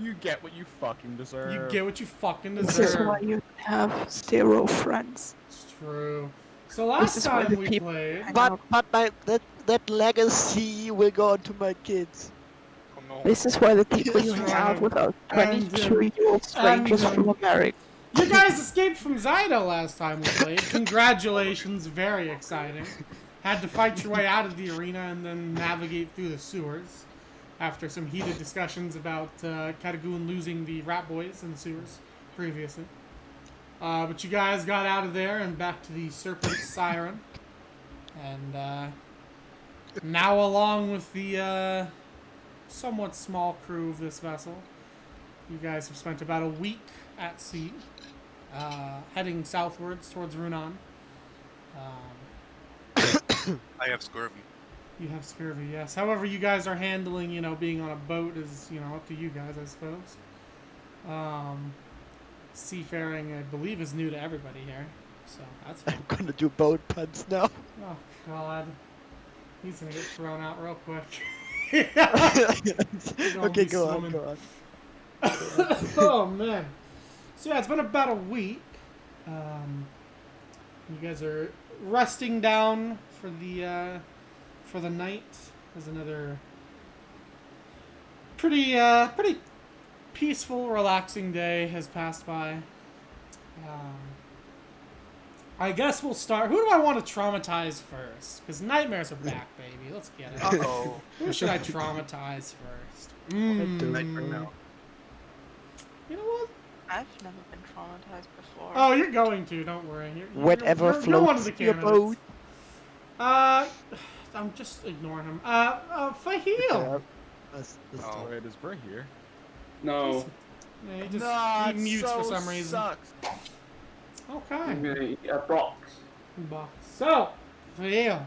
You get what you fucking deserve. You get what you fucking This deserve. is why you have 0 friends. It's true. So last time we played... But that legacy will go on to my kids. Oh, no. This is why the people you That's hang out right. with are And, 22-year-old strangers from America. You guys escaped from Zidah last time we played. Congratulations, very exciting. Had to fight your way out of the arena and then navigate through the sewers. After some heated discussions about Katagoon losing the rat boys in the sewers previously. But you guys got out of there and back to the Serpent Siren. And now along with the somewhat small crew of this vessel, you guys have spent about a week at sea, heading southwards towards Runan. I have scurvy. You have scurvy, yes. However you guys are handling, being on a boat is, up to you guys, I suppose. Seafaring, I believe, is new to everybody here, so that's fun. I'm gonna do boat puns now. Oh, God. He's gonna get thrown out real quick. Okay, go on. Oh, man. So, yeah, it's been about a week. You guys are resting down for the night. There's another pretty peaceful, relaxing day has passed by. I guess we'll start. Who do I want to traumatize first? Because nightmares are back, baby. Let's get it. Uh-oh. Who should I traumatize first? Nightmare now. You know what? I've never been traumatized before. Oh, you're going to. Don't worry. Whatever you're one of floats the your candidates. boat. I'm just ignoring him. Fahil. That's Oh, it is Bray here. No. Yeah, he mutes for some reason. Sucks. Okay. I'm gonna eat a box. So, Fahil.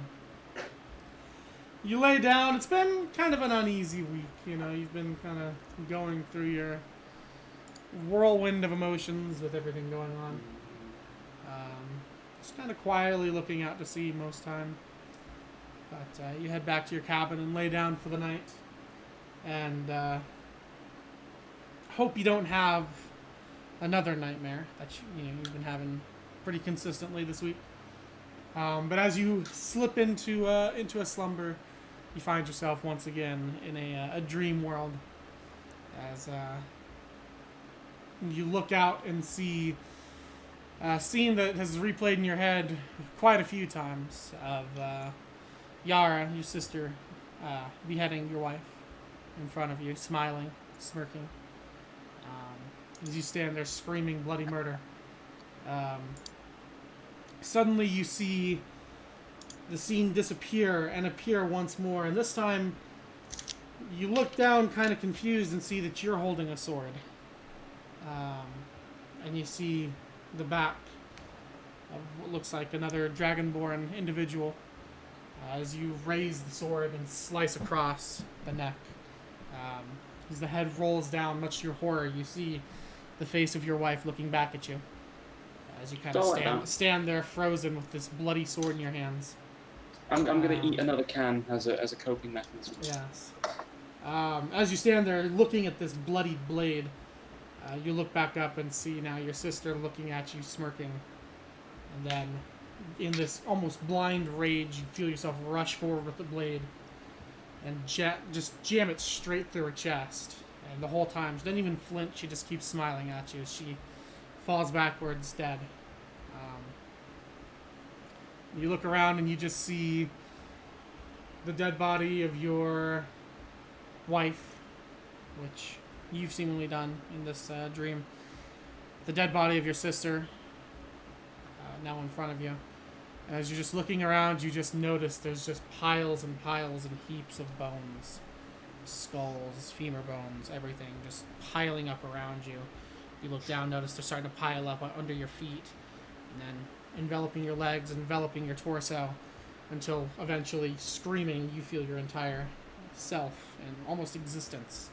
You lay down. It's been kind of an uneasy week. You've been kind of going through your whirlwind of emotions with everything going on. Just kind of quietly looking out to sea most time. But you head back to your cabin and lay down for the night. And hope you don't have another nightmare that you've been having pretty consistently this week. But as you slip into a slumber, you find yourself once again in a dream world. As you look out and see a scene that has replayed in your head quite a few times of Yara, your sister, beheading your wife in front of you, smiling, smirking, as you stand there screaming bloody murder. Suddenly you see the scene disappear and appear once more, and this time you look down kind of confused and see that you're holding a sword. And you see the back of what looks like another dragonborn individual as you raise the sword and slice across the neck. As the head rolls down, much to your horror, you see the face of your wife looking back at you. As you kind of stand there frozen with this bloody sword in your hands. I'm gonna eat another can as a coping mechanism. Yes. As you stand there looking at this bloody blade, you look back up and see now your sister looking at you, smirking. And then, in this almost blind rage, you feel yourself rush forward with the blade and just jam it straight through her chest. And the whole time, she doesn't even flinch, she just keeps smiling at you as she falls backwards dead. You look around and you just see the dead body of your wife, which you've seemingly done in this dream. The dead body of your sister, now in front of you. As you're just looking around, you just notice there's just piles and piles and heaps of bones. Skulls, femur bones, everything just piling up around you. You look down, notice they're starting to pile up under your feet, and then enveloping your legs, enveloping your torso, until eventually, screaming, you feel your entire self and almost existence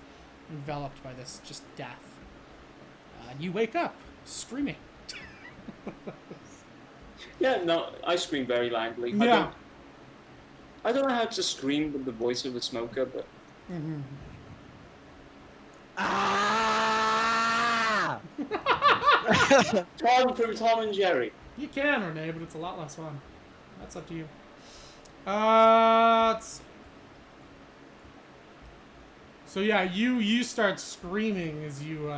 enveloped by this just death. And you wake up, screaming. Yeah, no, I scream very loudly. Yeah. I don't know how to scream with the voice of a smoker, but... Mm-hmm. Ah! Tom from Tom and Jerry. You can, Renee, but it's a lot less fun. That's up to you. So yeah, you start screaming as you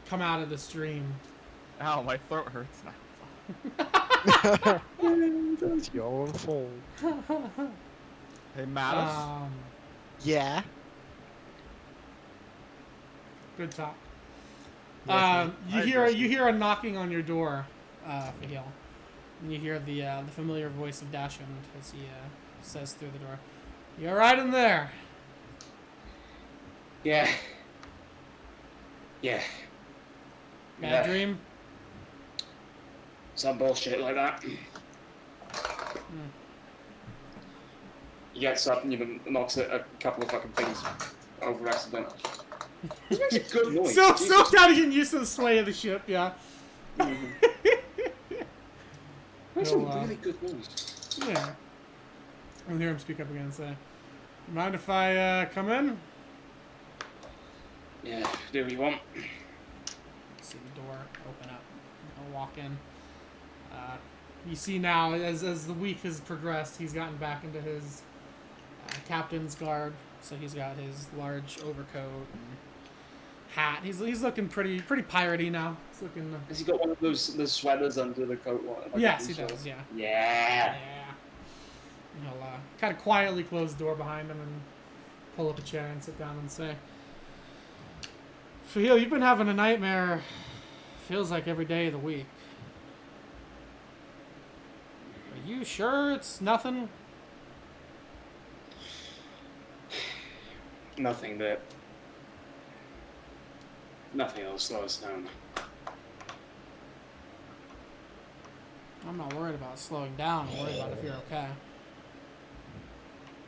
come out of this dream. Ow, my throat hurts now. That's your fault. Hey, Mattis. Yeah. Good talk. Yes, You hear a knocking on your door, Fahil. And you hear the familiar voice of Dashund as he says through the door, "You're right in there." Yeah. Yeah. Bad dream. Some bullshit like that. He gets up and knocks a couple of fucking things over accident. This makes a good noise. Still Jesus. kind of getting used to the sway of the ship, yeah. Makes He'll, a really good noise. Yeah. I'll hear him speak up again and say, "Mind if I come in?" Yeah, do what you want. See the door open up. I'll walk in. You see now, as the week has progressed, he's gotten back into his captain's garb. So he's got his large overcoat and hat. He's looking pretty piratey now. He's looking. Has he got one of those sweaters under the coat? Like Yes, he does. Yeah. Yeah. And he'll kind of quietly close the door behind him and pull up a chair and sit down and say, "Fahil, you've been having a nightmare. Feels like every day of the week. Are you sure it's nothing?" Nothing will slow us down. I'm not worried about slowing down. I'm worried about if you're okay.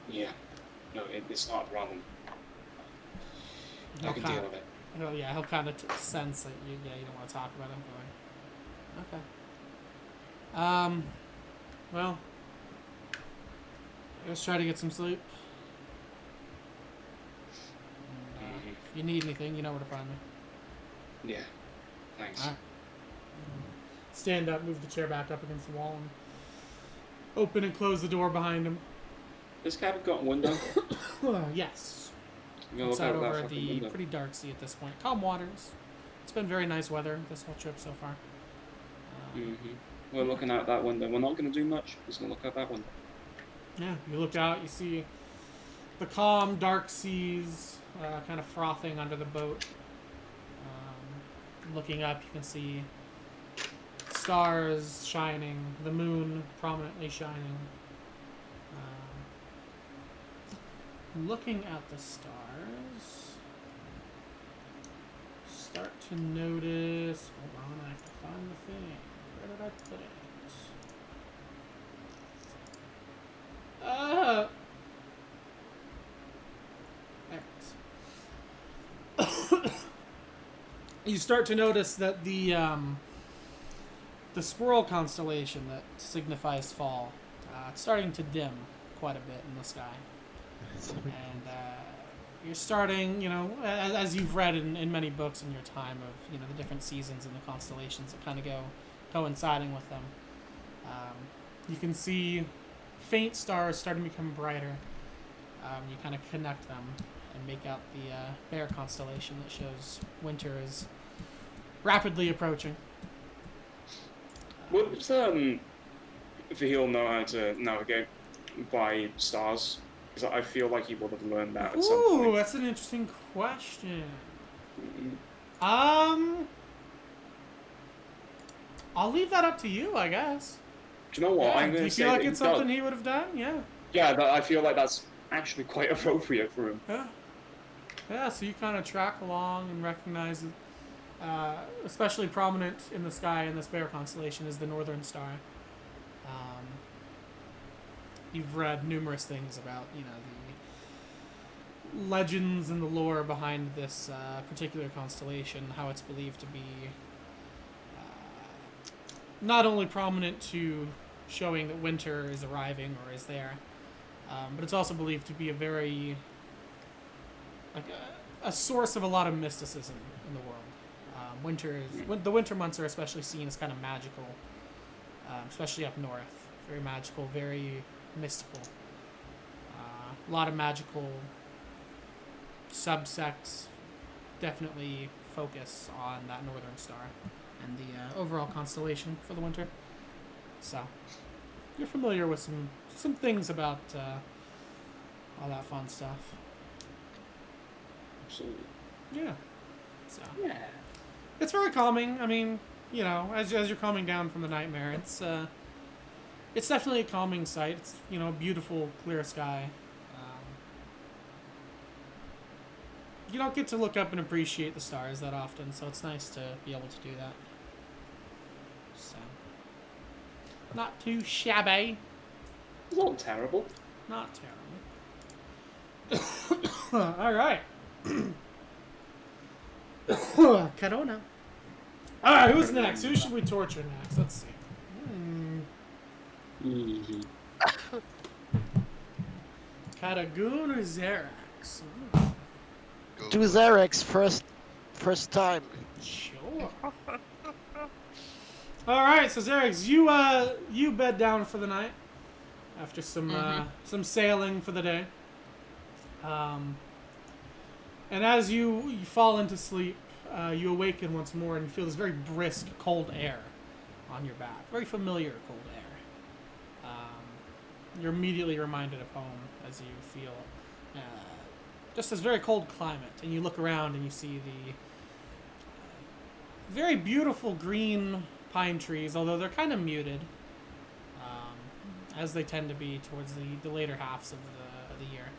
Yeah. No, it's not a problem. I can deal with it. He'll kind of sense that you don't want to talk about it. Okay. Well, let's try to get some sleep. If you need anything, you know where to find me. Yeah. Thanks. All right. Stand up, move the chair back up against the wall, and open and close the door behind him. This cabin got a window. Yes. I'm gonna It's look out out that over fucking the window. pretty dark sea at this point. Calm waters. It's been very nice weather this whole trip so far. We're looking out that window. We're not gonna do much. We're just gonna look out that window. Yeah, you look out, you see the calm, dark seas kind of frothing under the boat. Looking up, you can see stars shining, the moon prominently shining. Looking at the stars, start to notice. Hold on, I have to find the thing. Where did I put it? There it is. You start to notice that the squirrel constellation that signifies fall, it's starting to dim quite a bit in the sky. And you're starting, as you've read in many books in your time of, the different seasons and the constellations that kind of go coinciding with them. You can see faint stars starting to become brighter. You kind of connect them and make out the bear constellation that shows winter is rapidly approaching. Would Vahil know how to navigate by stars? Because I feel like he would have learned that at some Ooh, point. that's an interesting question. I'll leave that up to you, I guess. Do you know what? Yeah, I'm do going you to say feel like that it's he does. something he would have done? Yeah. Yeah, I feel like that's actually quite appropriate for him. Yeah. Yeah, so you kind of track along and recognize it. Especially prominent in the sky in this bear constellation is the Northern Star. You've read numerous things about, the legends and the lore behind this particular constellation, how it's believed to be not only prominent to showing that winter is arriving or is there, but it's also believed to be a very, a source of a lot of mysticism in the world. The winter months are especially seen as kind of magical, especially up north. Very magical, very mystical. A lot of magical subsects definitely focus on that northern star and the overall constellation for the winter. So, you're familiar with some things about all that fun stuff. Absolutely. Yeah. So Yeah. it's very calming. I mean, you know, as you're calming down from the nightmare, it's definitely a calming sight. It's, you know, beautiful, clear sky. You don't get to look up and appreciate the stars that often, so it's nice to be able to do that. So, not too shabby. It's not terrible. Not terrible. All right. Corona. All right, who's next? Who should we torture next? Let's see. Katagoon or Xerax? Go Do for it. Zarex first time. Sure. All right, so Xerax, you bed down for the night after some sailing for the day. And as you fall into sleep, you awaken once more and you feel this very brisk, cold air on your back. Very familiar cold air. You're immediately reminded of home as you feel just this very cold climate. And you look around and you see the very beautiful green pine trees, although they're kind of muted, as they tend to be towards the later halves of the year.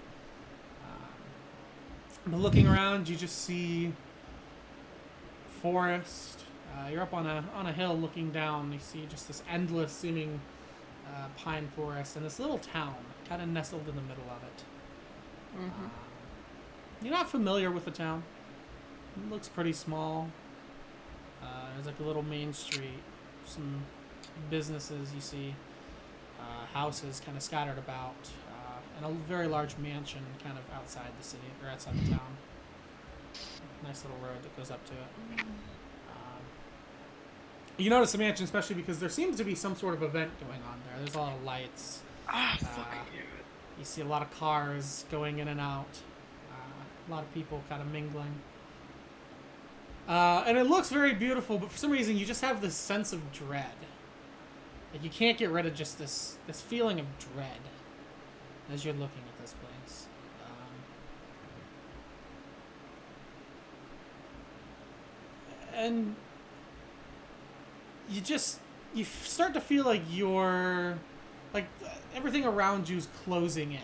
But looking around, you just see forest. You're up on a hill looking down. You see just this endless seeming pine forest and this little town kind of nestled in the middle of it. You're not familiar with the town. It looks pretty small. There's like a little main street, some businesses you see, houses kind of scattered about, and a very large mansion kind of outside the city, or outside the town. Nice little road that goes up to it. You notice the mansion especially because there seems to be some sort of event going on there. There's a lot of lights. You see a lot of cars going in and out. A lot of people kind of mingling. And it looks very beautiful, but for some reason you just have this sense of dread. Like you can't get rid of just this feeling of dread as you're looking at this place. And you start to feel like everything around you is closing in,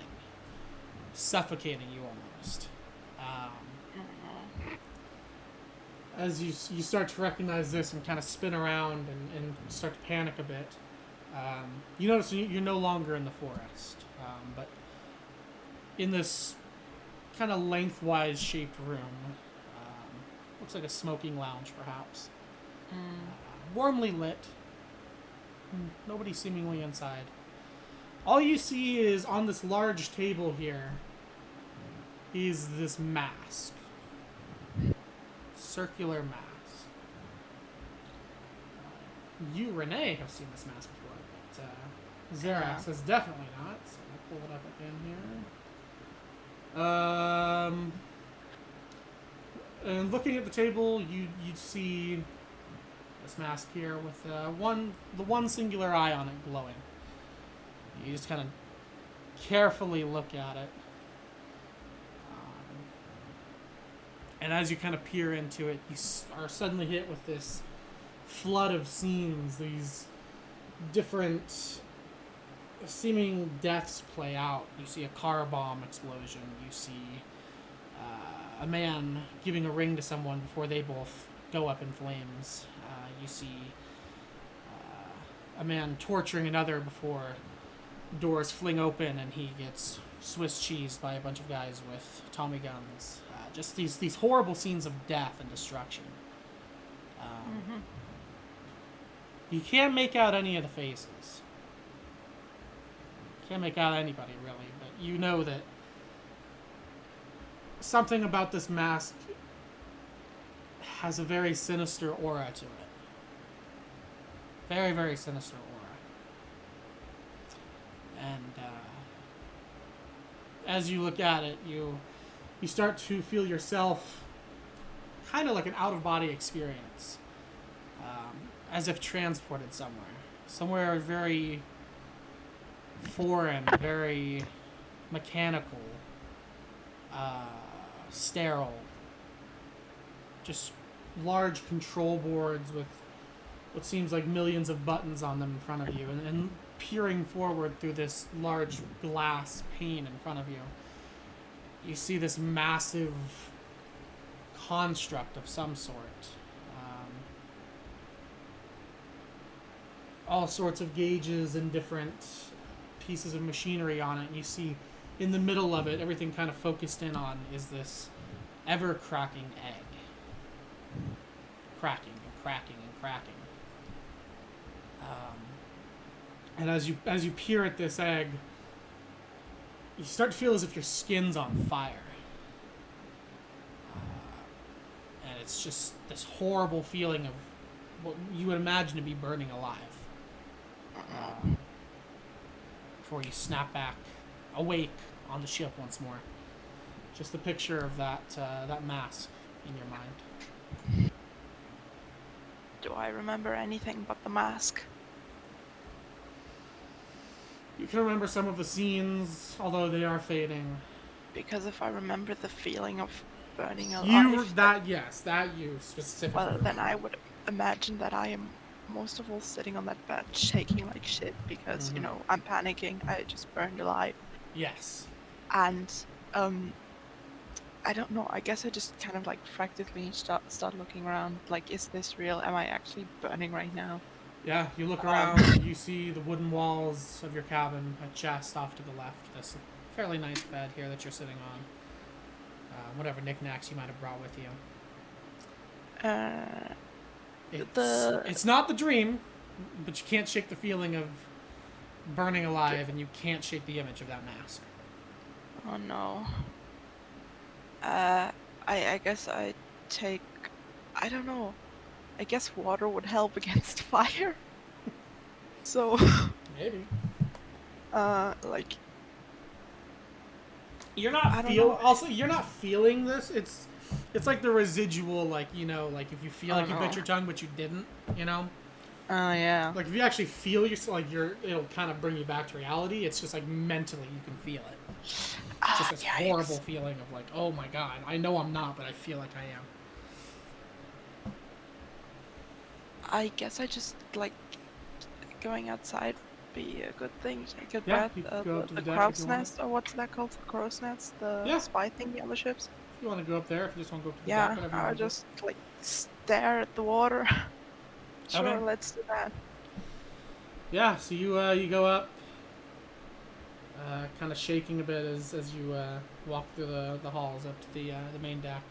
suffocating you almost. As you start to recognize this and kind of spin around and start to panic a bit, you notice you're no longer in the forest, but in this kind of lengthwise shaped room. Looks like a smoking lounge, perhaps. Warmly lit. Nobody seemingly inside. All you see is on this large table here is this mask. Circular mask. You, Renee, have seen this mask before, but Xerax has definitely not. So I'll pull it up again here. And looking at the table, you'd see this mask here with the one singular eye on it glowing. You just kind of carefully look at it. And as you kind of peer into it, you are suddenly hit with this flood of scenes, these different seeming deaths play out. You see a car bomb explosion. You see a man giving a ring to someone before they both go up in flames. You see a man torturing another before doors fling open and he gets Swiss cheesed by a bunch of guys with Tommy guns. Just these horrible scenes of death and destruction. You can't make out any of the faces. Can't make out anybody really, but you know that something about this mask has a very sinister aura to it. Very, very sinister aura. And as you look at it, you start to feel yourself kind of like an out-of-body experience, as if transported somewhere very foreign, very mechanical, sterile, just large control boards with what seems like millions of buttons on them in front of you, and peering forward through this large glass pane in front of you, you see this massive construct of some sort. All sorts of gauges and different pieces of machinery on it, and you see in the middle of it, everything kind of focused in on is this ever-cracking egg. Cracking and cracking and cracking. And as you peer at this egg, you start to feel as if your skin's on fire. And it's just this horrible feeling of what you would imagine to be burning alive. Before you snap back, awake on the ship once more. Just the picture of that mask in your mind. Do I remember anything but the mask? You can remember some of the scenes, although they are fading. Because if I remember the feeling of burning alive... That you specifically. Well, then I would imagine that I am most of all sitting on that bed shaking like shit because, you know, I'm panicking. I just burned alive. Yes. And, I don't know. I guess I just kind of like practically start looking around. Like, is this real? Am I actually burning right now? Yeah, you look around, you see the wooden walls of your cabin, a chest off to the left, this fairly nice bed here that you're sitting on. Whatever knickknacks you might have brought with you. It's not the dream, but you can't shake the feeling of burning alive, and you can't shake the image of that mask. Oh no. I guess I take... I don't know. I guess water would help against fire. So... Maybe. like... You're not you're not feeling this. It's like the residual, like, you know, like if you feel like you bit your tongue but you didn't, you know? Oh, yeah. Like if you actually feel it'll kind of bring you back to reality. It's just like mentally you can feel it. It's just this horrible feeling of like, oh my god, I know I'm not, but I feel like I am. I guess I just, like, going outside be a good thing. I could Yeah, grab you can go up to the the deck crow's if you want. nest, or what's that called? The crow's nest? The spy thingy on the ships? If you want to go up there, if you just want to go up to the Yeah, deck, whatever you I'll want to do. just, like, stare at the water. Sure, Okay. let's do that. Yeah, so you go up, kind of shaking a bit as you walk through the halls up to the main deck.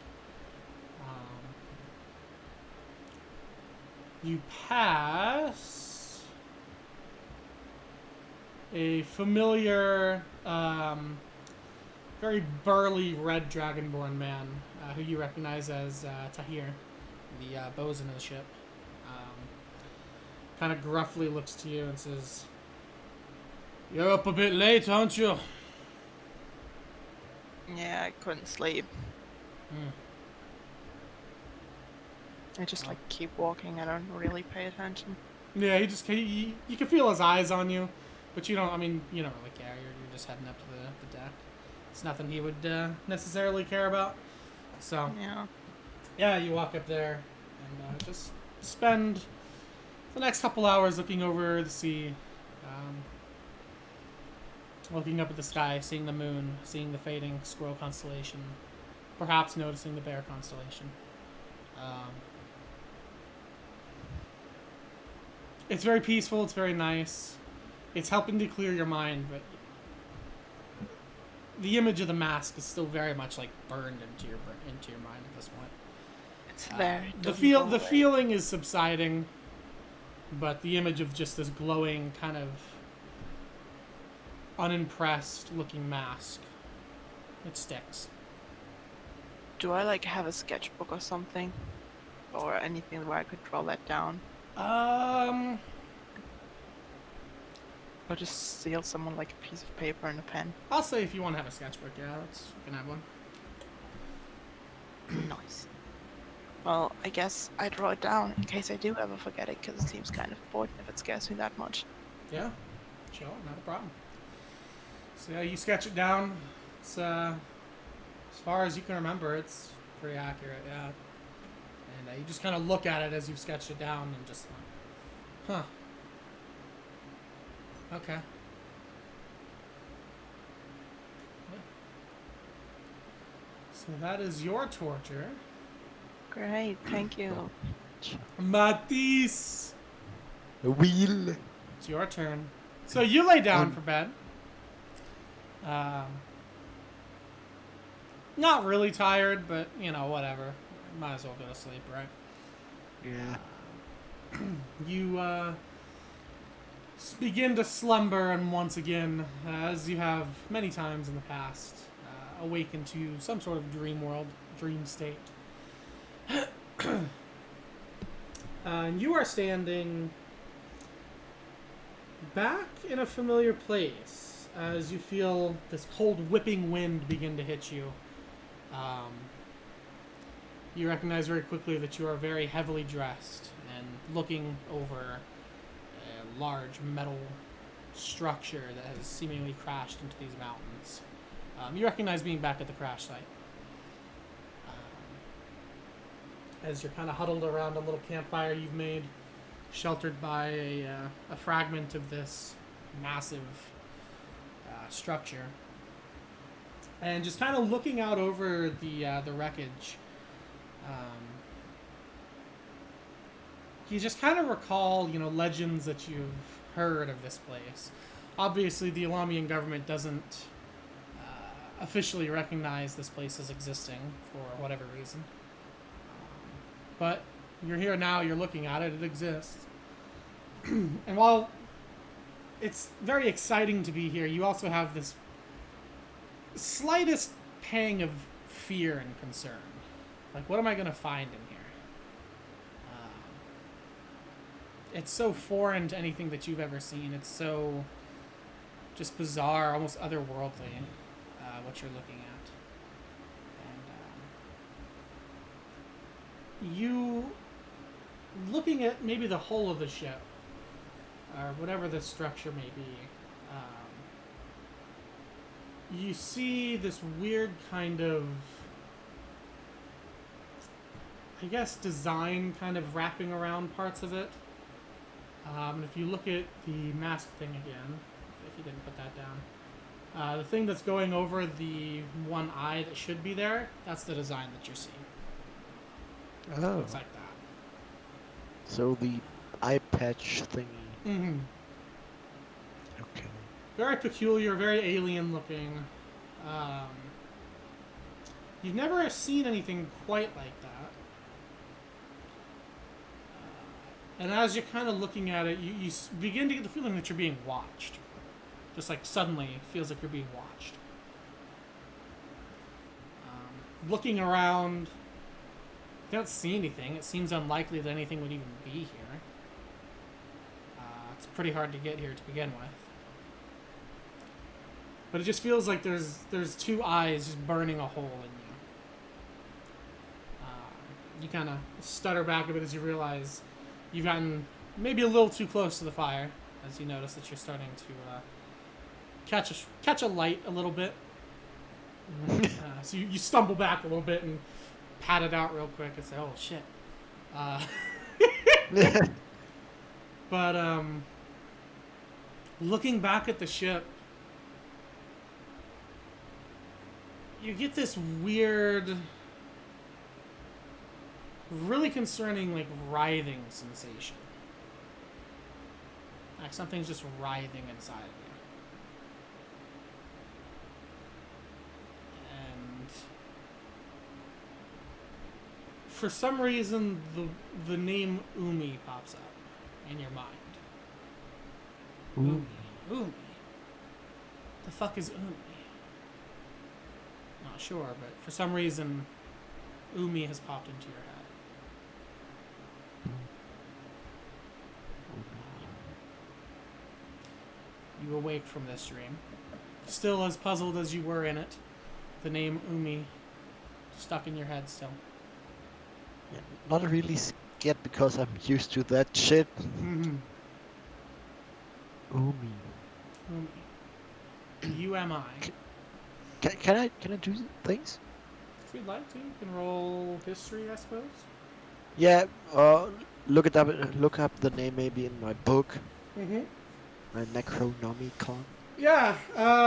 You pass a familiar, very burly red dragonborn man who you recognize as Tahir, the bosun of the ship. Kind of gruffly looks to you and says, "You're up a bit late, aren't you?" Yeah, I couldn't sleep. I just, like, keep walking. I don't really pay attention. Yeah, you can feel his eyes on you, but you don't. I mean, you don't really care. You're just heading up to the deck. It's nothing he would necessarily care about. So yeah, you walk up there and just spend the next couple hours looking over the sea, looking up at the sky, seeing the moon, seeing the fading squirrel constellation, perhaps noticing the bear constellation. It's very peaceful. It's very nice. It's helping to clear your mind, but the image of the mask is still very much like burned into your mind at this point. It's there. The feeling is subsiding, but the image of just this glowing, kind of unimpressed looking mask, it sticks. Do I, like, have a sketchbook or something? or anything where I could draw that down? Or just steal someone like a piece of paper and a pen? I'll say if you want to have a sketchbook, yeah, you can have one. Nice. Well, I guess I draw it down in case I do ever forget it, because it seems kind of important if it scares me that much. Yeah, sure, not a problem. So yeah, you sketch it down. It's as far as you can remember, it's pretty accurate, yeah. And you just kind of look at it as you've sketched it down and just like, huh. Okay. Yeah. So that is your torture. Great, thank you. Matisse! A wheel. It's your turn. So you lay down for bed. Not really tired, but, you know, whatever. Might as well go to sleep, right? Yeah. You begin to slumber, and once again, as you have many times in the past, awaken to some sort of dream world, dream state. And you are standing back in a familiar place as you feel this cold whipping wind begin to hit you. You recognize very quickly that you are very heavily dressed and looking over a large metal structure that has seemingly crashed into these mountains. You recognize being back at the crash site. As you're kind of huddled around a little campfire you've made, sheltered by a fragment of this massive structure. And just kind of looking out over the wreckage, you just kind of recall, you know, legends that you've heard of this place. Obviously, the Elamian government doesn't officially recognize this place as existing for whatever reason. But you're here now, you're looking at it, it exists. And while it's very exciting to be here, you also have this slightest pang of fear and concern. Like, what am I going to find in here? It's so foreign to anything that you've ever seen. It's so just bizarre, almost otherworldly, what you're looking at. And you, looking at maybe the hull of the ship, or whatever the structure may be, you see this weird kind of, I guess, design kind of wrapping around parts of it. And if you look at the mask thing again, if you didn't put that down, the thing that's going over the one eye that should be there, that's the design that you're seeing. Oh. Looks like that. So the eye patch thingy. Mm-hmm. Okay. Very peculiar, very alien looking. You've never seen anything quite like that. And as you're kind of looking at it, you begin to get the feeling that you're being watched. Just like suddenly, it feels like you're being watched. Looking around, you don't see anything. It seems unlikely that anything would even be here. It's pretty hard to get here to begin with. But it just feels like there's two eyes just burning a hole in you. You kind of stutter back a bit as you realize you've gotten maybe a little too close to the fire, as you notice that you're starting to catch a light a little bit. So you stumble back a little bit and pat it out real quick and say, "Oh shit." But looking back at the ship, you get this weird, really concerning, like, writhing sensation. Like something's just writhing inside of you. And for some reason, the name Umi pops up in your mind. Umi. The fuck is Umi? Not sure, but for some reason, Umi has popped into your head. you awake from this dream. Still as puzzled as you were in it. The name Umi stuck in your head still. Yeah, not really scared because I'm used to that shit. Mm-hmm. Umi. Umi. UMI. Can I do things? If you'd like to, you can roll history, I suppose. Yeah. Look it up. Look up the name maybe in my book. Mm-hmm. My Necronomicon. Yeah,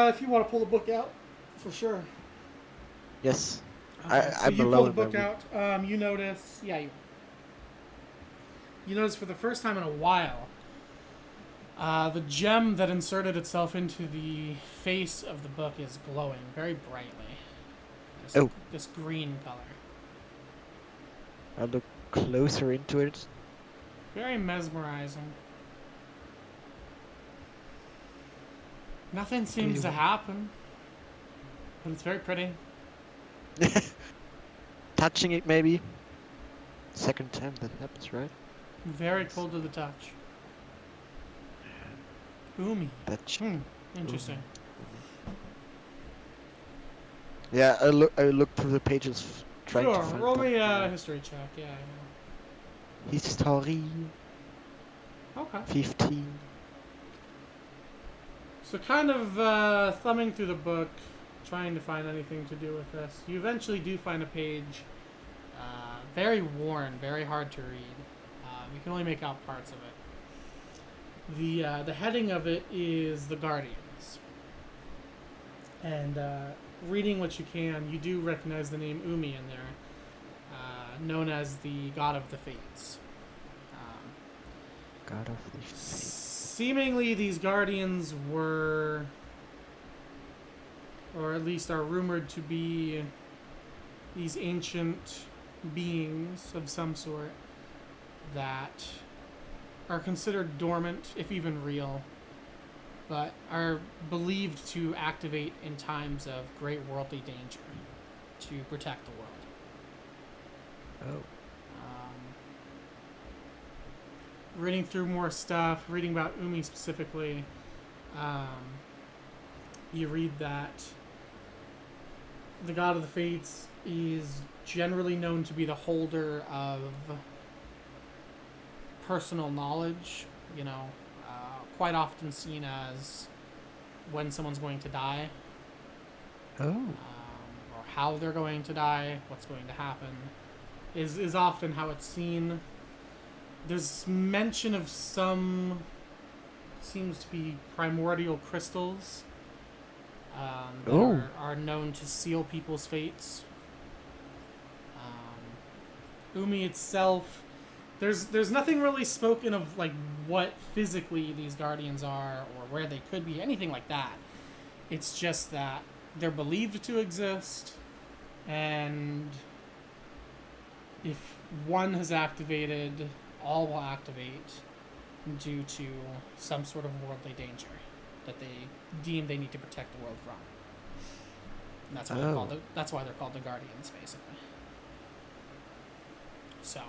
if you want to pull the book out, for sure. Yes. Okay, so I'm you alone pull the in my book room. out. You notice, you notice for the first time in a while, the gem that inserted itself into the face of the book is glowing very brightly. This green color. I look closer into it. Very mesmerizing. Nothing seems to happen, but it's very pretty. Touching it maybe. Second time that happens, right? Very cold to the touch. Umi. Interesting. Yeah, I look through the pages trying to find Roll me something, a history check. Yeah. History Okay. 15. So kind of thumbing through the book, trying to find anything to do with this. You eventually do find a page, very worn, very hard to read. You can only make out parts of it. The heading of it is The Guardians. And reading what you can, you do recognize the name Umi in there, known as the God of the Fates. God of the Fates. Seemingly, these guardians were, or at least are rumored to be, these ancient beings of some sort that are considered dormant, if even real, but are believed to activate in times of great worldly danger to protect the world. Oh. Reading through more stuff, reading about Umi specifically, you read that the God of the Fates is generally known to be the holder of personal knowledge, quite often seen as when someone's going to die, Oh. or how they're going to die, what's going to happen, is often how it's seen. There's mention of some, seems to be primordial crystals that are known to seal people's fates. Umi itself, there's nothing really spoken of like what physically these guardians are or where they could be, anything like that. It's just that they're believed to exist, and if one has activated, all will activate due to some sort of worldly danger that they deem they need to protect the world from. And that's why that's why they're called the Guardians, basically. So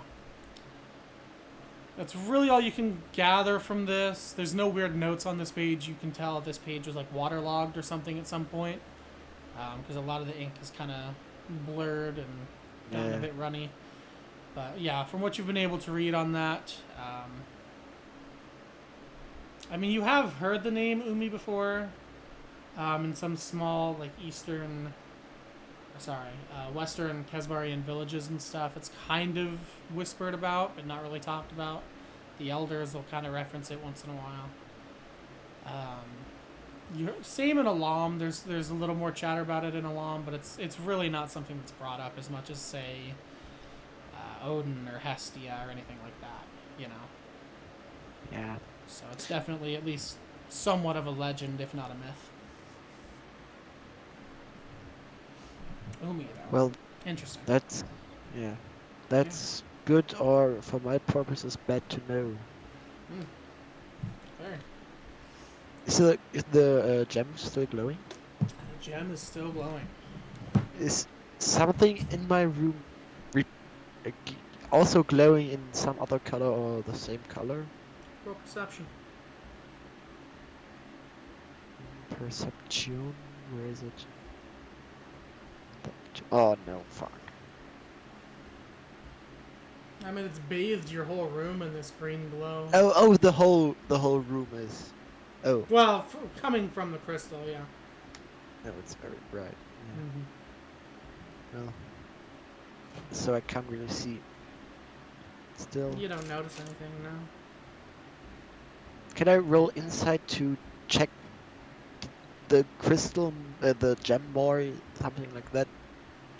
that's really all you can gather from this. There's no weird notes on this page. You can tell this page was like waterlogged or something at some point, because a lot of the ink is kind of blurred and gotten a bit runny. But yeah, from what you've been able to read on that, I mean, you have heard the name Umi before, in some small, like, Western Kesbarian villages and stuff. It's kind of whispered about, but not really talked about. The elders will kind of reference it once in a while. Same in Alam. There's a little more chatter about it in Alam, but it's really not something that's brought up as much as, say, Odin or Hestia or anything like that, Yeah. So it's definitely at least somewhat of a legend, if not a myth. Umi, though. Well, Interesting. that's good, or for my purposes, bad to know. Fair. Is the gem still glowing? The gem is still glowing. Is something in my room also glowing in some other color or the same color? Roll perception. Perception? Where is it? Oh no, fuck. I mean, it's bathed your whole room in this green glow. Oh, the whole room is. Oh, Well, coming from the crystal, yeah. no, it's very bright. Yeah. Mm-hmm. Well, so I can't really see. Still, You don't notice anything now. can I roll insight to check the crystal, the gem more, something like that?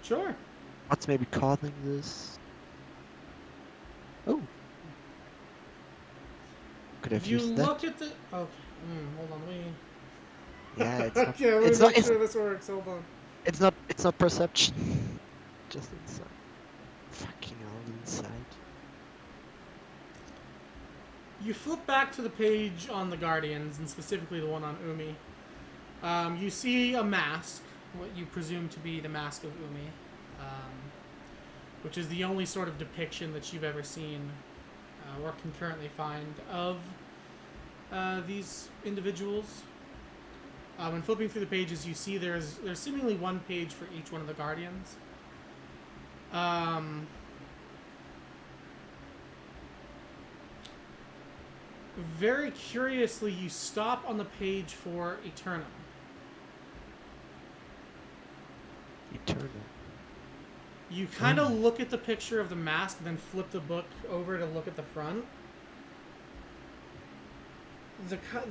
Sure. What's maybe causing this? Oh, could have You used that. look at the. Okay. Hold on, let me. Yeah, it's not. Okay, let me It's not. make sure this works. Hold on. It's not. It's not perception. Just insight. Fucking hell, insight. You flip back to the page on the Guardians, and specifically the one on Umi. You see a mask, what you presume to be the mask of Umi, which is the only sort of depiction that you've ever seen or can currently find of these individuals. When flipping through the pages, you see there's seemingly one page for each one of the Guardians. Very curiously, you stop on the page for Eternum. Eternal. You kind of look at the picture of the mask, and then flip the book over to look at the front.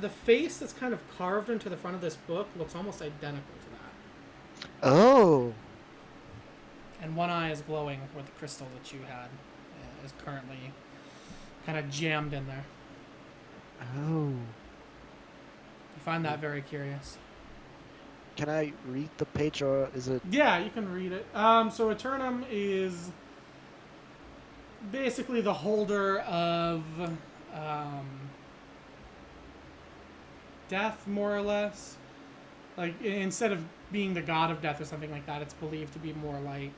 The face that's kind of carved into the front of this book looks almost identical to that. Oh. And one eye is glowing where the crystal that you had is currently kind of jammed in there. Oh. You find that very curious. Can I read the page, or is it? Yeah, you can read it. So Eternum is basically the holder of death, more or less. Like, instead of being the god of death or something like that, it's believed to be more like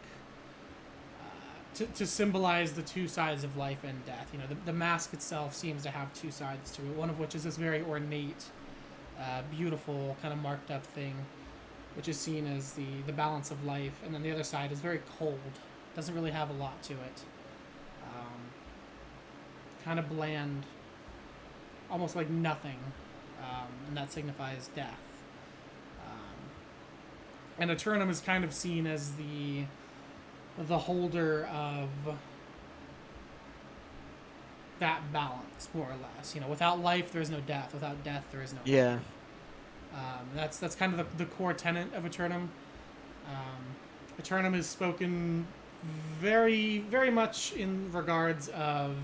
to symbolize the two sides of life and death. You know, the mask itself seems to have two sides to it, one of which is this very ornate, beautiful, kind of marked up thing, which is seen as the balance of life, and then the other side is very cold. Doesn't really have a lot to it. Kind of bland, almost like nothing, and that signifies death. And Eternum is kind of seen as the holder of that balance, more or less. You know, without life, there is no death. Without death, there is no Yeah. life. That's kind of the core tenet of Eternum. Eternum is spoken very, very much in regards of...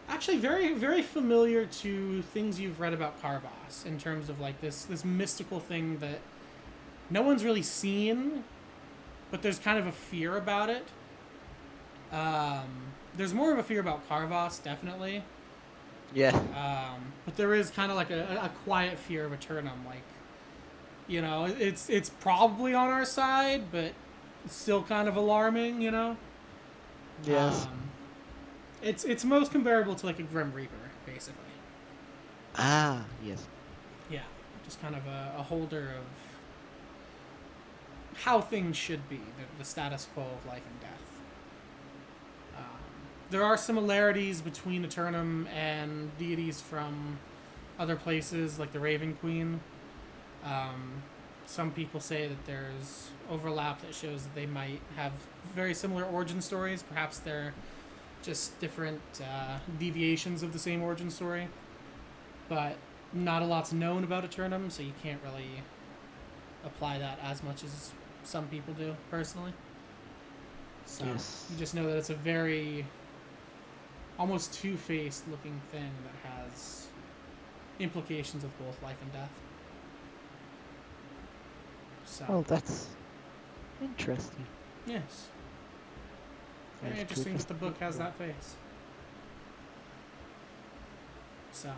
Actually, very, very familiar to things you've read about Carvas, in terms of like this mystical thing that no one's really seen, but there's kind of a fear about it. There's more of a fear about Carvas, definitely. Yeah. But there is kind of like a quiet fear of Eternum. Like, you know, it's probably on our side, but it's still kind of alarming, you know? Yes. It's most comparable to like a Grim Reaper, basically. Ah, yes. Yeah, just kind of a holder of how things should be, the status quo of life and death. There are similarities between Eternum and deities from other places, like the Raven Queen. Some people say that there's overlap that shows that they might have very similar origin stories. Perhaps they're just different deviations of the same origin story. But not a lot's known about Eternum, so you can't really apply that as much as some people do, personally. So Yes. you just know that it's a very almost two-faced looking thing that has implications of both life and death. So, Oh, that's interesting. yes. Very That's interesting good. that the book has that face. So,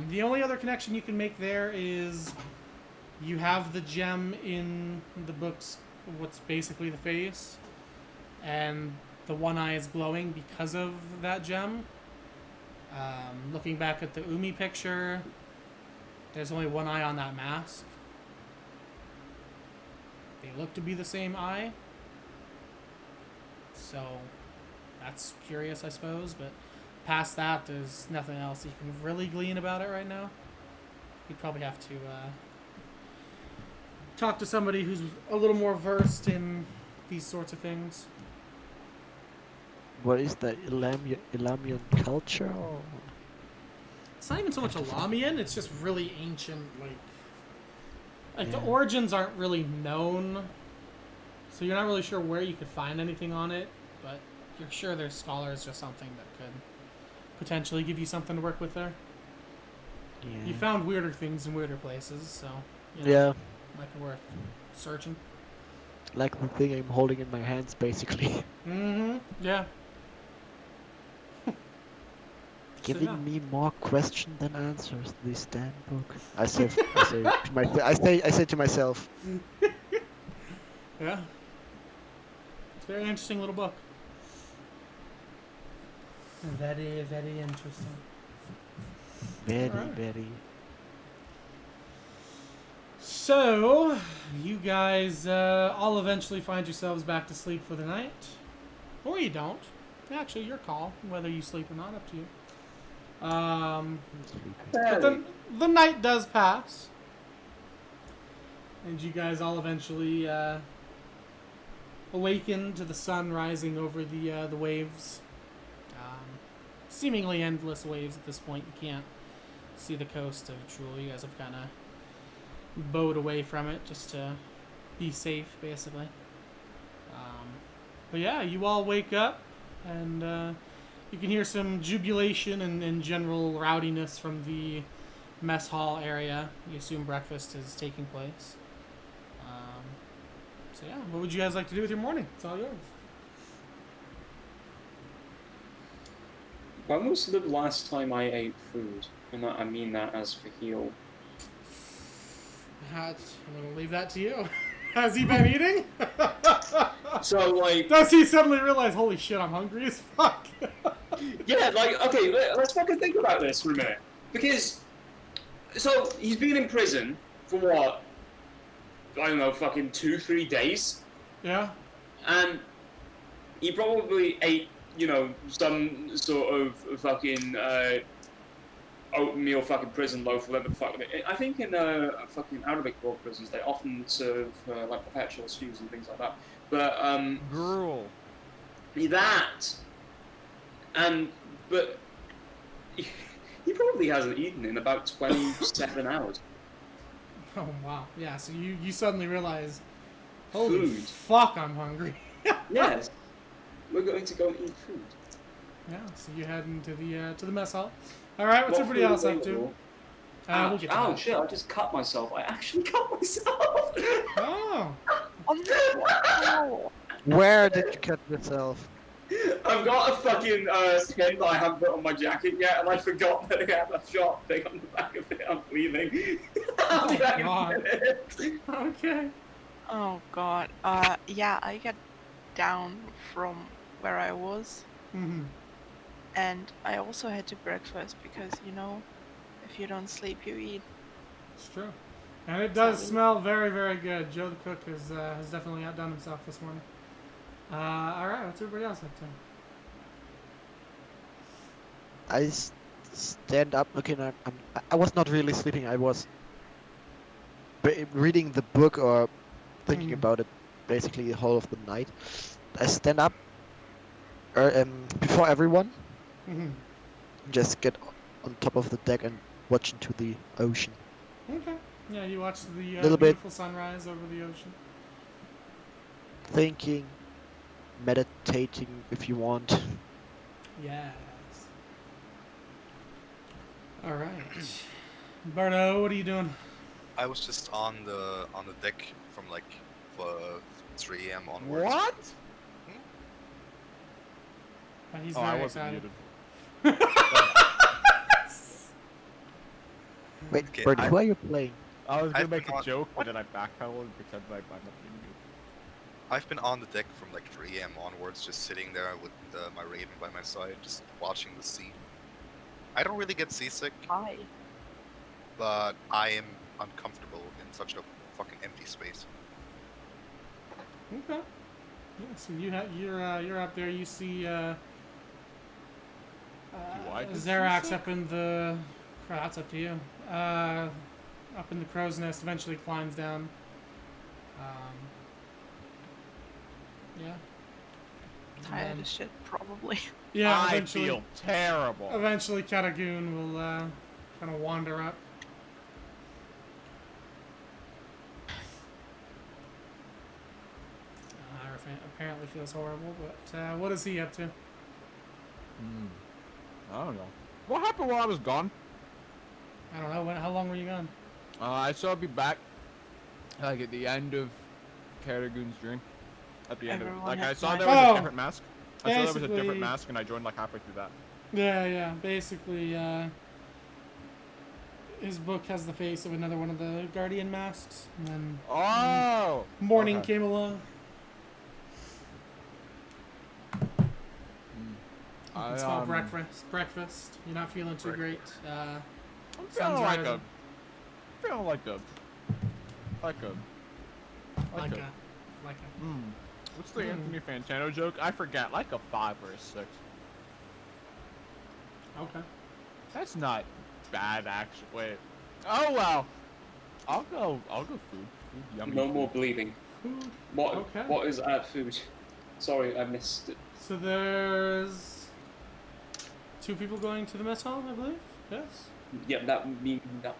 the only other connection you can make there is you have the gem in the book's what's basically the face, and the one eye is glowing because of that gem. Looking back at the Umi picture, There's only one eye on that mask. They look to be the same eye. So that's curious, I suppose, but past that, there's nothing else you can really glean about it right now. You'd probably have to talk to somebody who's a little more versed in these sorts of things. What is that Elamian culture? Or... It's not even so much Elamian, it's just really ancient, like the Yeah. origins aren't really known, so you're not really sure where you could find anything on it, but you're sure there's scholars or something that could potentially give you something to work with there. Yeah. You found weirder things in weirder places, so you know, Yeah, might be worth searching. like the thing I'm holding in my hands, basically. Mm-hmm. Yeah. Giving yeah. me more question than answers. This damn book. I say to myself. Yeah. It's a very interesting little book. Very, very interesting. Very, Alright. very. So, you guys all eventually find yourselves back to sleep for the night. Or you don't. Actually, your call, whether you sleep or not, up to you. But then the night does pass. And you guys all eventually awaken to the sun rising over the waves. Seemingly endless waves at this point. You can't see the coast of Trul. You guys have kind of bowed away from it just to be safe, basically. But yeah, you all wake up, and you can hear some jubilation and general rowdiness from the mess hall area. You assume breakfast is taking place. So yeah, what would you guys like to do with your morning? It's all yours. When was the last time I ate food? And I mean that as for heal. I'm gonna leave that to you. Has he been eating? So, like... Does he suddenly realize, holy shit, I'm hungry as fuck? Yeah, like, okay, let's fucking think about this for a minute. Because, so, he's been in prison for what? I don't know, fucking 2-3 days? Yeah. And he probably ate, you know, some sort of fucking, oatmeal fucking prison loaf, whatever the fuck. I think in fucking Arabic war prisons, they often serve, like, perpetual stews and things like that. But, Gruel. that... But he probably hasn't eaten in about 27 hours. Oh, wow. Yeah, so you suddenly realize, holy Food. fuck, I'm hungry. Yes. We're going to go and eat food. Yeah, so you head into the mess hall. All right, what's What everybody food else up to? available? We'll get to Ow, that. shit, I just cut myself. I actually cut myself! Oh, Oh, Where did you cut yourself? I've got a fucking skin that I haven't put on my jacket yet, and I forgot that I have a shot thing on the back of it. I'm leaving. I'll be back in a God. minute. okay. oh god. Yeah, I got down from where I was, Mm-hmm. and I also had to breakfast because, you know, if you don't sleep, you eat. It's true. And it does smell very, very good. Joe the cook has definitely outdone himself this morning. All right, what's everybody else up to? I stand up. Okay, I was not really sleeping. I was reading the book or thinking about it basically the whole of the night. I stand up before everyone. Mm-hmm. Just get on top of the deck and watch into the ocean. Okay. Yeah, you watch the Little bit. beautiful sunrise over the ocean. Thinking, meditating if you want. Yes. All right. Bardo, what are you doing? I was just on the deck from like 3 a.m. onwards. What? He's Oh, very I wasn't excited. muted. Wait, Okay, Bert, I- who are you playing? I was gonna I've make been a on- joke, but then I backpedaled and pretended I'm not being muted. I've been on the deck from like 3 a.m. onwards, just sitting there with my raven by my side, just watching the sea. I don't really get seasick, Hi. but I am uncomfortable in such a fucking empty space. Okay. Yeah, so you're up there. You see I just see Zerax sick? up in the. That's up to you. Up in the crow's nest. Eventually climbs down. Yeah. Tired Um, as shit, probably. Yeah. I Eventually. feel terrible. Eventually, Katagoon will kind of wander up. Apparently feels horrible, but what is he up to? I don't know. What happened while I was gone? I don't know. How long were you gone? I saw I'd be back, like at the end of Karagoon's dream. At the end of Everyone like I has saw there magic. was Oh, a different mask. I saw there was a basically- different mask, and I joined like halfway through that. Yeah. Basically, his book has the face of another one of the Guardian masks, and then Oh. morning okay. came along. You can smell breakfast. You're not feeling too great. I'm sun's feeling like rising. Like a. What's the Anthony Fantano joke? I forget. Like a 5 or a 6. Okay. That's not bad, actually. Wait. Oh well. I'll go food. Food, yummy. No food. more bleeding. Food. What? Okay. What is our food? Sorry, I missed it. So there's 2 people going to the mess hall, I believe. Yes. Yeah, that means no.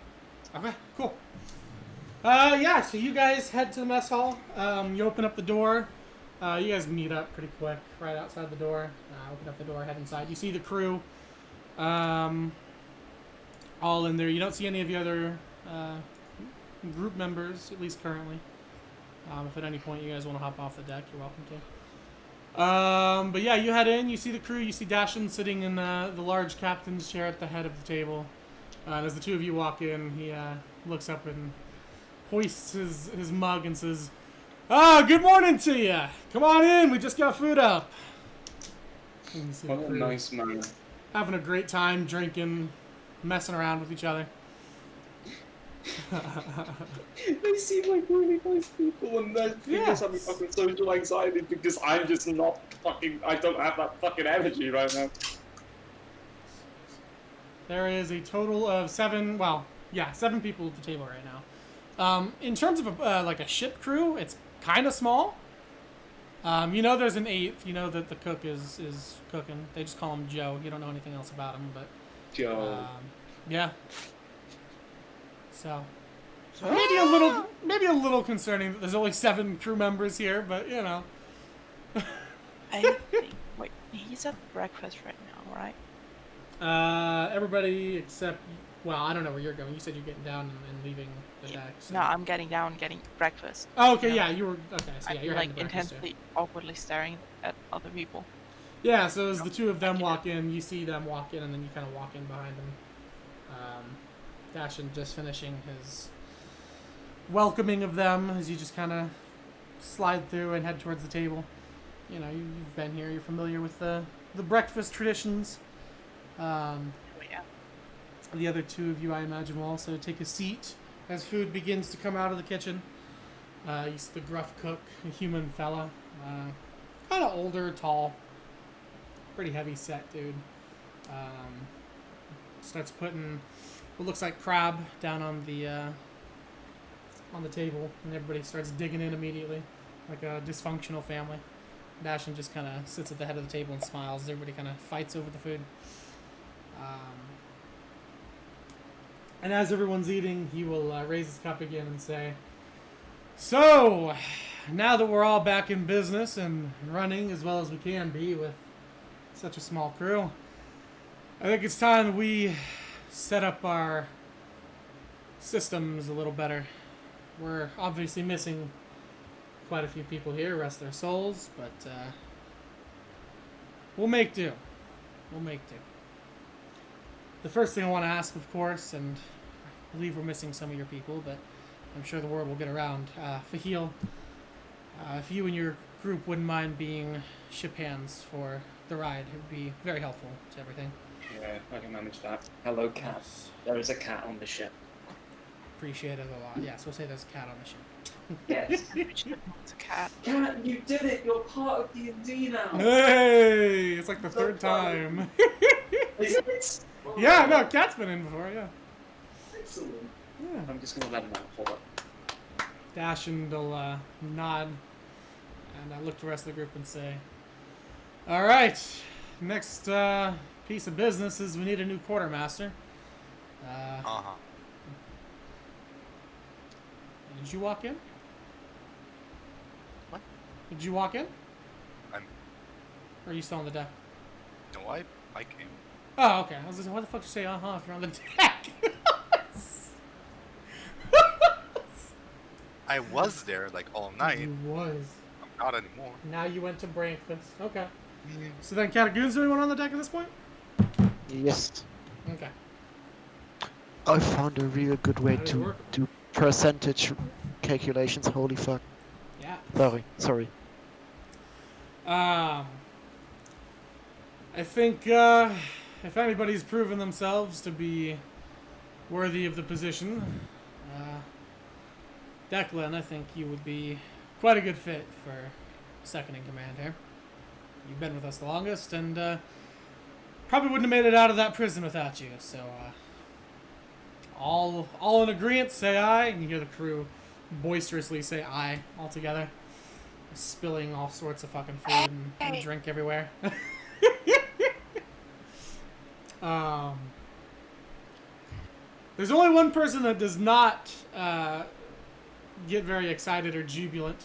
Okay, cool. Yeah, so you guys head to the mess hall. You open up the door. You guys meet up pretty quick right outside the door. Open up the door, head inside. You see the crew all in there. You don't see any of the other group members, at least currently. If at any point you guys want to hop off the deck, you're welcome to. But yeah, you head in. You see the crew. You see Dashin sitting in the large captain's chair at the head of the table. And as the 2 of you walk in, he looks up and hoists his mug and says, good morning to you. Come on in. We just got food up. And you see the What a crew nice man. having a great time, drinking, messing around with each other. They seem like really nice people, and their fingers have me Yes. fucking social anxiety because I'm just not fucking. I don't have that fucking energy right now. There is a total of 7 people at the table right now. In terms of like a ship crew, it's kind of small. You know there's an 8th. You know that the cook is cooking. They just call him Joe. You don't know anything else about him, but Joe. yeah. So maybe a little concerning that there's only 7 crew members here, but you know. I think. Wait, he's at breakfast right now, right? Everybody except, well, I don't know where you're going. You said you're getting down and leaving the deck. So. No, I'm getting down, getting breakfast. Oh, okay, No. yeah, you were okay. So yeah, I'm you're like heading to breakfast, too. intensely, awkwardly staring at other people. Yeah, so as the 2 of them walk in, you see them walk in, and then you kind of walk in behind them. Dashin just finishing his welcoming of them as you just kind of slide through and head towards the table. You know, you've been here. You're familiar with the breakfast traditions. Oh, yeah. The other 2 of you, I imagine, will also take a seat as food begins to come out of the kitchen. You see the gruff cook, a human fella, kind of older, tall, pretty heavy set dude. Starts putting what looks like crab down on the table, and everybody starts digging in immediately, like a dysfunctional family. Dashin just kind of sits at the head of the table and smiles. Everybody kind of fights over the food. And as everyone's eating, he will raise his cup again and say, "So, now that we're all back in business and running as well as we can be with such a small crew, I think it's time that we set up our systems a little better. We're obviously missing quite a few people here, rest their souls, but we'll make do. We'll make do. The first thing I want to ask, of course, and I believe we're missing some of your people, but I'm sure the word will get around. Fahil, if you and your group wouldn't mind being ship hands for the ride, it would be very helpful to everything." Yeah, I can manage that. Hello, cat. There is a cat on the ship. appreciated a lot. Yes, we'll say there's a cat on the ship. Yes. It's a cat. Cat, you did it. You're part of D&D now. Hey! It's like the So third funny. time. Is it? Oh, Yeah, no, Cat's been in before, yeah. Excellent. Yeah. I'm just gonna let him out. Hold up. Dashin will nod and look to the rest of the group and say, alright, next piece of business is we need a new quartermaster. Uh-huh. Did you walk in? What? Did you walk in? I'm... Or are you still on the deck? No, I came. Oh, okay. I was like, why the fuck did you say uh-huh if you're on the deck? I was there like all night. You was. I'm not anymore. Now you went to breakfast. Okay. Mm. So then Catagoon's the only one on the deck at this point? Yes. Okay. I found a real good way That is to workable. do percentage calculations. Holy fuck. Yeah. Sorry. I think if anybody's proven themselves to be worthy of the position, Declan, I think you would be quite a good fit for second in command here. You've been with us the longest, and probably wouldn't have made it out of that prison without you. So, all in agreement, say aye, and you hear the crew boisterously say aye all together, spilling all sorts of fucking food and drink everywhere. There's only one person that does not get very excited or jubilant.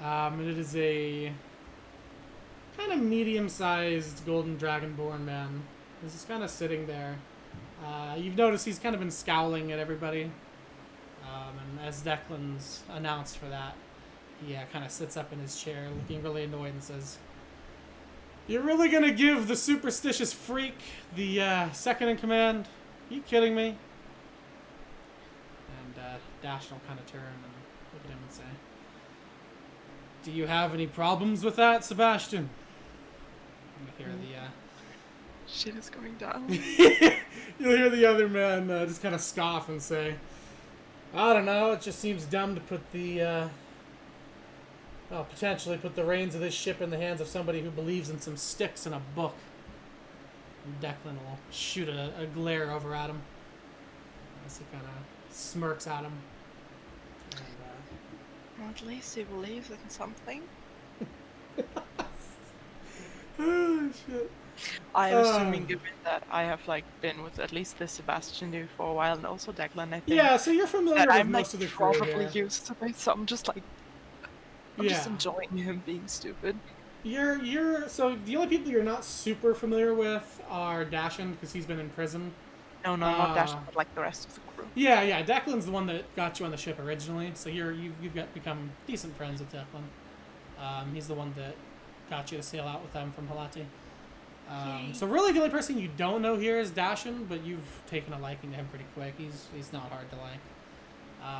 And it is a kind of medium-sized golden dragonborn man. He's just kind of sitting there. You've noticed he's kind of been scowling at everybody. And as Declan's announced for that, he kind of sits up in his chair looking really annoyed and says, "You're really going to give the superstitious freak the second in command? Are you kidding me?" And Dash will kind of turn and look at him and say, "Do you have any problems with that, Sebastian?" And you hear Shit is going down. you'll hear the other man just kind of scoff and say, "I don't know, it just seems dumb to put the, potentially put the reins of this ship in the hands of somebody who believes in some sticks and a book." And Declan will shoot a glare over at him as he kind of smirks at him. And, Or at least he believes in something. oh, shit. I am assuming, given that I have been with at least this Sebastian dude for a while, and also Declan, I think. Yeah, so you're familiar That with I'm most of the crew probably here. used to it, so I'm just just enjoying him being stupid. So the only people you're not super familiar with are Dashin, because he's been in prison. No, not Dash, but the rest of the crew. Yeah, Declan's the one that got you on the ship originally, so you've become decent friends with Declan. He's the one that got you to sail out with them from Halati. So really the only person you don't know here is Dashin, but you've taken a liking to him pretty quick. He's not hard to like.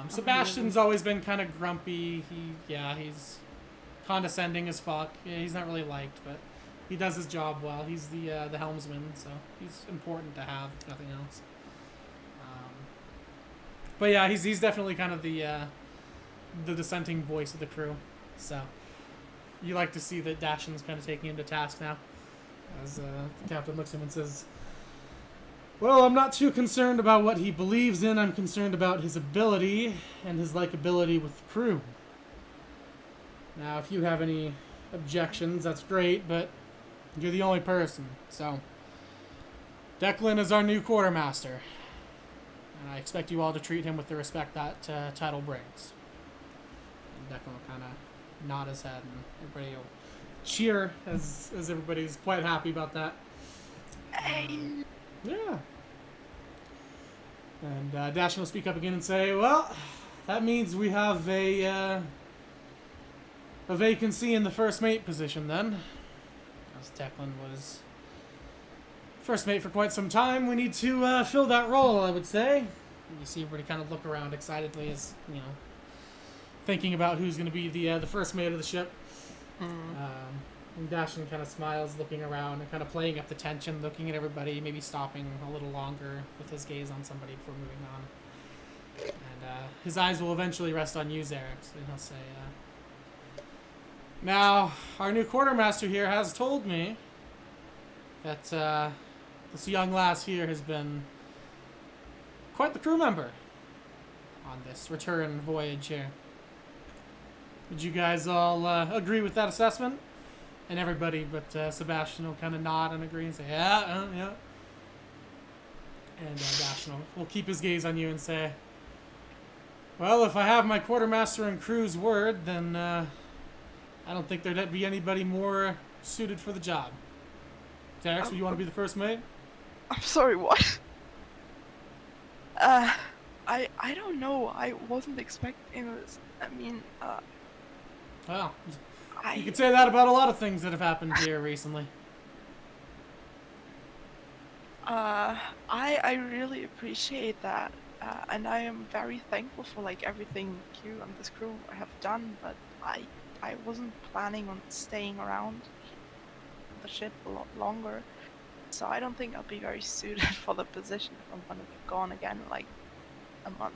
Sebastian's always been kind of grumpy. He's condescending as fuck. Yeah, he's not really liked, but he does his job well. He's the helmsman, so he's important to have, if nothing else. But yeah, he's definitely kind of the dissenting voice of the crew. So you like to see that Dashin's kind of taking him to task now. As the captain looks at him and says, "Well, I'm not too concerned about what he believes in. I'm concerned about his ability and his likability with the crew. Now, if you have any objections, that's great, but you're the only person. So, Declan is our new quartermaster, and I expect you all to treat him with the respect that title brings." And Declan will kind of nod his head, and everybody will cheer as everybody's quite happy about that. Yeah. And Dashin will speak up again and say, "Well, that means we have a vacancy in the first mate position then. As Declan was first mate for quite some time, we need to fill that role, I would say." And you see everybody kind of look around excitedly as, thinking about who's going to be the first mate of the ship. And Dashin kind of smiles, looking around and kind of playing up the tension, looking at everybody, maybe stopping a little longer with his gaze on somebody before moving on. And his eyes will eventually rest on you, Xerix, and he'll say, now, our new quartermaster here has told me that this young lass here has been quite the crew member on this return voyage here. Would you guys all agree with that assessment? And everybody but Sebastian will kind of nod and agree and say, yeah, yeah. And Sebastian will keep his gaze on you and say, well, if I have my quartermaster and crew's word, then I don't think there'd be anybody more suited for the job. Terex, you want to be the first mate? I'm sorry, what? I don't know. I wasn't expecting this. I mean, Well, you could say that about a lot of things that have happened here recently. I really appreciate that, and I am very thankful for like everything you and this crew have done. But I wasn't planning on staying around the ship a lot longer, so I don't think I'll be very suited for the position if I'm gonna be gone again in like a month,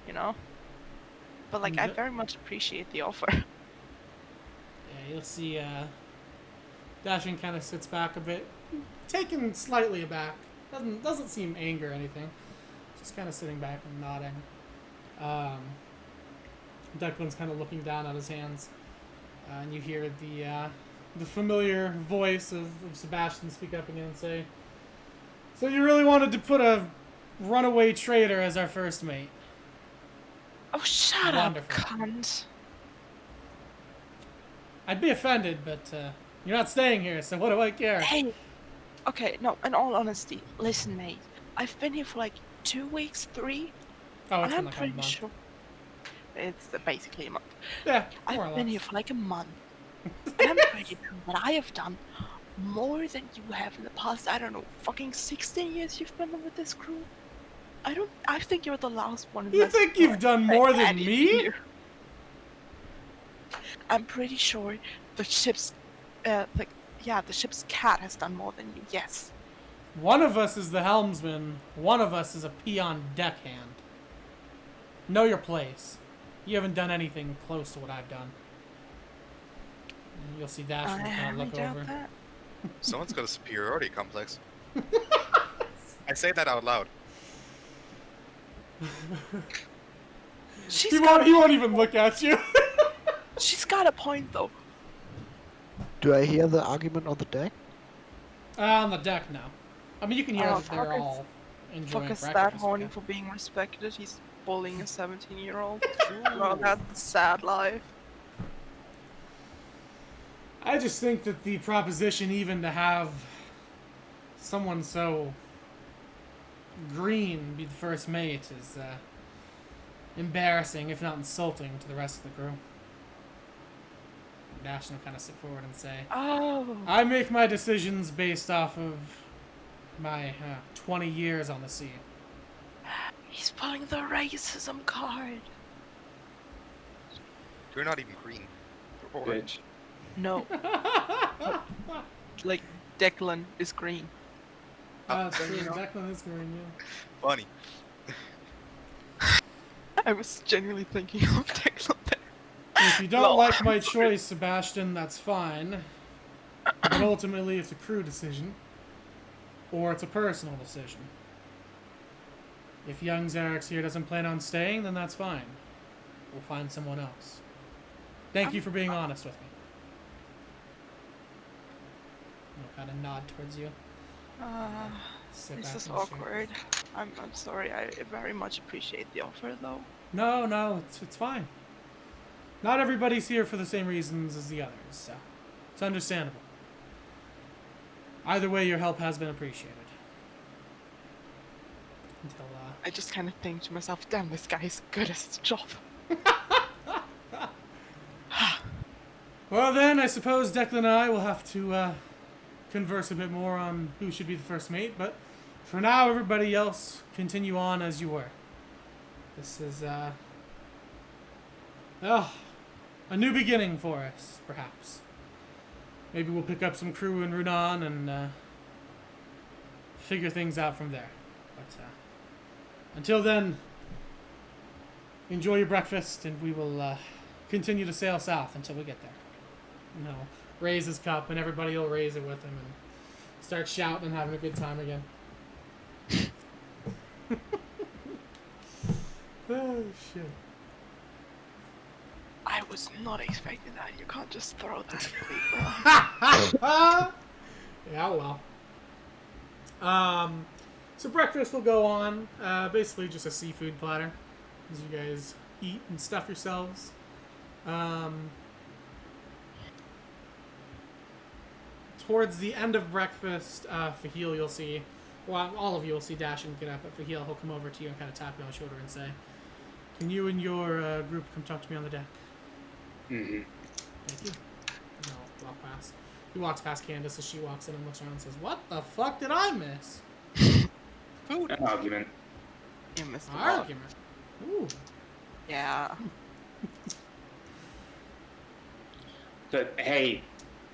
you know. But like, I very much appreciate the offer. Yeah, you'll see Dashin kind of sits back a bit, taken slightly aback. Doesn't seem anger or anything. Just kind of sitting back and nodding. Declan's kind of looking down at his hands, and you hear the familiar voice of Sebastian speak up again and say, "So you really wanted to put a runaway traitor as our first mate?" Oh, shut Wonderful. up, cunt. I'd be offended, but you're not staying here, so what do I care? Hey! Okay, no, in all honesty, listen, mate. I've been here for like 2 weeks, 3. Oh, and it's been I'm like a pretty month. sure. It's basically a month. Yeah, more or I've been less. here for like a month. And I'm pretty sure that I have done more than you have in the past, I don't know, fucking 16 years you've been with this crew. I think you're the last one. You think you've done more than me? Here. I'm pretty sure the ship's, the ship's cat has done more than you. Yes. One of us is the helmsman. One of us is a peon deckhand. Know your place. You haven't done anything close to what I've done. You'll see Dashin kind of look over. That. Someone's got a superiority complex. I say that out loud. He won't even look at you. She's got a point though. Do I hear the argument on the deck? On the deck now. I mean, you can hear Oh, that they're all enjoying Fuck is breakfast. that horny yeah. for being respected? He's bullying a 17-year-old. Well, that's a sad life. I just think that the proposition even to have someone so green be the first mate is embarrassing, if not insulting, to the rest of the crew. Dashin will kind of sit forward and say, Oh. I make my decisions based off of my 20 years on the sea. He's pulling the racism card. You're not even green. You're orange. Bitch. No. Like, Declan is green. That's true. Declan is green, yeah. Funny. I was genuinely thinking of Declan there. If you don't Lol. like my choice, Sebastian, that's fine. But ultimately, it's a crew decision. Or it's a personal decision. If young Xerix here doesn't plan on staying, then that's fine. We'll find someone else. Thank you for being honest with me. I'll kind of nod towards you. Sit This back is in the chair. awkward. I'm sorry. I very much appreciate the offer, though. No, it's fine. Not everybody's here for the same reasons as the others, so it's understandable. Either way, your help has been appreciated. Until, I just kind of think to myself, damn, this guy's good at his job. Well then, I suppose Declan and I will have to converse a bit more on who should be the first mate, but for now, everybody else continue on as you were. This is, a new beginning for us, perhaps. Maybe we'll pick up some crew in Runan and figure things out from there. But until then, enjoy your breakfast, and we will continue to sail south until we get there. And he'll raise his cup, and everybody will raise it with him, and start shouting and having a good time again. Oh, shit. I was not expecting that. You can't just throw that at me, bro. Yeah, well. So breakfast will go on. Basically just a seafood platter as you guys eat and stuff yourselves. Towards the end of breakfast, Fahil, you'll see, well, all of you will see Dashin get up, but Fahil, he'll come over to you and kind of tap you on the shoulder and say, "Can you and your group come talk to me on the deck?" Mm-hmm. Thank you. And I'll walk past. He walks past Candace as she walks in and looks around and says, "What the fuck did I miss?" An argument. You missed a lot. Argument. Ooh. Yeah. But hey,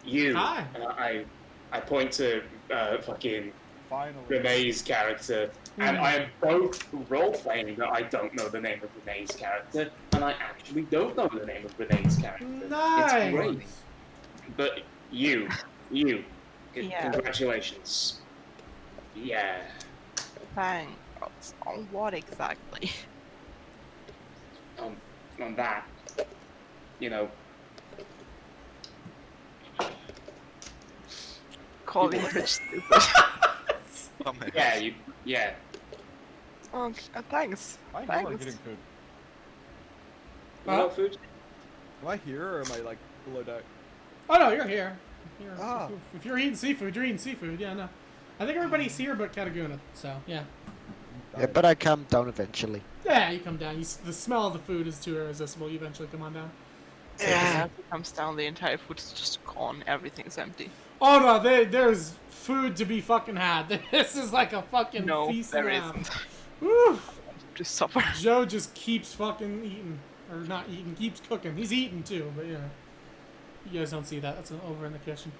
you. Hi. I point to fucking Finally. Renee's character, and I am both role-playing that I don't know the name of Renee's character, and I actually don't know the name of Renee's character. Nice. It's great. But you, Yeah. congratulations. Yeah. Thanks. On what exactly? On that, you know. Calling her stupid. Oh my Yeah, God. yeah. Oh, thanks. Am I here or Thanks. getting food? Huh? What food? Am I here or am I like below deck? Oh no, you're here. You're, Ah. if you're eating seafood, you're eating seafood. Yeah, no. I think everybody's here but Kataguna, so yeah. Yeah, but I come down eventually. Yeah, you come down. The smell of the food is too irresistible. You eventually come on down. Yeah. If it comes down, the entire food is just gone. Everything's empty. Oh no, there's food to be fucking had. This is like a fucking No, feast there and a half. isn't. Woo! Just suffer. Joe just keeps fucking eating. Or not eating, keeps cooking. He's eating too, but yeah. You guys don't see that. That's over in the kitchen.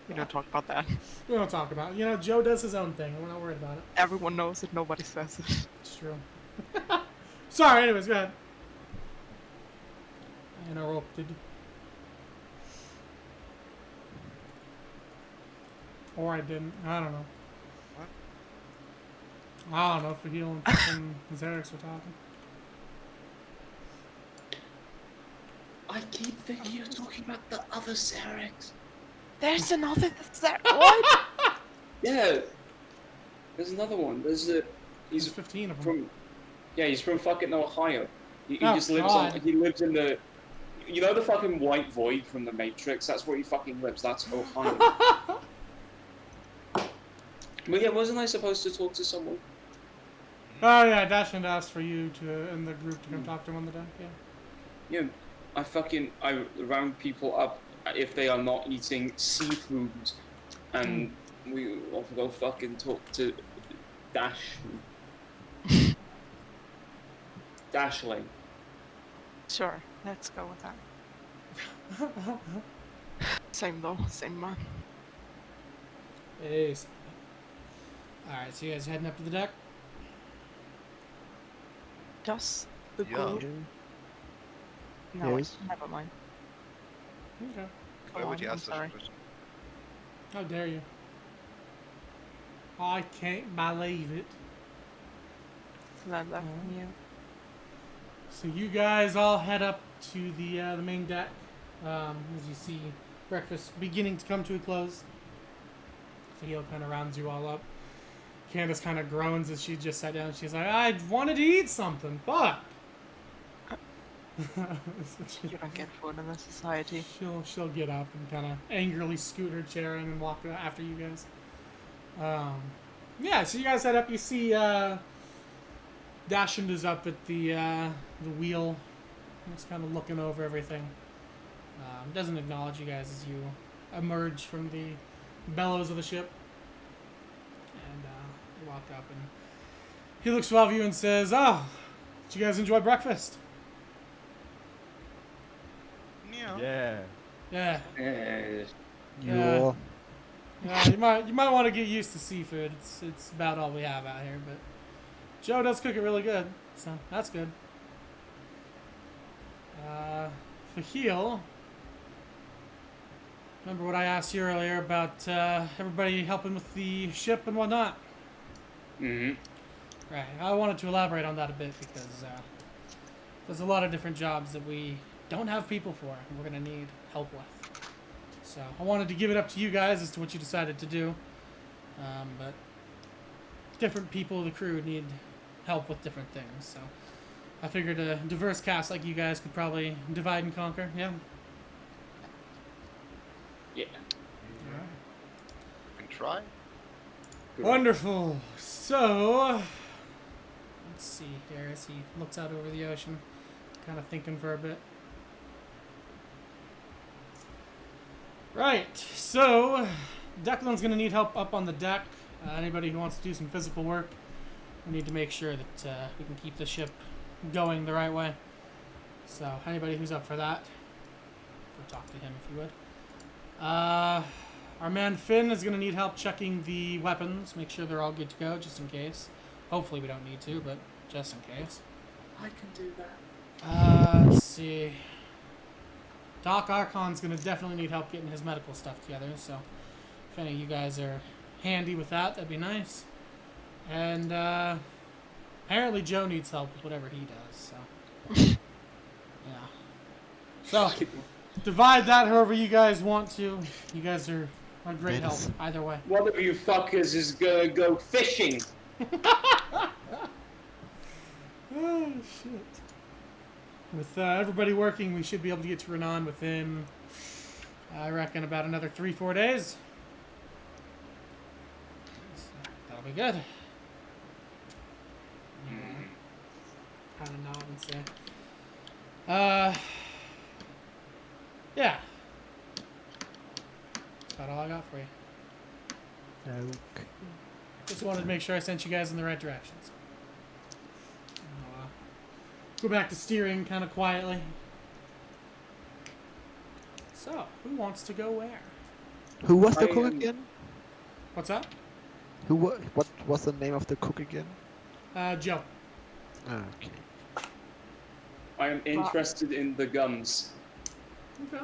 We don't talk about that. We don't talk about it. You know, Joe does his own thing. We're not worried about it. Everyone knows it. Nobody says it. It's true. Sorry, anyways, go ahead. I interrupted. Or I didn't. I don't know. What? I don't know if Fahil and fucking Xerix were talking. I keep thinking you're talking about the other Xerix. There's another. What? Yeah. There's another one. There's a. There's He's 15 of them. from. Yeah, he's from fucking Ohio. He Oh, just lives God. on. He lives in the. You know the fucking white void from the Matrix? That's where he fucking lives. That's Ohio. But yeah, wasn't I supposed to talk to someone? Oh yeah, Dashin asked for you to in the group to come talk to him on the deck. Yeah. Yeah, I round people up if they are not eating seafood, and we want to go fucking talk to Dashling. Sure. Let's go with that. Same though. Same man. Yes. All right, so you guys heading up to the deck? Just the Yeah. group. No, Yes. never mind. Okay. Go Why would you on, I'm ask such a sorry. question? How dare you? I can't believe it. Learn that Oh. from you. So you guys all head up to the main deck. As you see breakfast beginning to come to a close. Theo kind of rounds you all up. Candace kind of groans as she just sat down. She's like, "I wanted to eat something. Fuck." You don't get food in this society. She'll get up and kind of angrily scoot her chair in and walk after you guys. Yeah, so you guys head up. You see Dashund is up at the wheel, just kind of looking over everything. Doesn't acknowledge you guys as you emerge from the bellows of the ship. And you walk up and he looks above you and says, "Oh, did you guys enjoy breakfast?" Yeah. Yeah. Yeah. Yeah. Yeah, you might want to get used to seafood. It's about all we have out here, but Joe does cook it really good, so that's good. For heal, remember what I asked you earlier about everybody helping with the ship and whatnot? Mm-hmm. Right. I wanted to elaborate on that a bit because there's a lot of different jobs that we don't have people for and we're going to need help with. So I wanted to give it up to you guys as to what you decided to do. But different people of the crew need help with different things. So I figured a diverse cast like you guys could probably divide and conquer. Yeah. Yeah. Can try. Wonderful. So, let's see here as he looks out over the ocean, kind of thinking for a bit. Right, so Declan's going to need help up on the deck. Anybody who wants to do some physical work, we need to make sure that we can keep the ship going the right way. So, anybody who's up for that, go talk to him if you would. Our man Finn is going to need help checking the weapons, make sure they're all good to go, just in case. Hopefully we don't need to, but just in case. I can do that. Let's see. Doc Archon's going to definitely need help getting his medical stuff together, so if any of you guys are handy with that, that'd be nice. And apparently Joe needs help with whatever he does, so yeah. So divide that however you guys want to. You guys are a great help either way. One of you fuckers is gonna go fishing. Oh shit. With everybody working, we should be able to get to Runan within, I reckon, about another 3-4 days. So that'll be good. Kind of nod and say. Yeah. That's about all I got for you. Okay. Just wanted to make sure I sent you guys in the right directions. Go back to steering kind of quietly. So, who wants to go where? Who was the I cook am- again? What's up? What was the name of the cook again? Joe. Okay. I am interested in the guns. Okay.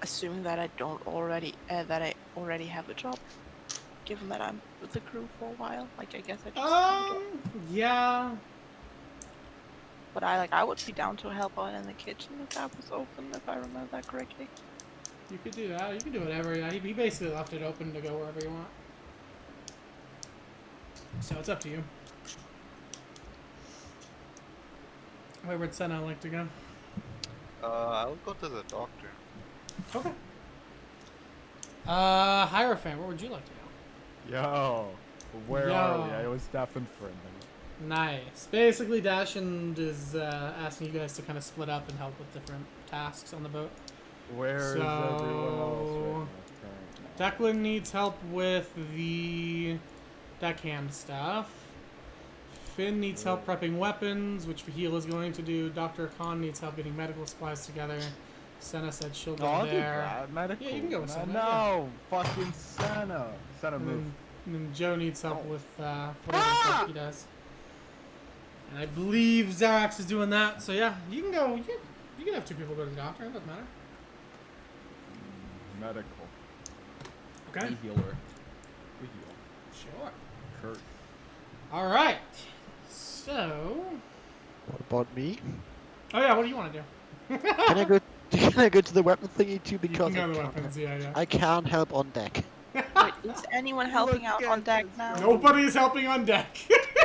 Assuming that I don't already that I already have a job, given that I'm with the crew for a while. Like I guess I just have a job. Yeah. But I would be down to help out in the kitchen if that was open, if I remember that correctly. You could do that. You can do whatever. Yeah, he basically left it open to go wherever you want. So it's up to you. Where would Senna like to go? I'll go to the doctor. Okay. Hierophant, where would you like to go? Yo, where Yo. are we? I was deafened for a minute. Nice. Basically, Dashend is asking you guys to kind of split up and help with different tasks on the boat. Where is everyone else right now? Declan needs help with the deckhand stuff. Finn needs help prepping weapons, which Fahil is going to do. Dr. Khan needs help getting medical supplies together. Senna said she'll go No, I'll do there. that. Medical. Yeah, you can go with Senna, No, fucking Senna. Senna, move. And then Joe needs help with whatever the fuck he does. And I believe Zarax is doing that. So yeah, you can go. You can have two people go to the doctor. It doesn't matter. Medical. Okay. We healer. We heal. Sure. Kurt. All right. So. What about me? Oh yeah, what do you want to do? Can I go? Can I go to the weapon thingy too? You Because can go I to the can't, weapons. Yeah. I can't help on deck. Wait, is anyone helping out on deck now? Nobody is helping on deck.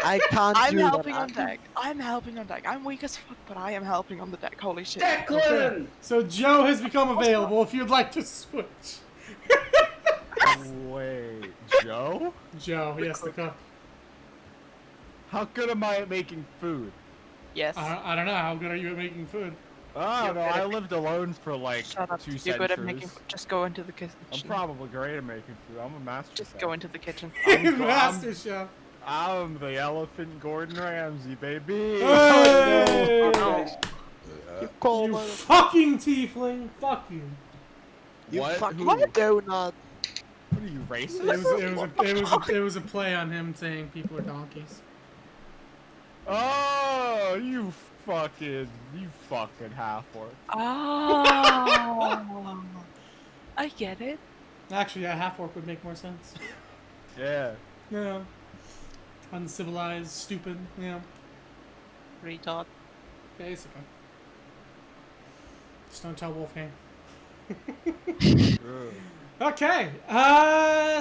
I can't I'm do that. helping on deck. I'm helping on deck. I'm weak as fuck, but I am helping on the deck. Holy shit. Declan! So Joe has become available if you'd like to switch. Wait, Joe? Joe, yes, the cook. How good am I at making food? Yes. I don't know. How good are you at making food? Oh, You're no, good I at lived alone for like Shut up. 2 You're centuries. good at making. Just go into the kitchen. I'm probably great at making food. I'm a master Just chef. go into the kitchen. Master Chef. I'm the elephant Gordon Ramsay, baby. Hey! no. You call You my fucking tiefling. Fuck you. you What? fucking Who? donut. What are are you, It racist? it was a play on him saying people are donkeys. Oh, you fucking half-orc. Oh, I get it. Actually, yeah, half orc would make more sense. Yeah. Yeah. Uncivilized, stupid. Yeah. Retard. Basically. Just don't tell Wolfgang. Okay.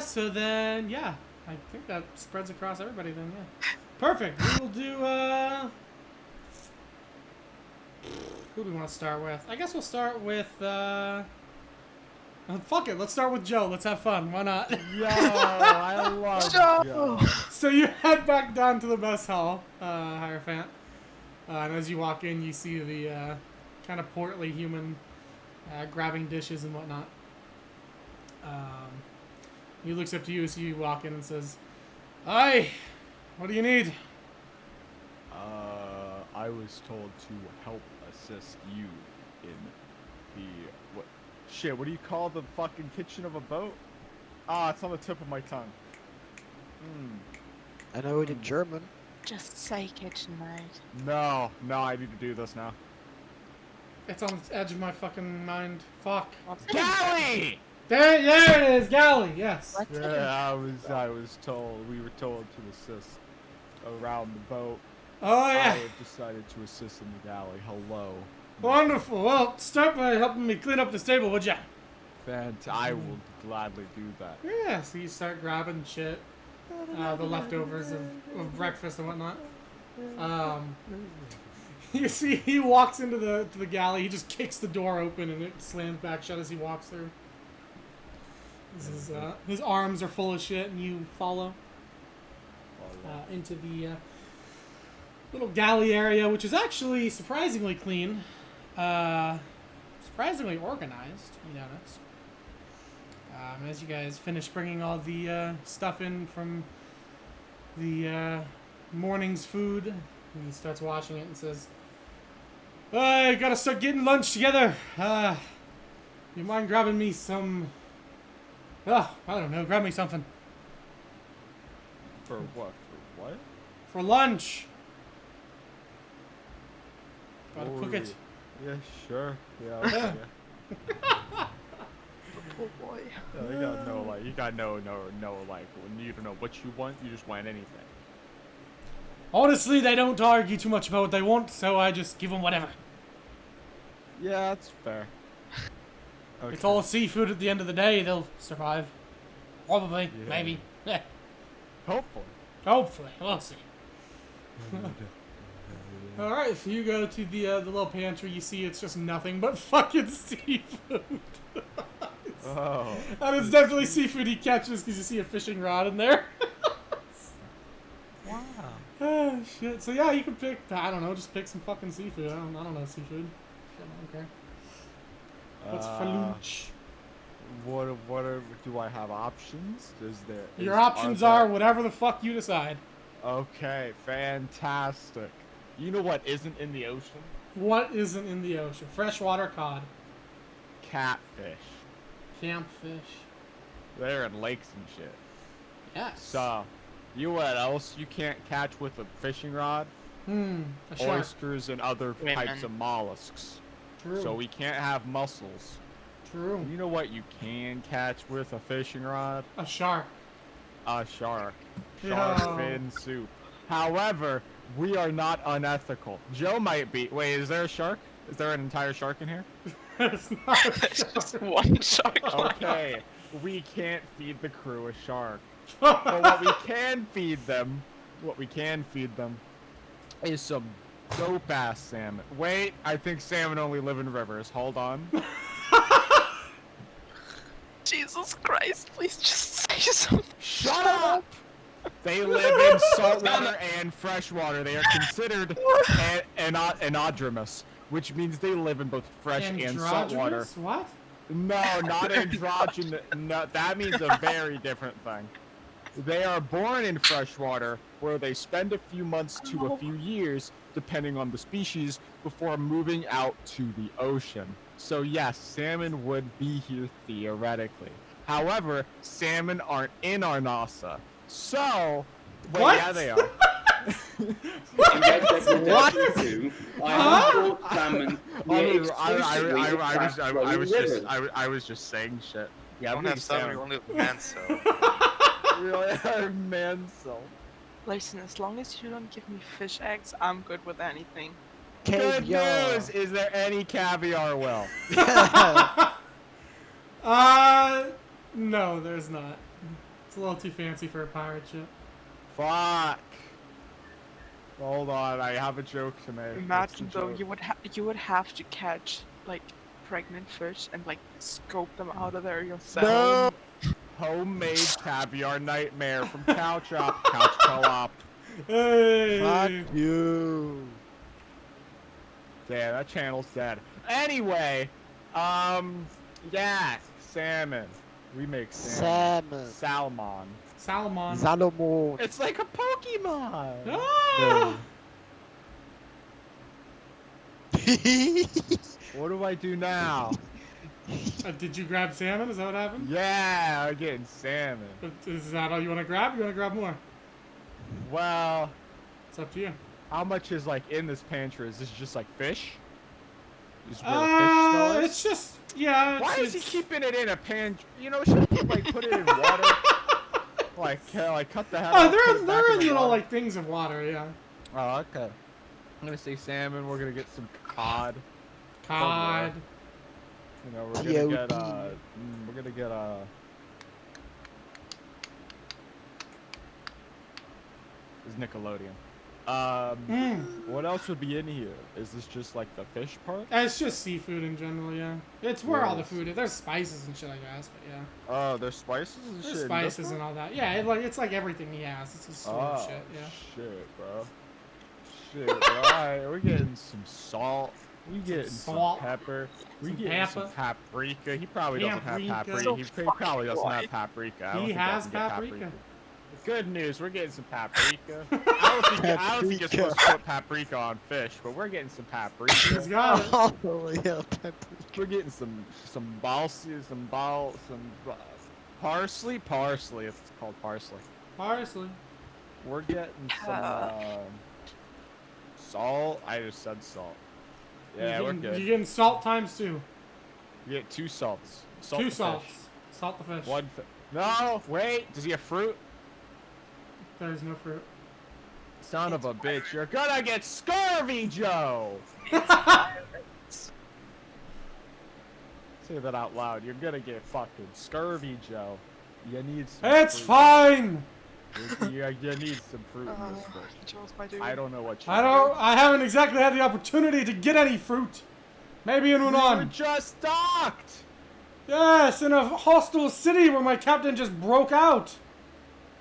So then, yeah. I think that spreads across everybody then, yeah. Perfect. We will do, who do we want to start with? I guess we'll start with, fuck it. Let's start with Joe. Let's have fun. Why not? Yo, I love Joe. So you head back down to the mess hall, Hierophant. And as you walk in, you see the kind of portly human grabbing dishes and whatnot. He looks up to you as you walk in and says, "Hi, what do you need?" I was told to help assist you in the what? Shit, what do you call the fucking kitchen of a boat? Ah, it's on the tip of my tongue. I know it in German. Just say kitchen maid. No, I need to do this now. It's on the edge of my fucking mind. Fuck. Galley! There it is, galley. Yes. What's it? Yeah, I was told. We were told to assist around the boat. Oh I yeah. have decided to assist in the galley. Hello. Wonderful. Well, start by helping me clean up this table, would ya? I will gladly do that. Yeah. So you start grabbing shit, the leftovers of breakfast and whatnot. You see, he walks into the galley. He just kicks the door open and it slams back shut as he walks through. His arms are full of shit, and you follow into the little galley area, which is actually surprisingly clean, surprisingly organized. You notice. As you guys finish bringing all the stuff in from the morning's food, he starts washing it and says, "I gotta start getting lunch together. You mind grabbing me some? I don't know. Grab me something For what? For what? for lunch. Gotta Oh, cook it." Yeah, sure. Yeah. Okay. Oh boy. Yeah, you gotta know, like, like, when you don't know what you want, you just want anything. Honestly, they don't argue too much about what they want, so I just give them whatever. Yeah, that's fair. Okay. It's all seafood at the end of the day. They'll survive. Probably. Yeah. Maybe. Hopefully. Hopefully. We'll see. Alright, so you go to the little pantry. You see it's just nothing but fucking seafood. Oh. And it's definitely seafood he catches because you see a fishing rod in there. Wow. Oh, shit. So yeah, you can pick, I don't know, just pick some fucking seafood. I don't know seafood. Shit, I don't care. What's for lunch? Do I have options? Your options are whatever the fuck you decide. Okay, fantastic. You know what isn't in the ocean? What isn't in the ocean? Freshwater cod. Catfish. Campfish. They're in lakes and shit. Yes. So, you know what else you can't catch with a fishing rod? A shark. Oysters and other types of mollusks. True. So we can't have mussels. True. You know what you can catch with a fishing rod? A shark. A shark. Yeah. Shark fin soup. However, we are not unethical. Joe might be. Wait, is there a shark? Is there an entire shark in here? It's not a There's shark. just one shark. Okay, we can't feed the crew a shark. But what we can feed them is some dope ass salmon. Wait, I think salmon only live in rivers. Hold on. Jesus Christ, please just say something. Shut up! They live in saltwater and freshwater. They are considered anadromous, which means they live in both fresh and saltwater. Androgynous? What? No, not androgynous. No, that means a very different thing. They are born in freshwater, where they spend a few months to a few years, depending on the species, before moving out to the ocean. So yes, salmon would be here theoretically. However, salmon aren't in Arnasa. So, wait, What? yeah, they are. In Red Dead Redemption 2, I have caught salmon near exclusively in fast-flowing rivers. I was just saying shit. Yeah, You don't have salmon, you only have man cell. really are man cell. Listen, as long as you don't give me fish eggs, I'm good with anything. Good Caviar. news! Is there any caviar, Will? No, there's not. It's a little too fancy for a pirate ship. Fuck. Hold on, I have a joke to make. Imagine What's the though, joke? you would have to catch like pregnant fish and like scope them out of there yourself. No. Homemade caviar nightmare from Couch Up, Couch Co-op. Hey! Fuck you. Yeah, that channel's dead. Anyway, yeah, salmon. We make salmon. Salmon. Salmon. Salmon. Salomon. It's like a Pokemon. Ah! What do I do now? Did you grab salmon? Is that what happened? Yeah, I'm getting salmon. Is that all you want to grab? You want to grab more? Well, It's up to you. how much is like in this pantry? Is this just like fish? Is where the fish smell is? It's just, yeah. Why is he it's- keeping it in a pantry? You know, shouldn't he like put it in water? like cut the head Oh, off, put it back they're in the little water? like things of water, yeah. Oh, okay. I'm gonna say salmon. We're gonna get some cod. Cod. You know, we're gonna get TOD. we're gonna get It's Nickelodeon. What else would be in here? Is this just like the fish part? It's just seafood in general, yeah. It's where all the Yes. food is. There's spices and shit, I guess, but yeah. Oh, there's spices and There's shit. in spices this and one? all that. Yeah, it's like everything he has. It's just sort Oh, of shit, yeah. shit, bro. Shit, bro. Alright, we're getting some salt. We getting salt. some pepper. We Some getting some pepper. paprika. He probably doesn't have Paprika. paprika. So He probably doesn't have paprika. I don't He think I has can get paprika. Good news, we're getting some paprika. I don't think you're Paprika. supposed to put paprika on fish, but we're getting some He's paprika. got it. Oh, yeah, paprika. We're getting some parsley. It's called parsley. Parsley. We're getting some salt. I just said salt. Yeah, we're You're good. getting salt times 2. We get 2 salts. Salt Two the salts. fish. Salt the fish. One. No, wait. Does he have fruit? There's no fruit. Son of a bitch! You're gonna get scurvy, Joe. Say that out loud. You're gonna get fucking scurvy, Joe. You need some. It's fruit. fine. You need some fruit in this fish. Joe's my dude. I don't know what you. I haven't exactly had the opportunity to get any fruit. Maybe in We were Runan. just docked. Yes, in a hostile city where my captain just broke out.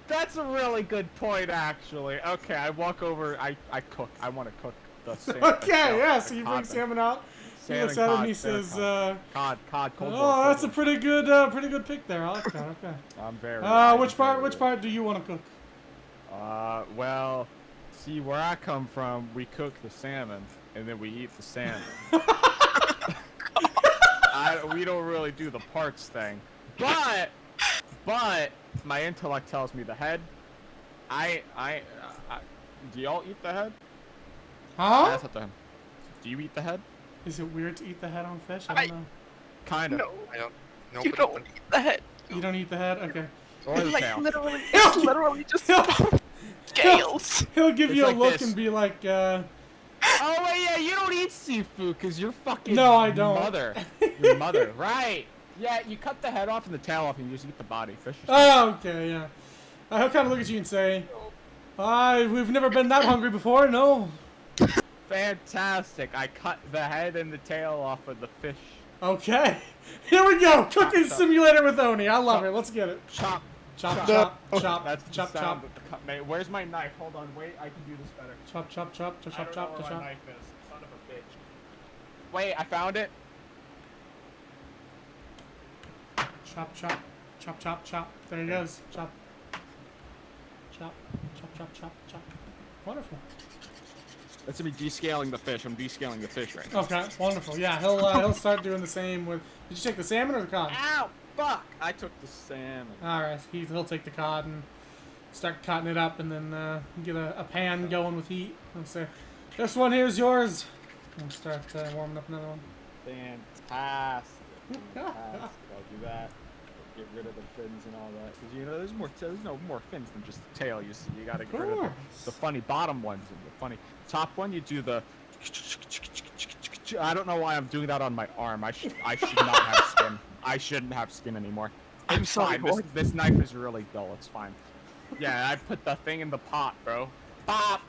That's a really good point, actually. Okay, I walk over. I cook. I want to cook the salmon. Okay, yeah, so you bring cod thing. salmon out. He Salmon, looks at it and he salmon, says, cod, cold "Oh, that's a boiled pretty good pick there. I like that. Okay. salmon. I'm very. Which part do you want to cook? Well, see where I come from, we cook the salmon and then we eat the salmon. We don't really do the parts thing, but my intellect tells me the head. Do y'all eat the head? Huh? That's up to him. Do you eat the head? Is it weird to eat the head on fish? I don't know. Kind of. No, I don't. you Nobody don't eat the head. You don't eat the head? Okay. Or the Like tail. literally, it's literally just scales. He'll give It's you a like look this. and be like, Oh wait, yeah, you don't eat seafood because you're fucking No, I don't. mother. Your mother, right? Yeah, you cut the head off and the tail off and you just eat the body. Fish. Or oh, okay, yeah. He'll kind of look at you and say, we've never been that hungry before, no. Fantastic! I cut the head and the tail off of the fish. Okay. Here we go. Cooking chop. simulator with Oni. I love it. Let's get it. Chop. Chop, Chop. chop, chop, That's the chop, sound chop. of the cut. Mate, where's my knife? Hold on, wait. I can do this better. Chop, chop, chop, chop, I chop, don't chop, know where chop. my knife is. Son of a bitch. Wait, I found it. Chop, chop, chop, chop, chop. There he goes. Chop. Chop, chop, chop, chop, chop. Wonderful. That's gonna be descaling the fish. I'm descaling the fish right now. Okay, wonderful. Yeah, he'll start doing the same with. Did you take the salmon or the cod? Ow! Fuck! I took the salmon. Alright, he'll take the cod and start cutting it up and then get a pan going with heat. And say, this one here's yours. And start warming up another one. Fantastic. Fantastic. I'll do that. Get rid of the fins and all that. Because, you know, there's no more fins than just the tail. You see, you gotta get rid of the funny bottom ones and the funny top one. You do the... I don't know why I'm doing that on my arm. I should not have skin. I shouldn't have skin anymore. I'm sorry, Fine. This knife is really dull. It's fine. Yeah, I put the thing in the pot, bro. Pop!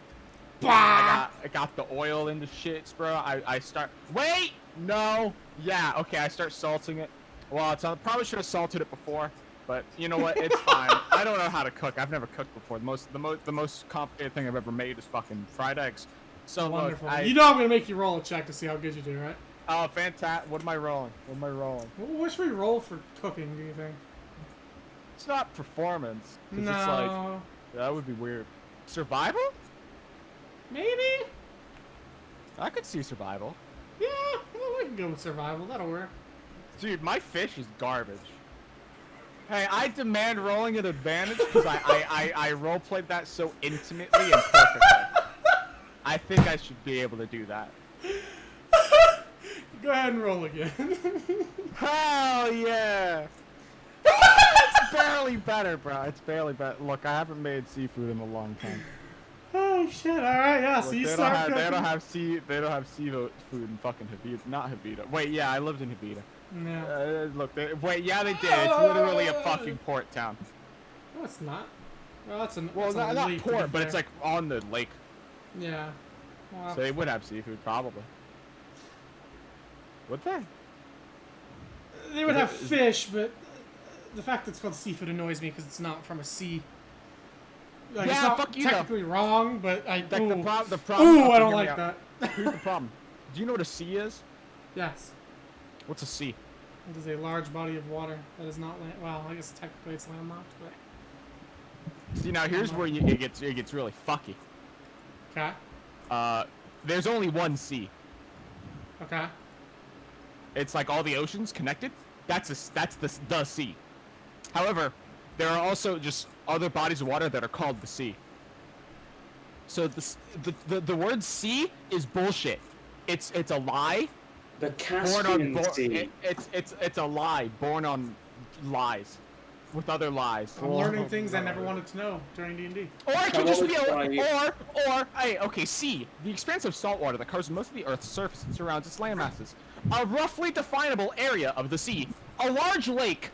I got the oil in the shits, bro. I start... Wait! No! Yeah, okay, I start salting it. Well, I probably should have salted it before, but you know what? It's fine. I don't know how to cook. I've never cooked before. The most complicated thing I've ever made is fucking fried eggs. So Wonderful. Look, you know I'm gonna make you roll a check to see how good you do, right? Oh, fantastic! What am I rolling? What should we roll for cooking? Do you think? It's not performance. It's No. just like that would be weird. Survival? Maybe. I could see survival. Yeah, well, we can go with survival. That'll work. Dude, my fish is garbage. Hey, I demand rolling at advantage because I roleplayed that so intimately and perfectly. I think I should be able to do that. Go ahead and roll again. Hell yeah! It's barely better, bro. It's barely better. Look, I haven't made seafood in a long time. Oh shit! All right, yeah. So Look, you they start don't cooking. they don't have seafood in fucking Vita. Not Vita. Wait, yeah, I lived in Vita. No. Look, wait, yeah, they did. It's literally a fucking port town. No, it's not. Well, that's an. Well, that's a not lake, to port, be but it's fair. like on the lake, Yeah. Well, so they would have seafood probably. Would they? they would is have it- is- fish, but the fact that it's called seafood annoys me because it's not from a sea. Like, it's Yeah, not fuck you, though. technically wrong, but I. Like the ooh. problem. Ooh, I okay, don't hear me like out. that. Here's the problem. Do you know what a sea is? Yes. What's a sea? It is a large body of water that is not land. Well, I guess technically it's landlocked, but. See, now here's where it gets really fucky. Okay. There's only one sea. Okay. It's like all the oceans connected. That's the sea. However, there are also just other bodies of water that are called the sea. So the word sea is bullshit. It's a lie. The Born on Caspian Sea. it's a lie born on lies, with other lies. I'm learning things I never wanted to know during D&D. Or it could Come just on, be let's hey, okay, sea. The expanse of salt water that covers most of the Earth's surface and surrounds its land masses. A roughly definable area of the sea. A large lake.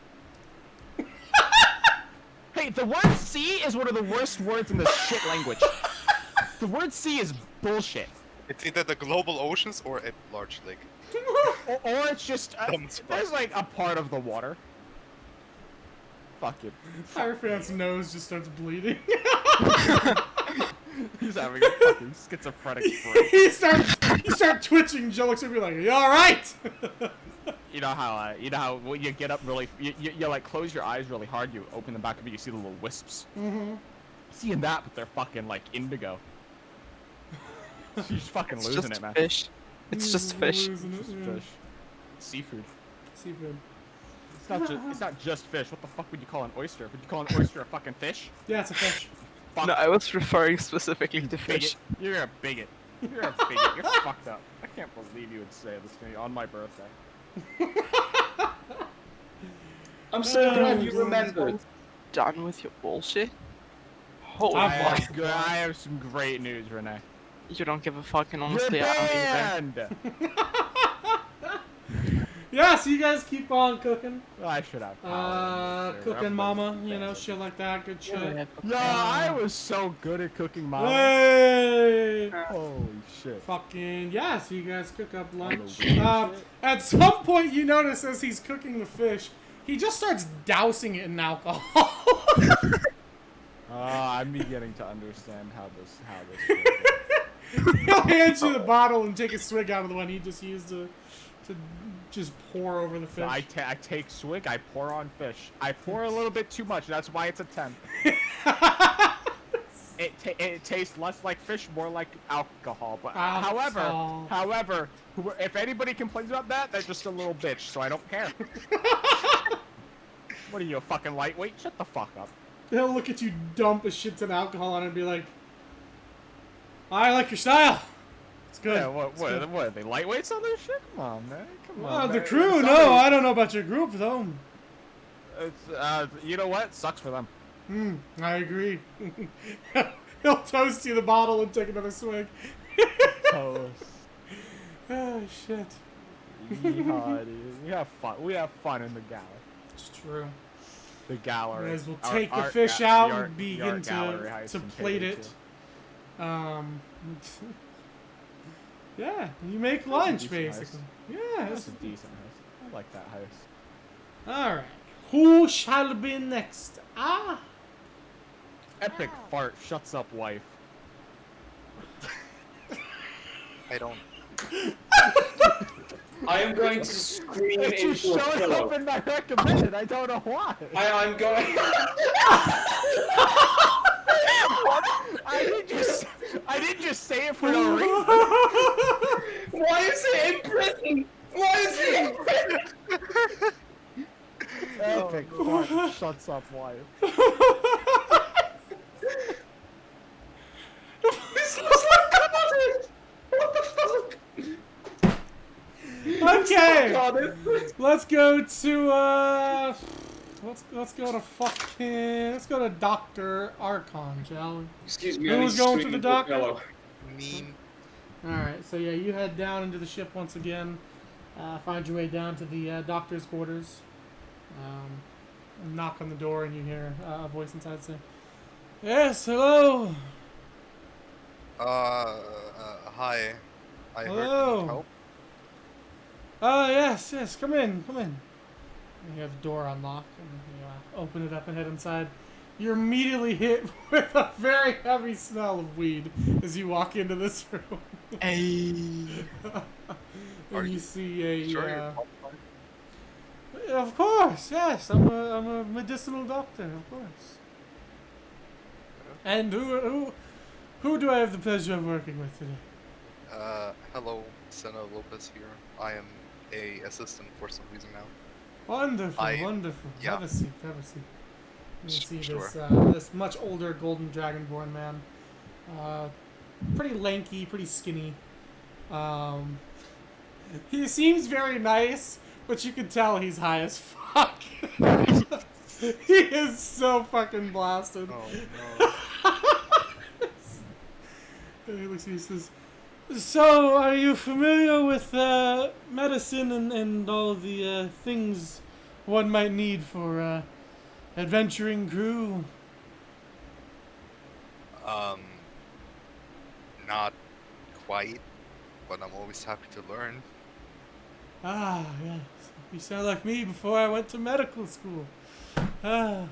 Hey, the word sea is one of the worst words in this shit language. The word sea is bullshit. It's either the global oceans or a large lake. Or it's just, Dumb spot. there's like a part of the water. Fuck it. Firefan's nose just starts bleeding. He's having a fucking schizophrenic break. you start twitching. Joe looks at me like, "Are you all right?" You know how when you get up really, you like close your eyes really hard, you open them back up, and you see the little wisps. Mm-hmm. Seeing that, but they're fucking like indigo. She's fucking It's losing just it, man. fish. It's just fish. Just fish. Seafood. Seafood. It's not just fish. What the fuck would you call an oyster? Would you call an oyster a fucking fish? Yeah, it's a fish. Fuck. No, I was referring specifically to fish. Bigot. You're a bigot. You're a bigot. You're fucked up. I can't believe you would say this to me on my birthday. I'm so glad you Oh, remembered. Done with your bullshit? Holy I'm I fuck. have some great news, Renee. You don't give a fuck, and You're honestly, I don't either. banned! Yeah, so you guys keep on cooking. I should have power. Cooking mama, you know, shit like that, good shit. Yeah, I was so good at cooking, mom. Hey! Holy shit. Fucking, yeah, so you guys cook up lunch. Holy shit. At some point, you notice as he's cooking the fish, he just starts dousing it in alcohol. I'm beginning to understand how this works. He'll hand you the bottle and take a swig out of the one he just used to just pour over the fish. So I take swig, I pour on fish. I pour a little bit too much, that's why it's a 10. It tastes less like fish, more like alcohol. But Alcohol. however, if anybody complains about that, they're just a little bitch, so I don't care. What are you, a fucking lightweight? Shut the fuck up. He'll look at you, dump a shit ton of alcohol on it, and be like, I like your style. It's good. Yeah, It's good. what are they lightweights on this shit? Come on, man. Come Well, on, the man. crew, Somebody- no, I don't know about your group, though. It's, you know what? Sucks for them. I agree. He'll toast you the bottle and take another swig. Toast. Oh, shit. Yeehaw, dude. We have fun. We have fun in the galley. It's true. The gallery. Guys will Our take the art fish ga- out the art- and the begin art gallery to heist in plate KD2. it. Yeah, you make That's a lunch, decent basically. Yeah, That's a decent house. I like that house. Alright. Who shall be next? Epic fart shuts up wife. I don't. I am going to scream It just into a showed pillow. up in my recommended. I don't know why. I'm going. I didn't just say it for no reason. Why is it in prison? Why is it in prison? Epic fart shuts up wife. This looks like Cardiff. What the fuck? Okay, Cardiff. let's go to let's go to Dr. Archon, shall we? Excuse me. Who's I need going to scream the into a doctor? pillow. Mean. Alright, so yeah, you head down into the ship once again. Find your way down to the doctor's quarters. Knock on the door and you hear a voice inside say, "Yes, hello." Hi. I heard you Hello. need help. Yes, come in. And you have the door unlocked and you open it up and head inside. You're immediately hit with a very heavy smell of weed as you walk into this room. Hey. Are And you you see a Sure, you're qualified? of course, yes. I'm a medicinal doctor, of course. And who do I have the pleasure of working with today? Hello, Senna Lopez here. I am a assistant for some reason now. Wonderful, I- wonderful. yeah. Have a seat. You see Sure. this much older golden dragonborn man. Pretty lanky, pretty skinny. He seems very nice, but you can tell he's high as fuck. He is so fucking blasted. Oh no. He looks at you and says, "So, are you familiar with medicine and all the things one might need for adventuring crew?" Not quite, but I'm always happy to learn. Ah, yes. You sound like me before I went to medical school. Okay,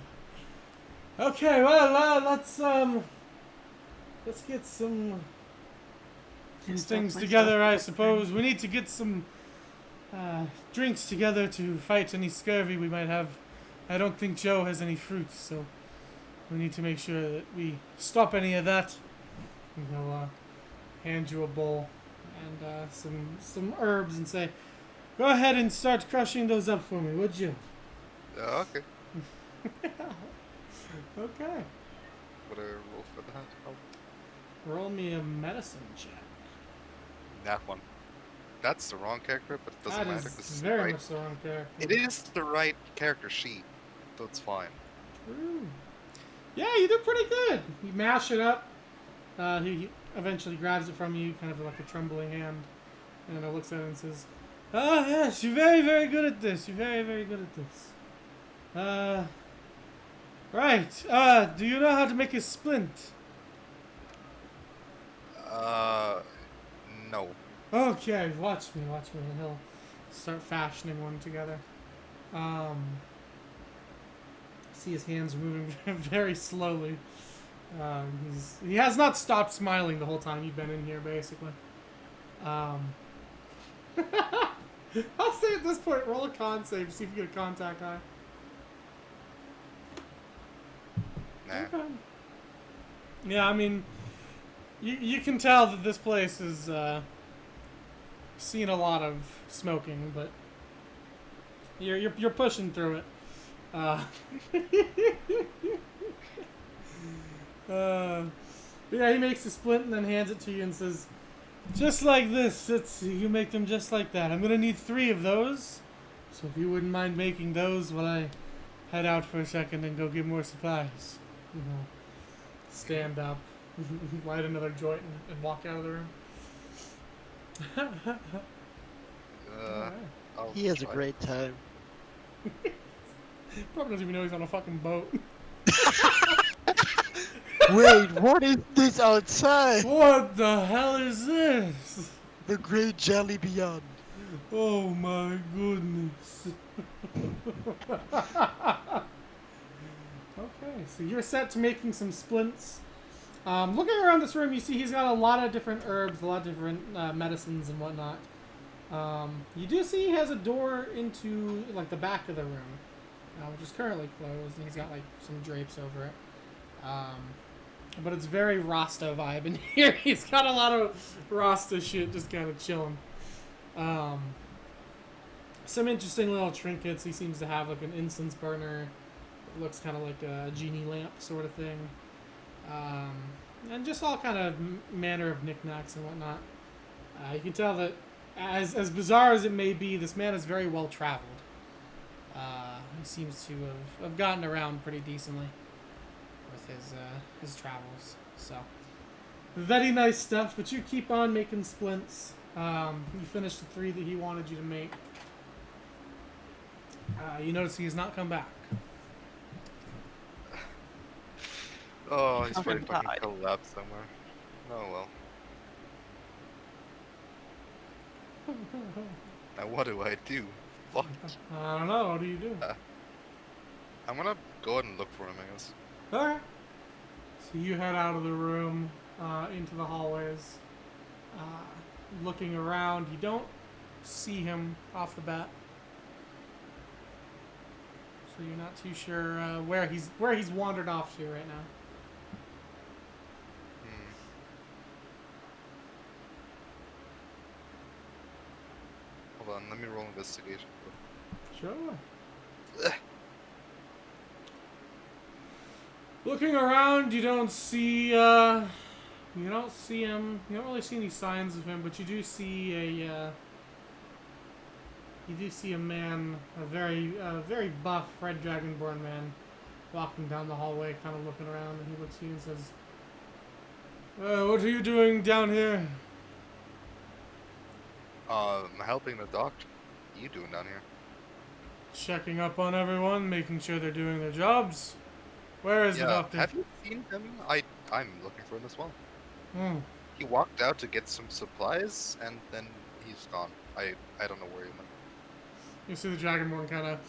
well, let's get some things together, I suppose. We need to get some drinks together to fight any scurvy we might have. I don't think Joe has any fruit, so we need to make sure that we stop any of that. And he'll hand you a bowl and some herbs and say, "Go ahead and start crushing those up for me, would you?" Okay. Okay. What a roll for that? Oh, Roll me a medicine check. that one. That's the wrong character, but it doesn't That matter. is This is very right. much the wrong character. It is the right character sheet, so it's fine. True. Yeah, you did pretty good. You mash it up. He eventually grabs it from you, kind of like a trembling hand, and looks at it and says, "Ah, yes, you're very, very good at this. You're very, very good at this. Right. Do you know how to make a splint?" No. Okay, watch me. And he'll start fashioning one together. See his hands moving very slowly. He has not stopped smiling the whole time you've been in here, basically. I'll say at this point, roll a con save, see if you get a contact high. Nah. Okay. Yeah, I mean, you can tell that this place is seen a lot of smoking, but you're pushing through it. Uh, yeah, he makes a splint and then hands it to you and says, "Just like this. You make them just like that. I'm gonna need 3 of those. So if you wouldn't mind making those while I head out for a second and go get more supplies." You know, stand up, light another joint, and walk out of the room. I'll He has a try. great time. Probably doesn't even know he's on a fucking boat. Wait, what is this outside? What the hell is this? The great jelly beyond. Oh my goodness. Okay, so you're set to making some splints. Looking around this room, you see he's got a lot of different herbs, a lot of different medicines and whatnot. You do see he has a door into like the back of the room, which is currently closed, and he's got like some drapes over it. But it's very Rasta vibe in here. He's got a lot of Rasta shit just kind of chilling. Some interesting little trinkets. He seems to have like an incense burner. It looks kind of like a genie lamp sort of thing. And just all kind of manner of knickknacks and whatnot. You can tell that, as bizarre as it may be, this man is very well traveled. He seems to have gotten around pretty decently with his travels. So, very nice stuff. But you keep on making splints. You finished the 3 that he wanted you to make. You notice he has not come back. Oh, he's probably Fucking fucking died. collapsed somewhere. Oh well. Now what do I do? Fuck. I don't know. What do you do? I'm gonna go ahead and look for him, I guess. Alright. So you head out of the room, into the hallways. Looking around, you don't see him off the bat. So you're not too sure where he's wandered off to right now. Hold on, let me roll investigation. Sure. Looking around, you don't see him. You don't really see any signs of him, but you do see a man, a very buff red dragonborn man, walking down the hallway, kind of looking around, and he looks at you and says, "What are you doing down here?" I'm helping the doctor. What are you doing down here? "Checking up on everyone, making sure they're doing their jobs. Where is the doctor?" Have you seen him? I'm looking for him as well. Hmm. He walked out to get some supplies, and then he's gone. I don't know where he went. You see the dragonborn kind of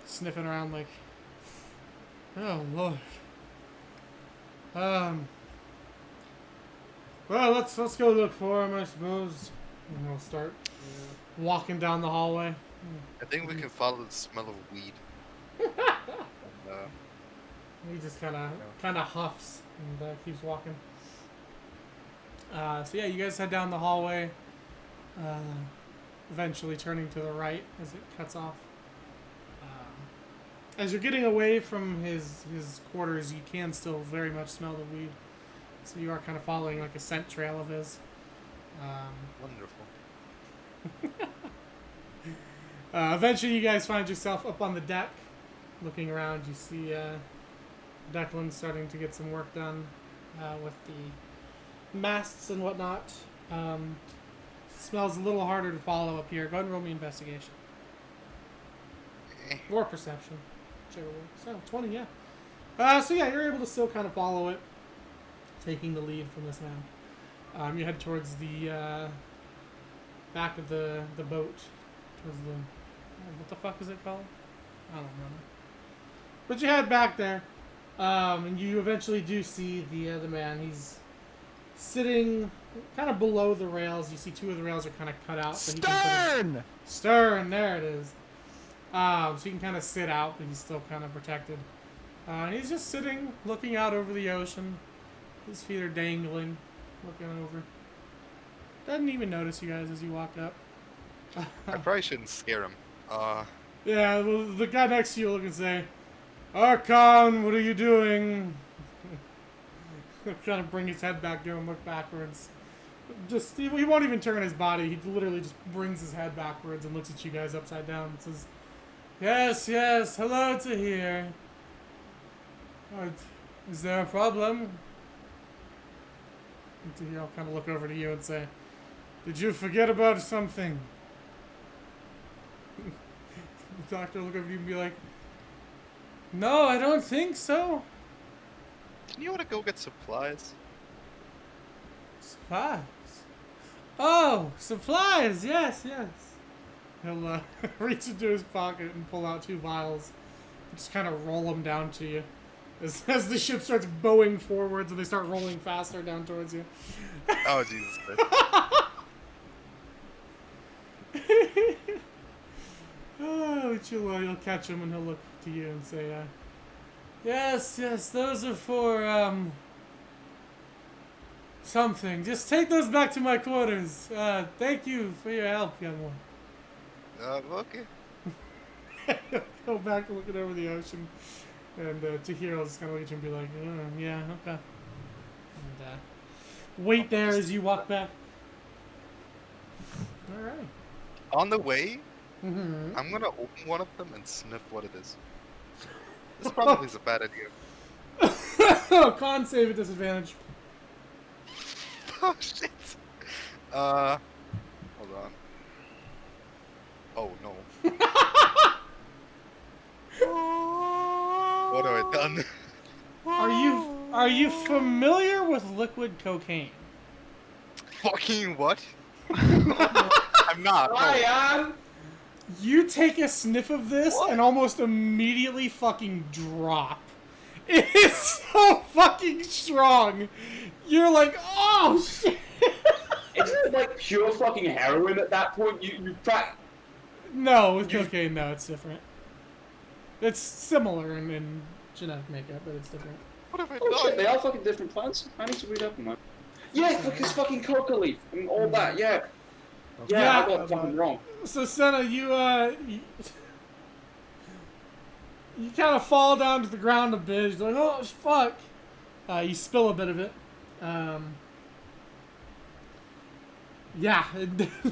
sniffing around like, "Oh Lord." Well, let's go look for him, I suppose. And we'll start walking down the hallway. I think we can follow the smell of weed. He just kind of huffs and keeps walking. So yeah, you guys head down the hallway, eventually turning to the right as it cuts off. As you're getting away from his quarters, you can still very much smell the weed. So you are kind of following like a scent trail of his. Wonderful. Eventually, you guys find yourself up on the deck, looking around. You see Declan starting to get some work done with the masts and whatnot. Smells a little harder to follow up here. Go ahead and roll me investigation. Or perception. Whichever way. So, 20, yeah. So yeah, you're able to still kind of follow it, taking the lead from this man. You head towards the back of the boat. Towards the... what the fuck is it called? I don't remember. But you head back there. And you eventually do see the man. He's sitting kind of below the rails. You see 2 of the rails are kind of cut out. So Stern! Stern, there it is. So you can kind of sit out, but he's still kind of protected. He's just sitting, looking out over the ocean. His feet are dangling, looking over. Doesn't even notice you guys as you walk up. I probably shouldn't scare him. Yeah, well, the guy next to you will look and say, Archon, what are you doing? Trying to bring his head back down and look backwards. Just, he won't even turn his body. He literally just brings his head backwards and looks at you guys upside down and says, yes, yes, hello to here. Is there a problem? And to here, I'll kind of look over to you and say, did you forget about something? The doctor will look over to you and be like, no, I don't think so. Didn't you want to go get supplies? Supplies? Oh, supplies, yes, yes. He'll reach into his pocket and pull out 2 vials. Just kind of roll them down to you. As the ship starts bowing forwards and they start rolling faster down towards you. Oh, Jesus Christ. Oh, you'll catch him and he'll look to you and say, yes, yes, those are for, something. Just take those back to my quarters. Thank you for your help, young one. Okay. Go back to looking over the ocean. And Tahir'll just kind of look at you and be like, yeah, okay. And wait there as you walk back. Alright. On the way, Mm-hmm. I'm gonna open one of them and sniff what it is. This probably is a bad idea. Con save at disadvantage. Oh shit. Hold on. Oh no. What have I done? Are you familiar with liquid cocaine? Fucking what? I'm not. No. I am. You take a sniff of this and almost immediately fucking drop. It is so fucking strong. You're like, oh shit. Isn't it like pure fucking heroin at that point? You crack. No, with cocaine, no, it's different. It's similar in genetic makeup, but it's different. What have I Oh shit, done? they are fucking different plants. I need to read up on that. Yeah, because fucking coca leaf and all that. Yeah. Yeah, I got it fucking wrong. So Senna, you kind of fall down to the ground a bit. You're like, oh fuck. You spill a bit of it. Yeah,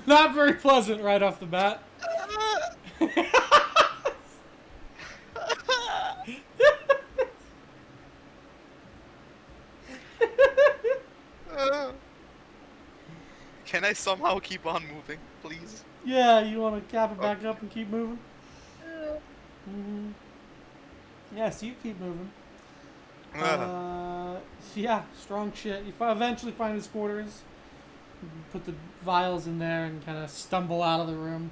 not very pleasant right off the bat. Can I somehow keep on moving, please? Yeah, you want to cap it back up and keep moving? Mm-hmm. Yes, you keep moving. Yeah, strong shit. You eventually find his quarters. You put the vials in there and kind of stumble out of the room.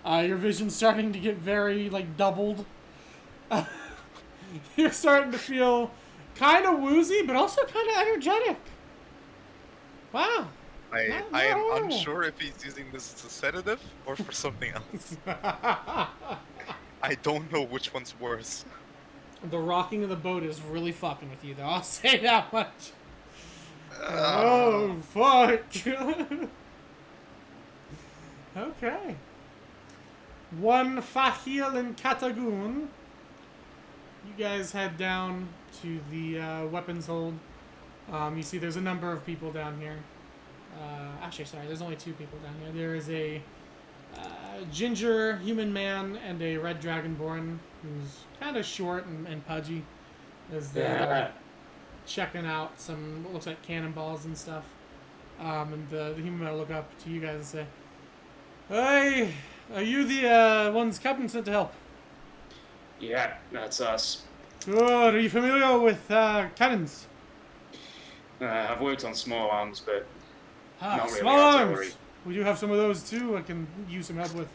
Your vision's starting to get very, like, doubled. You're starting to feel kind of woozy, but also kind of energetic. Wow. I Not am horrible. unsure if he's using this as a sedative or for something else. I don't know which one's worse. The rocking of the boat is really fucking with you, though. I'll say that much. Oh, fuck. Okay. One Fahil and Katagun. You guys head down to the weapons hold. You see there's a number of people down here. Actually, sorry, there's only 2 people down here. There is a ginger human man and a red dragonborn who's kind of short and pudgy as they're checking out some what looks like cannonballs and stuff. And the human man will look up to you guys and say, hey, are you the ones Captain sent to help? Yeah, that's us. Good. Are you familiar with cannons? I've worked on small arms, but not really Small arms! artillery. We do have some of those too I can use some help with.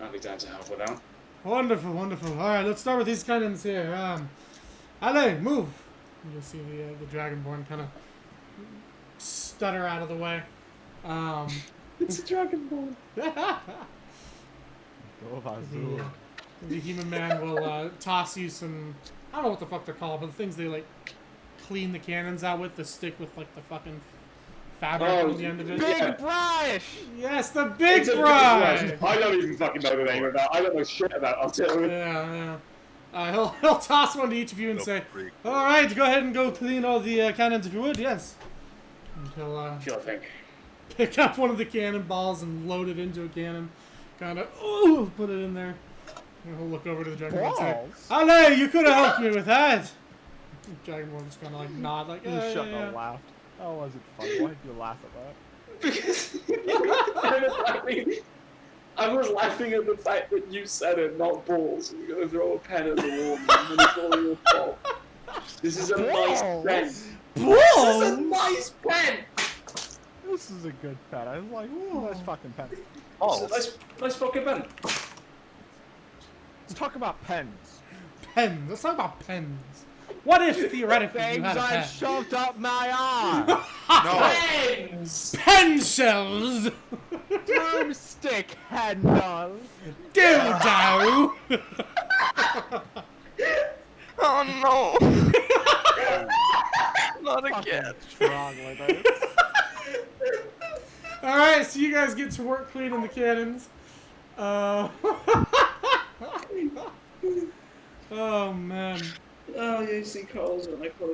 I'll be down to help with that. Wonderful, wonderful. Alright, let's start with these cannons here. Ale, move! You'll see the Dragonborn kind of stutter out of the way. It's a Dragonborn. The human man will toss you some, I don't know what the fuck they're called, but the things they like clean the cannons out with, the stick with like the fucking fabric Oh, on the end of it. Big Yeah. brush! Yes, the big It's a brush! I don't even fucking know the name of that. I don't know shit about. I'll tell you. Yeah. He'll toss one to each of you and No say, freak. "All right, go ahead and go clean all the cannons if you would." Yes. And he'll Sure thing. pick up one of the cannonballs and load it into a cannon. Kind of, put it in there. And he'll look over to the Dragonborn and say, Balls? "Ale, you could have helped me with that." The Dragonborn just kind of like nod, like, You "Yeah, shut yeah, up, yeah." laughed. How was it funny? Why did you laugh at that? Because I was laughing at the fact that you said it, not balls. And you're gonna throw a pen at the wall, and it's all your fault. This is a nice Balls? pen. This is a Balls? nice pen. This is a good pen. I was like, ooh, nice fucking pen. This Oh, is a nice fucking pen. Let's talk about pens. Pens. Let's talk about pens. What if theoretically you Things had a I pen? shoved up my arm. No. Pens. Pen shells. Broomstick handle. Dildo. oh no! Not again. Fucking strong with it. All right, so you guys get to work cleaning the cannons. Oh man. Oh, you see Carl's when I close.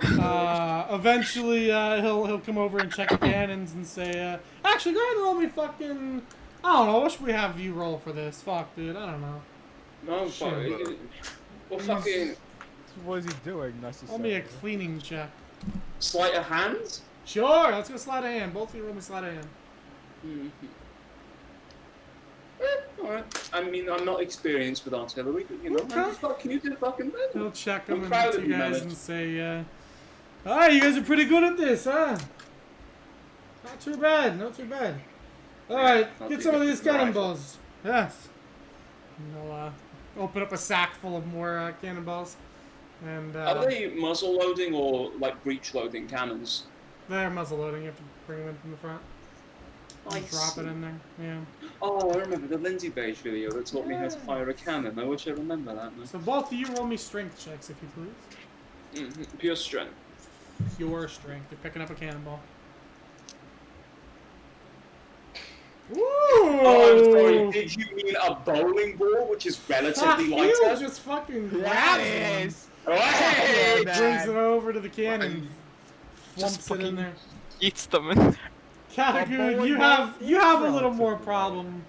Eventually, he'll come over and check the cannons and say, actually, go ahead and roll me fucking. I don't know. What should we have you roll for this? Fuck, dude. I don't know. No, I'm Sure. fine. Well, fucking What is he doing Roll necessarily? me a cleaning check. sleight of hand. Sure. Let's go sleight of hand. Both of you roll me sleight of hand. Mm-hmm. Alright. I mean, I'm not experienced with artillery, but you know, Okay. can you do fucking better? He'll check I'm them proud and of you you, guys Malik. and say, alright, you guys are pretty good at this, huh? Not too bad, not too bad. Alright, Not get too some of good. these cannonballs. Yes. And they'll open up a sack full of more cannonballs. And Are they muzzle loading or like breech loading cannons? they're muzzle loading, you have to bring them in from the front. Nice. Drop it in there. Yeah. Oh, I remember the Lindsay Beige video that taught me how to fire a cannon. I wish I remember that now. So both of you roll me strength checks if you please. Pure strength. Pure strength. You're picking up a cannonball. Ooh! Oh, I'm sorry. Did you mean a bowling ball, which is relatively He lighter? just fucking That grabs is. one, Hey! Yeah, brings man. it over to the cannon, Just flumps it in there. Eats them in. Catagoon, bowling you ball have a is little more relatively problem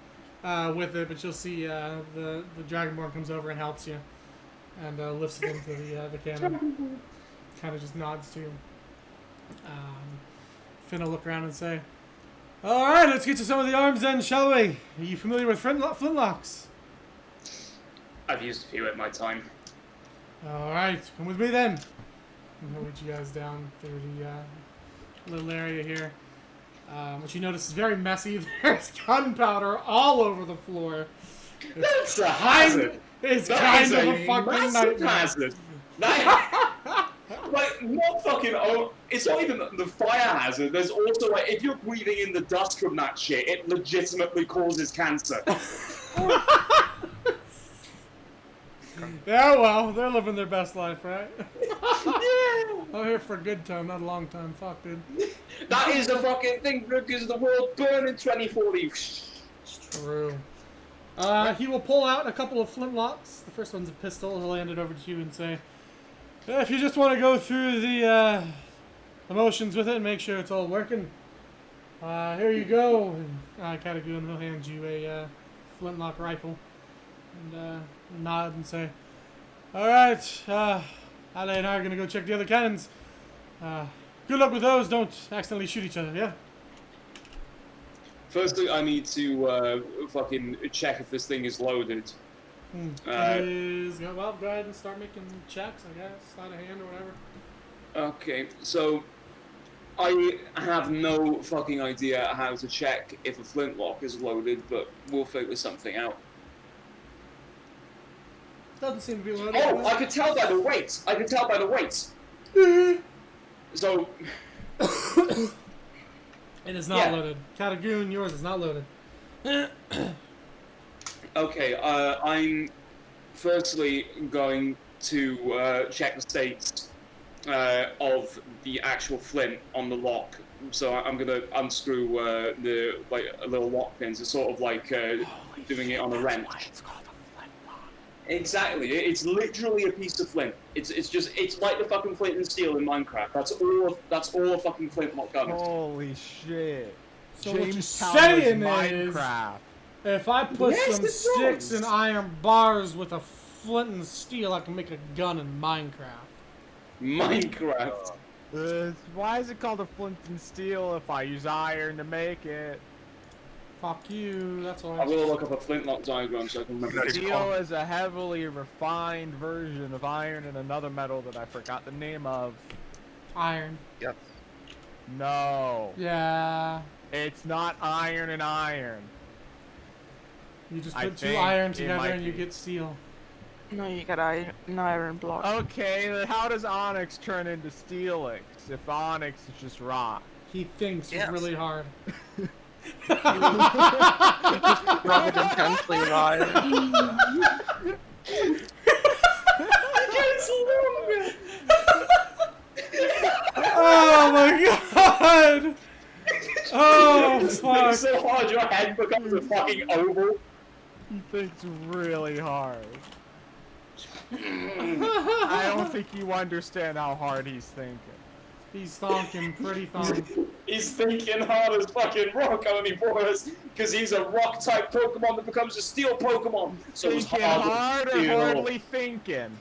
with it, but you'll see the Dragonborn comes over and helps you, and lifts it into the cannon. Kind of just nods to you. Finn will look around and say, "All right, let's get to some of the arms then, shall we? Are you familiar with flintlocks?" I've used a few at my time. All right, come with me then. And he'll lead you guys down through the little area here. Which you notice is very messy. There's gunpowder all over the floor. That's a hazard. It's That kind is of a a fucking massive nightmare. hazard. That, like, not fucking. Oh, it's not even the fire hazard. There's also like, if you're breathing in the dust from that shit, it legitimately causes cancer. Yeah, well, they're living their best life, right? Yeah. I'm here for a good time, not a long time. Fuck, dude. That is the fucking thing because the world burned in 2040. It's true. He will pull out a couple of flintlocks. The first one's a pistol. He'll hand it over to you and say, if you just want to go through the motions with it and make sure it's all working, here you go. And Catagoon will hand you a flintlock rifle and nod and say, all right, Ale and I are going to go check the other cannons. Good luck with those. Don't accidentally shoot each other, yeah? Firstly, I need to fucking check if this thing is loaded. It is, well, go ahead and start making checks, I guess. Sleight of hand or whatever. Okay, so I have no fucking idea how to check if a flintlock is loaded, but we'll figure something out. Doesn't seem to be loaded. Oh, I could tell by the weights. I could tell by the weights. So, It is not Yeah. loaded. Catagoon, yours is not loaded. okay, I'm firstly going to check the states of the actual flint on the lock. So I'm gonna unscrew the little lock pins. It's sort of like doing it on a wrench. It's called a flintlock. Exactly. It's literally a piece of flint. It's like the fucking flint and steel in Minecraft. That's all a fucking flintlock gun is. Holy shit. So what you're Jamestown saying is is, Minecraft. if I put Yes, some it sticks does. and iron bars with a flint and steel, I can make a gun in Minecraft. Minecraft. Why is it called a flint and steel if I use iron to make it? Fuck you, that's all. I'm gonna look up a flintlock diagram so I can remember. It's Steel called- is a heavily refined version of iron and another metal that I forgot the name of. Iron. Yes. No. Yeah. It's not iron and iron. You just I put two think iron it together might and you be. get steel. No, you got an iron block. Okay, then how does onyx turn into steelix if onyx is just rock? He thinks Yes. really hard. Rub it intensely, right? Oh my god! Oh fuck! so hard your head becomes a fucking oval. He thinks really hard. I don't think you understand how hard he's thinking. He's thonking pretty thonk. He's thinking hard as fucking rock, only worse, because he's a rock type Pokemon that becomes a steel Pokemon. So it's Thinking hard or steel. hardly thinking?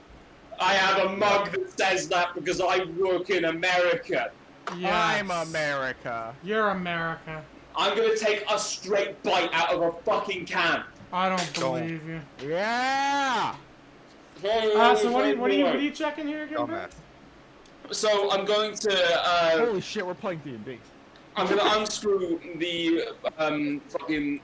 I have a mug that says that because I work in America. Yes. I'm America. You're America. I'm gonna take a straight bite out of a fucking can. I don't Don't. believe you. Yeah! So what are you checking here again, bro? Dumbass. So I'm going to Holy shit, we're playing D&D. I'm gonna unscrew the fucking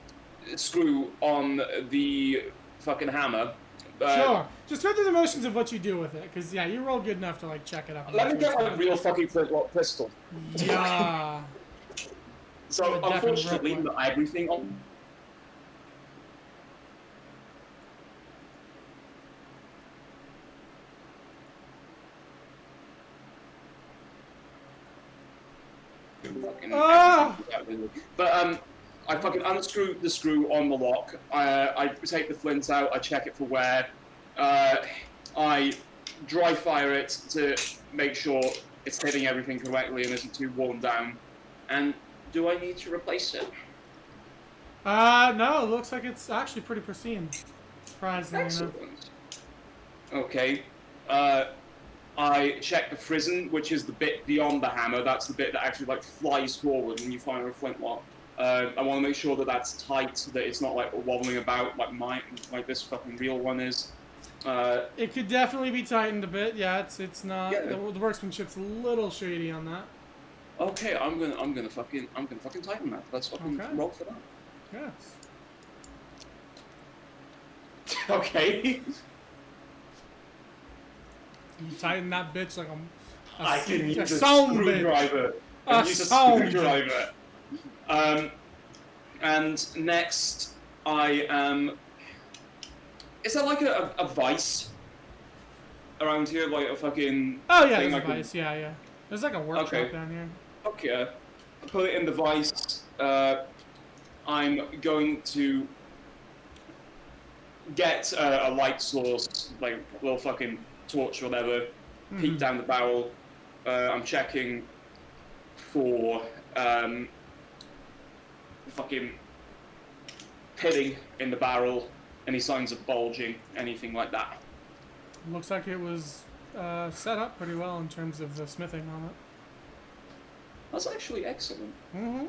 screw on the fucking hammer. Sure. Just go through the motions of what you do with it, because yeah, you roll good enough to like check it out. Let me get my real fucking flintlock pistol. Yeah. So Definitely unfortunately, rough one. not everything on. Ah! But I fucking unscrew the screw on the lock. I take the flint out. I check it for wear. I dry fire it to make sure it's hitting everything correctly and isn't too worn down. And do I need to replace it? No, it looks like it's actually pretty pristine. Surprisingly enough. Excellent. Okay. I check the frizzen, which is the bit beyond the hammer. That's the bit that actually like flies forward when you fire a flintlock. I want to make sure that that's tight, so that it's not like wobbling about like this fucking real one is. It could definitely be tightened a bit. Yeah, it's not. Yeah. The workmanship's a little shady on that. Okay, I'm gonna fucking tighten that. Let's fucking Okay. roll for that. Yes. Okay. You tighten that bitch like I can use a son bitch. screwdriver. I A can use a son screwdriver. And next I am. Is there like a vice around here, like a fucking? Oh yeah, thing there's a I can- vice. Yeah. There's like a workshop Okay. down here. Okay, I put it in the vice. I'm going to get a light source, like a little fucking torch or whatever, peek Mhm. down the barrel. I'm checking for fucking pitting in the barrel, any signs of bulging, anything like that. Looks like it was set up pretty well in terms of the smithing on it. That's actually excellent. Mm-hmm.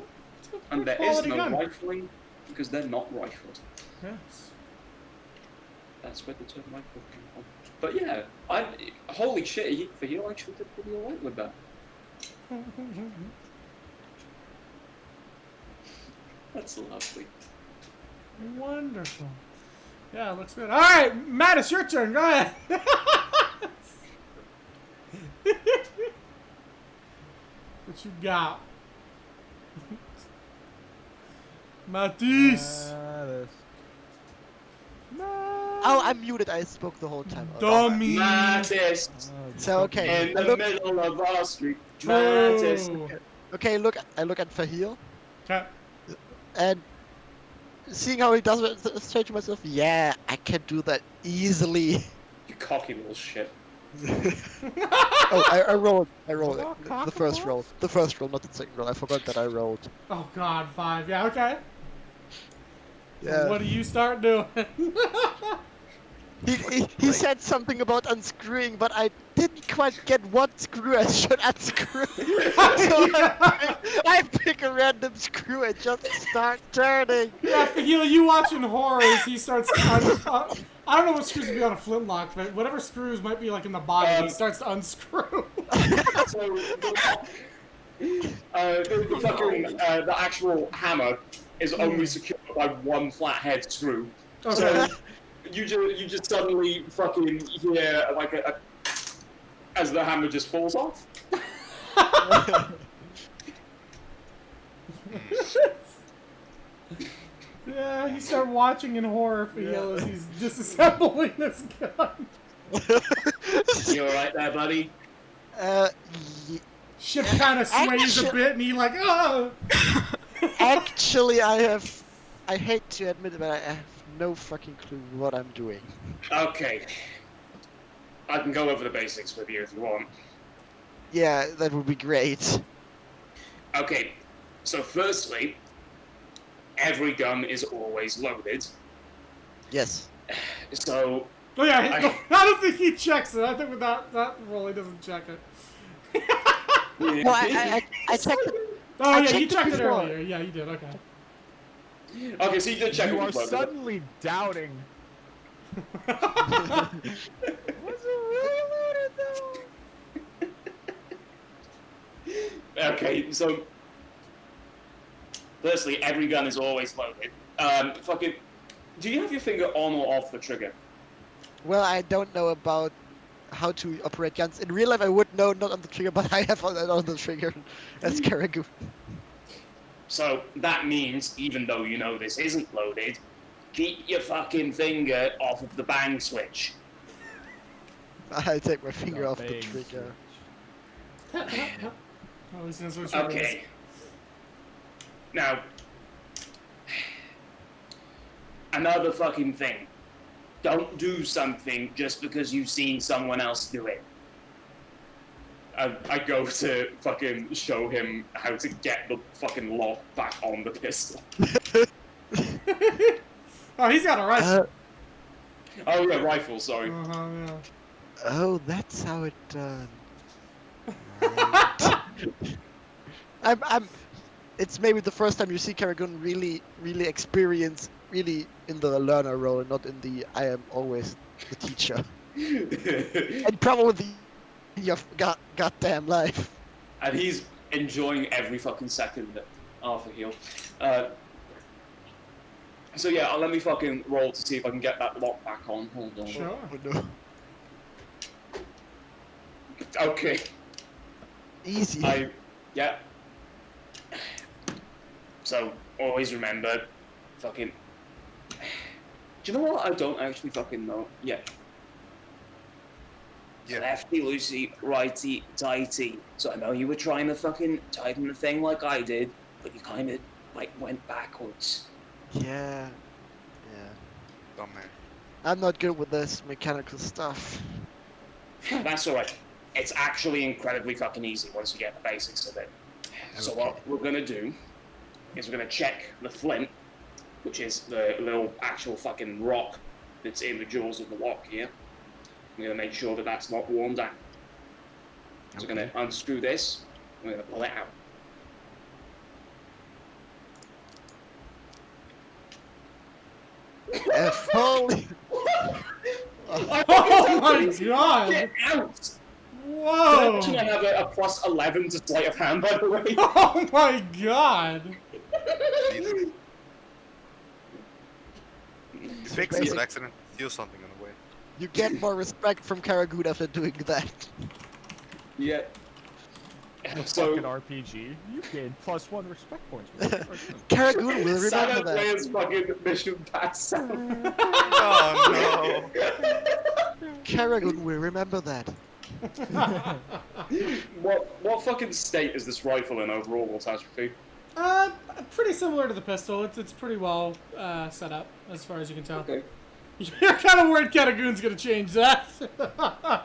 And there is no rifling because they're not rifled. Yes. That's where the term rifle came from. But yeah, holy shit, for you actually did pretty alright with that. That's lovely. Wonderful. Yeah, it looks good. All right, Matt, it's your turn. Go ahead. What you got? Matisse. Oh, I'm muted. I spoke the whole time. Dummy. Mattis! So okay, In I the look. middle of our street. True. Mantis. Okay, look. I look at Fahil, Okay. and seeing how he does it, I say to myself, "Yeah, I can do that easily." You cocky little shit. Oh, I rolled. I rolled Oh, the cock first and roll. The first roll, not the second roll. I forgot that I rolled. Oh God, 5. Yeah, okay. So Yeah. what do you start doing? He said something about unscrewing, but I didn't quite get what screw I should unscrew. So I pick a random screw and just start turning. Yeah, Fahil, you watching horrors, he starts I don't know what screws would be on a flintlock, but whatever screws might be like in the body, he starts to unscrew. So the fucking the actual hammer is only secured by one flathead screw. Okay. So you just suddenly fucking hear like a as the hammer just falls off. Yeah, you start watching in horror, Fahil, as he's disassembling this gun. You alright there, buddy? Uh, Ship kind of sways a bit, and he like, oh! actually, I hate to admit it, but I have no fucking clue what I'm doing. Okay. I can go over the basics with you if you want. Yeah, that would be great. Okay, so firstly, every gun is always loaded. Yes. So, Oh yeah, I don't think he checks it. I think with that roll, he doesn't check it. No, I checked it. Oh I yeah, you checked it checked it before. earlier. Yeah, you did. Okay. okay, so you did check You it are with loaded. suddenly doubting. Was it really loaded though? Okay, so firstly, every gun is always loaded. Fucking, do you have your finger on or off the trigger? Well, I don't know about how to operate guns. In real life, I would know, not on the trigger, but I have on the trigger as Karagu. So that means, even though you know this isn't loaded, keep your fucking finger off of the bang switch. I take my finger The off the bang trigger. Oh, this is what Okay. Now, another fucking thing. Don't do something just because you've seen someone else do it. I go to fucking show him how to get the fucking lock back on the pistol. Oh, he's got a rifle. Oh yeah, rifle, sorry. Yeah. Oh, that's how it done. Right. I'm. It's maybe the first time you see Karagun really experience in the learner role, not in the I am always the teacher. And probably in your goddamn life. And he's enjoying every fucking second of the heal. So yeah, let me fucking roll to see if I can get that lock back on. Hold on. Sure. Oh no. Okay. Easy. Yeah. So, always remember, fucking... Do you know what? I don't actually fucking know yet. Yeah. Lefty loosey, righty tighty. So I know you were trying to fucking tighten the thing like I did, but you kind of, like, went backwards. Yeah. Dumb man. I'm not good with this mechanical stuff. That's alright. It's actually incredibly fucking easy once you get the basics of it. So what we're gonna do is we're gonna check the flint, which is the little actual fucking rock that's in the jaws of the lock here. We're gonna make sure that that's not worn down. So we're gonna unscrew this, we're gonna pull it out. Holy! Oh my god! Get out! Whoa! Actually, I have a plus 11 to sleight of hand, by the way. Oh my god! Jesus. He's fixing his accident. Steal something on the way. You get more respect from Karagood after doing that. Yeah. The So, fucking RPG. You gain +1 respect points. For this person. Karagood will remember Santa that. player's fucking mission pass sound. Oh Karagood will remember that. What fucking state is this rifle in overall, Catastrophe? Pretty similar to the pistol. It's pretty well set up as far as you can tell. Okay. You're kind of worried Catagoon's gonna change that.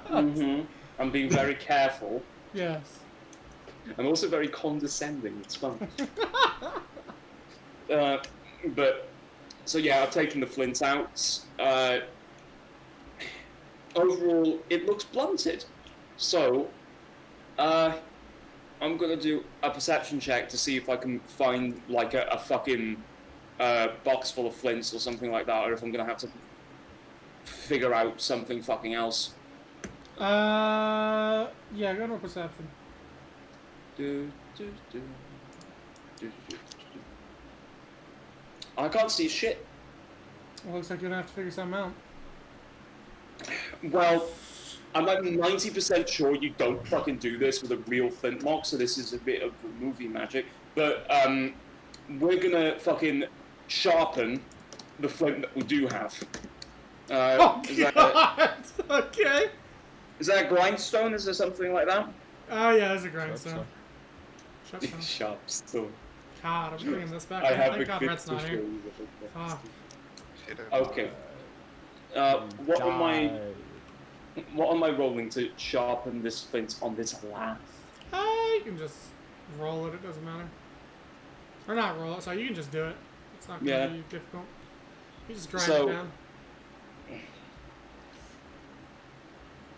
I'm being very careful. Yes. I'm also very condescending. It's fun. But so yeah, I've taken the flint out. Overall, it looks blunted. So, I'm gonna do a perception check to see if I can find like a fucking box full of flints or something like that, or if I'm gonna have to figure out something fucking else. Yeah, go to a perception. I can't see shit. Well, looks like you're gonna have to figure something out. Well, I'm like 90% sure you don't fucking do this with a real flintlock, so this is a bit of movie magic. But we're gonna fucking sharpen the flint that we do have. Okay. Is that a grindstone? Is there something like that? Oh yeah, there's a grindstone. Sharp stone. God, I'm bringing this back. I have Thank a God good Rhett's not here. Fuck. Okay. What am I rolling to sharpen this flint on this lath? You can just roll it. It doesn't matter. Or not roll it. So you can just do it. It's not gonna be difficult. You just grind it down.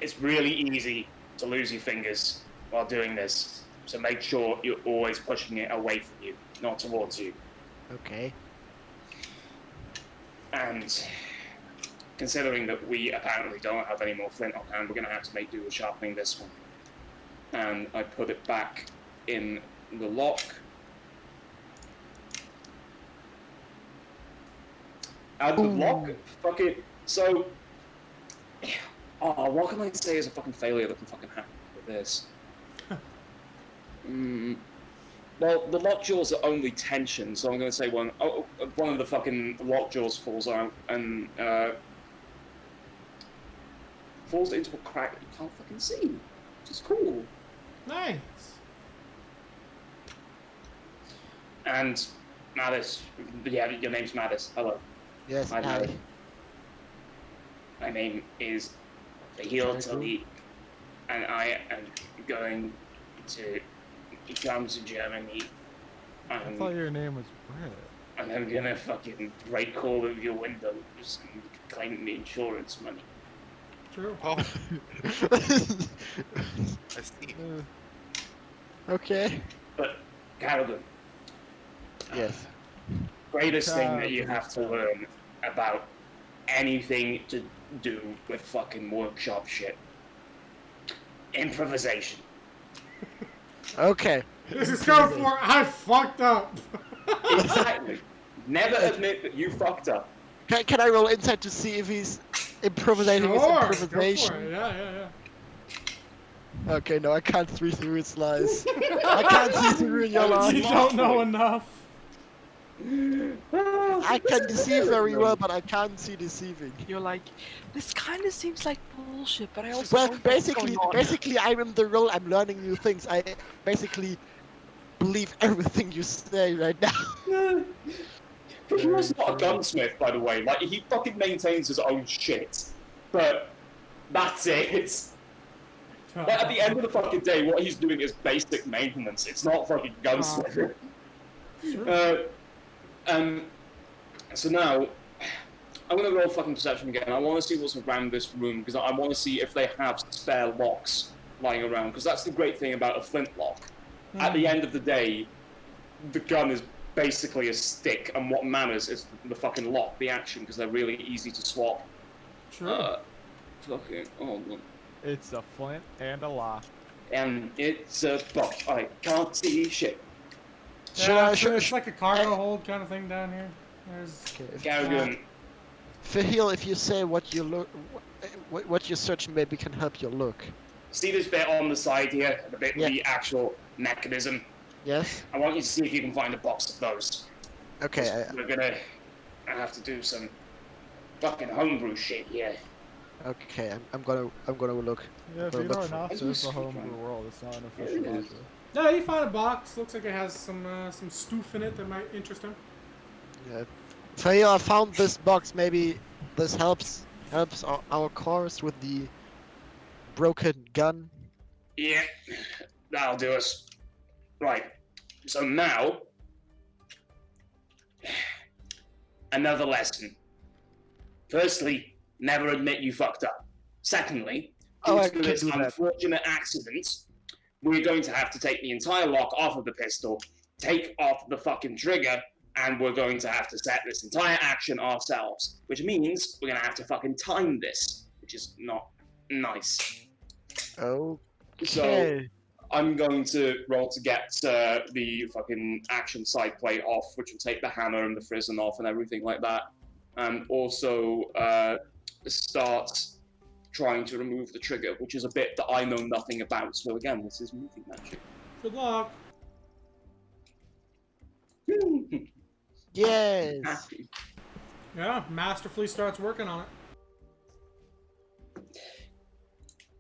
It's really easy to lose your fingers while doing this, so make sure you're always pushing it away from you, not towards you. Okay. And considering that we apparently don't have any more flint on hand, we're going to have to make do with sharpening this one. And I put it back in the lock. Out of the lock? Fuck it. So, what can I say is a fucking failure that can fucking happen with this? Well, the lockjaws are only tension, so I'm going to say one of the fucking lockjaws falls out and falls into a crack that you can't fucking see, which is cool. Nice. And Mattis, yeah, your name's Mattis. Hello. Yes, Hi, hi. Mattis. My name is Hiltali, and I am going to come to Germany. I thought your name was Brett. And I'm gonna fucking break all of your windows and claim the insurance money. True. Oh, I see. Okay. But, Carolyn, Yes. greatest thing that you have to learn about anything to do with fucking workshop shit. Improvisation. Okay. This is code for I fucked up. Exactly. Never admit that you fucked up. Can I roll insight to see if he's improvisating his Sure, improvisation? go for it. Yeah. Okay, no, I can't see through its lies. I can't see through your You lies. don't know enough. I can deceive very well, but I can't see deceiving. You're like, this kind of seems like bullshit, but I also Well, don't know what's going on." basically, I'm in the role. I'm learning new things. I basically believe everything you say right now. But he was not a gunsmith, by the way. Like, he fucking maintains his own shit. But that's it. Like, at the end of the fucking day, what he's doing is basic maintenance. It's not fucking gunsmithing. So now, I'm gonna roll fucking perception again. I want to see what's around this room, because I want to see if they have spare locks lying around, because that's the great thing about a flintlock. At the end of the day, the gun is basically a stick, and what matters is the fucking lock, the action, because they're really easy to swap. Sure. Fucking, oh, look. It's a flint and a lock. And it's a box. I can't see shit. It's like a cargo hold kind of thing down here. There's Garrigan, Fahil, if you say what you look, what you're searching, maybe can help your look. see this bit on the side here, the bit with the actual mechanism? Yes. I want you to see if you can find a box of those. Okay. We're gonna have to do some fucking homebrew shit here. Okay, I'm gonna look. Yeah, Well, Vita look for- Arnasa is the homebrew world. It's not an official It is. module. No, you find a box. Looks like it has some stoof in it that might interest him. Yeah. Freya, I found this box. Maybe this helps our cause with the broken gun. Yeah, that'll do us. Right. So now, another lesson. Firstly, never admit you fucked up. Secondly, Oh, I due to can this do that. unfortunate accident, we're going to have to take the entire lock off of the pistol, take off the fucking trigger, and we're going to have to set this entire action ourselves. Which means we're going to have to fucking time this, which is not nice. Okay. So I'm going to roll to get the fucking action side plate off, which will take the hammer and the frizzen off and everything like that. And also start trying to remove the trigger, which is a bit that I know nothing about. So again, this is moving magic. Good luck. Yes. Happy. Yeah, masterfully starts working on it.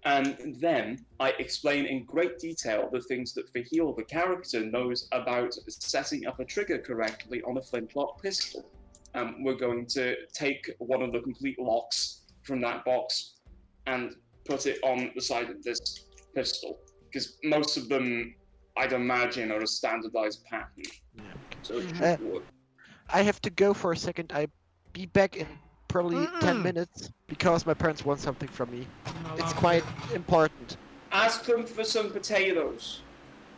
And then I explain in great detail the things that Fahil, the character, knows about setting up a trigger correctly on a flintlock pistol. We're going to take one of the complete locks from that box and put it on the side of this pistol. Because most of them, I'd imagine, are a standardized pattern. Yeah. So it should work. I have to go for a second. I'll be back in probably 10 minutes because my parents want something from me. I'm not It's allowed quite important. Ask them for some potatoes.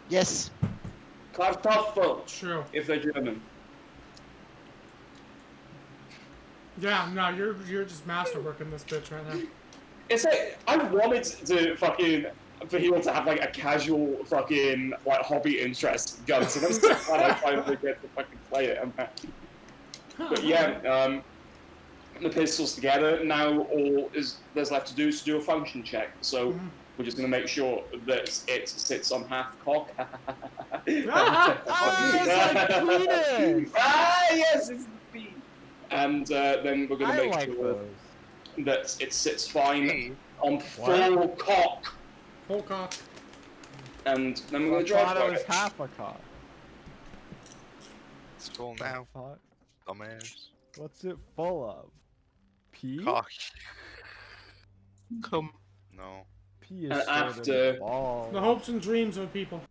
Yes. Kartoffel, to- True. if they're German. Yeah, no, you're just masterworking this bitch right now. It's like, I wanted to fucking, for him to have like a casual fucking like hobby interest in guns, and I'm so glad I finally get to fucking play it. I'm happy. But yeah, the pistols together, now all there's left to do is to do a function check. So we're just gonna make sure that it sits on half cock. It's like penis! Yes, it's the beat. And then we're gonna I make like sure those. that it sits fine on What? full cock. Full cock. And then we're I gonna drive thought it was by it. half a cock. It's full now, Fuck. dumbass. What's it full of? Pee? Cock. Come. No. Pee is And stored in after- the ball. The hopes and dreams of people.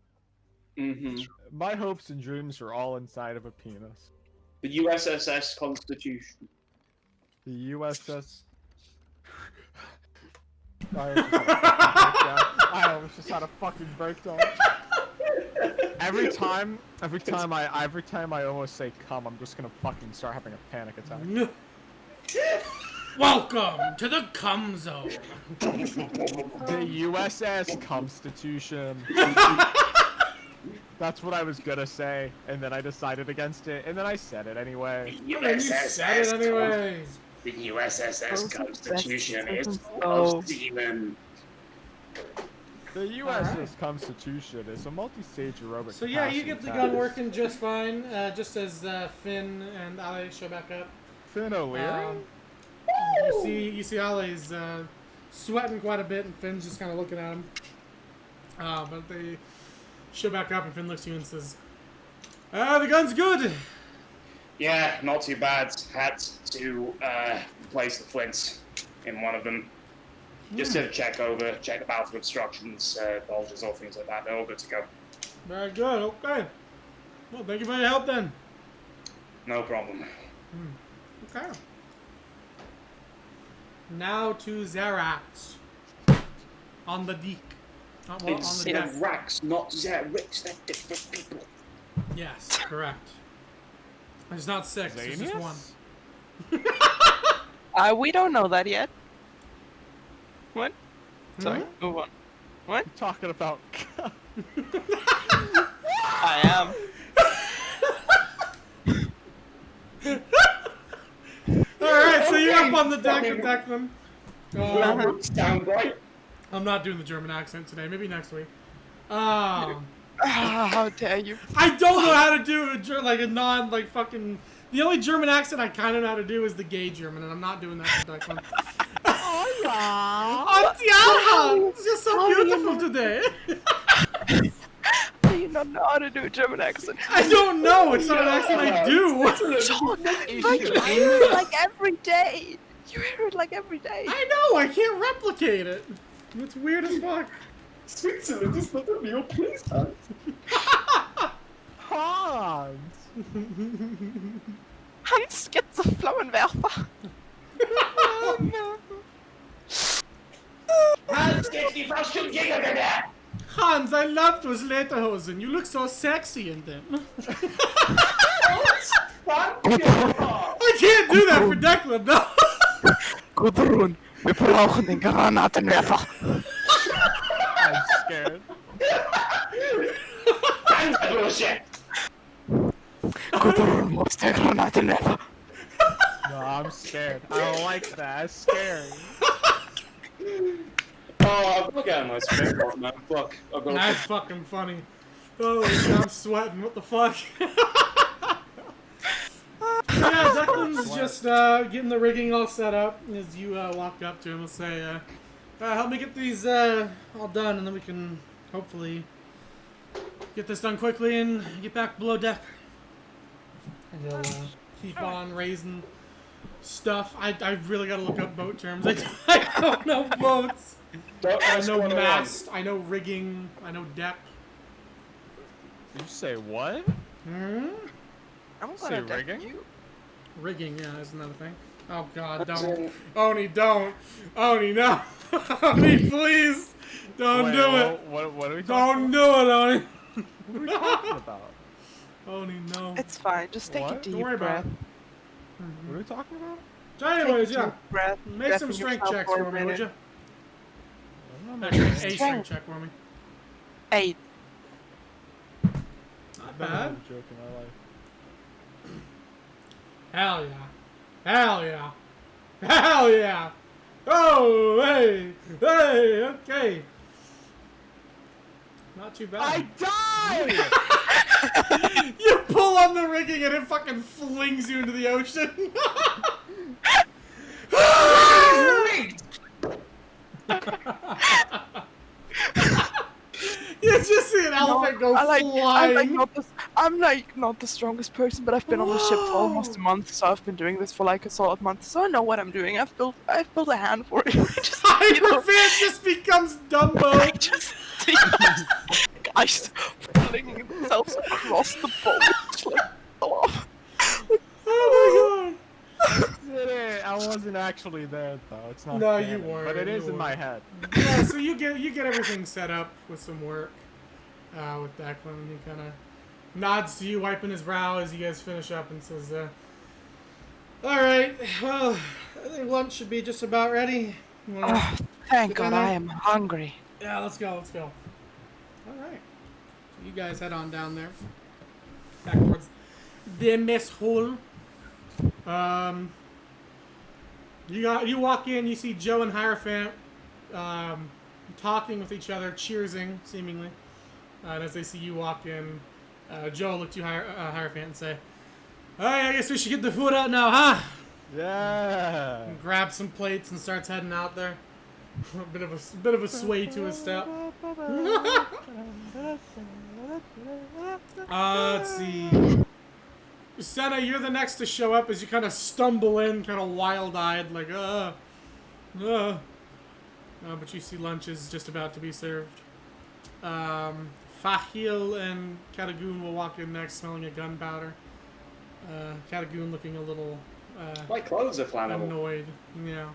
My hopes and dreams are all inside of a penis. The USSS Constitution. The USS. I almost just had a fucking breakdown. Every time I almost say come, I'm just gonna fucking start having a panic attack. Welcome to the cum zone. The USS Constitution. That's what I was gonna say, and then I decided against it, and then I said it anyway. The You said it anyways. The USSS Constitution is Oh. of demon. The USS Constitution is a multi-stage aerobic. So yeah, you passing get the test. gun working just fine, just as Finn and Ale show back up. Finn O'Leary? You see Ale's sweating quite a bit, and Finn's just kind of looking at him. But they show back up, and Finn looks at you and says, the gun's good! Yeah, not too bad. Had to replace the flints in one of them. Just to check the valve for obstructions, bulges, all things like that. They're all good to go. Very good, okay. Well, thank you for your help then. No problem. Okay. Now to Zerax. On the deck. Well, It's on the deck. Rax, not Zerix. They're different people. Yes, correct. It's not six, it's just one. Zanius? We don't know that yet. What? Sorry, Hmm? move on. What? You're talking about. I am. Alright, so you're up on the deck of Declan. Sound right? I'm not doing the German accent today, maybe next week. How dare you? I don't know how to do a non, fucking... The only German accent I kind of know how to do is the gay German, and I'm not doing that for Declan. Oh Antiara! It's just so beautiful today. Do you not know how to do a German accent? I don't know. It's not an accent I do. Like you hear it like every day. You hear it like every day. I know. I can't replicate it. It's weird as fuck. Switzerland is not a real place, Hans. Hans! Hans gets a Flammenwerfer. Hans, geht's die Fallschirmjägergewehr! Hans, I love those lederhosen. You look so sexy in them. I can't do that for Declan, no. Gudrun, wir brauchen den Granatenwerfer. I'm scared. Bullshit! Gudrun, wo ist der Granatenwerfer? No, I'm scared. I don't like that. It's scary. Oh, look at my springboard, man. Fuck. I've got That's fucking funny. Holy shit, I'm sweating. What the fuck? Yeah, Declan's just getting the rigging all set up as you walk up to him and say, help me get these all done, and then we can hopefully get this done quickly and get back below deck. And he'll keep on raising stuff. I really gotta look up boat terms. I don't know boats. I know mast, I know rigging, I know deck. Did you say what? Hmm? I'm Say gonna deck rigging? you. Rigging, yeah, is another thing. Oh god, don't. Oni, don't. Oni, no. Oni, please. Don't Wait, do it. What are we Don't talking do it, Oni. What are we talking about? Oni, no. It's fine. Just take a What? deep Don't worry about breath. it. What are we talking about? So anyways, Take a yeah. deep breath. Make breath some in strength yourself checks for a for me, would minute. you? I'm not Actually, a making strength check for me. 8. Not I've never had bad. a joke in my life. Hell yeah. Hell yeah. Hell yeah. Oh, hey. Hey, okay. Not too bad. died! You pull on the rigging and it fucking flings you into the ocean. You just see an elephant go flying. I'm like not the strongest person, but I've been on the ship for almost a month, so I've been doing this for like a solid month, so I know what I'm doing. I've built a hand for it. Just, you know, Hyperfan just becomes Dumbo. just see guys flinging themselves across the boat, just like off. Oh Did it? I wasn't actually there though. It's not. No, you canon, weren't, But it you is in my weren't. head. my god. Yeah, so you get everything set up with some work with Declan. He kind of nods to you, wiping his brow as you guys finish up, and says, "All right, well, I think lunch should be just about ready. You wanna Oh, thank get God, down there? I am hungry. Yeah, let's go. Let's go. All right. So you guys head on down there, back towards the mess hall. You walk in. You see Joe and Hierophant talking with each other, cheersing seemingly. And as they see you walk in, Joe looked to Hierophant and say, "Hey, I guess we should get the food out now, huh?" Yeah. And grabs some plates and starts heading out there. a bit of a sway to his step. Let's see. Senna, you're the next to show up as you kind of stumble in, kind of wild-eyed, like, but you see lunch is just about to be served. Fahil and Katagoon will walk in next, smelling a gunpowder. Katagoon looking a little My clothes are flammable. annoyed. Yeah.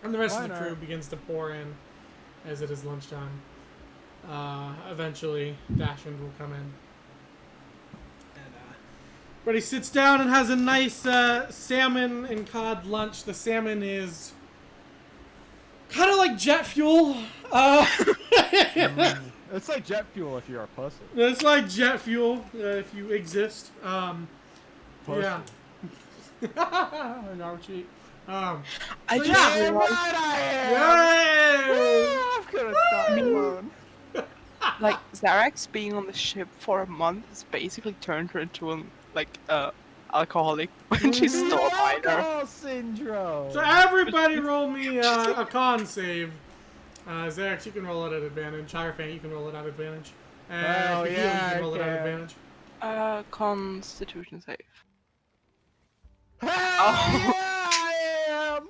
And the rest of the Why crew not? begins to pour in as it is lunchtime. Eventually, Dashwind will come in. And, but he sits down and has a nice salmon and cod lunch. The salmon is kind of like jet fuel. It's like jet fuel if you're a pussy. It's like jet fuel if you exist. Pussy. Yeah. No cheat. I So just yeah. realized, Yay! I'm gonna die alone. like Zarex being on the ship for a month has basically turned her into a alcoholic when she's still a minor. Alcohol syndrome. So everybody roll me a con save. Xerax, you can roll it at advantage. Hierophant, you can roll it at advantage. Oh, Fahil, yeah, you can roll it at I advantage. Constitution save. Hell yeah, I am.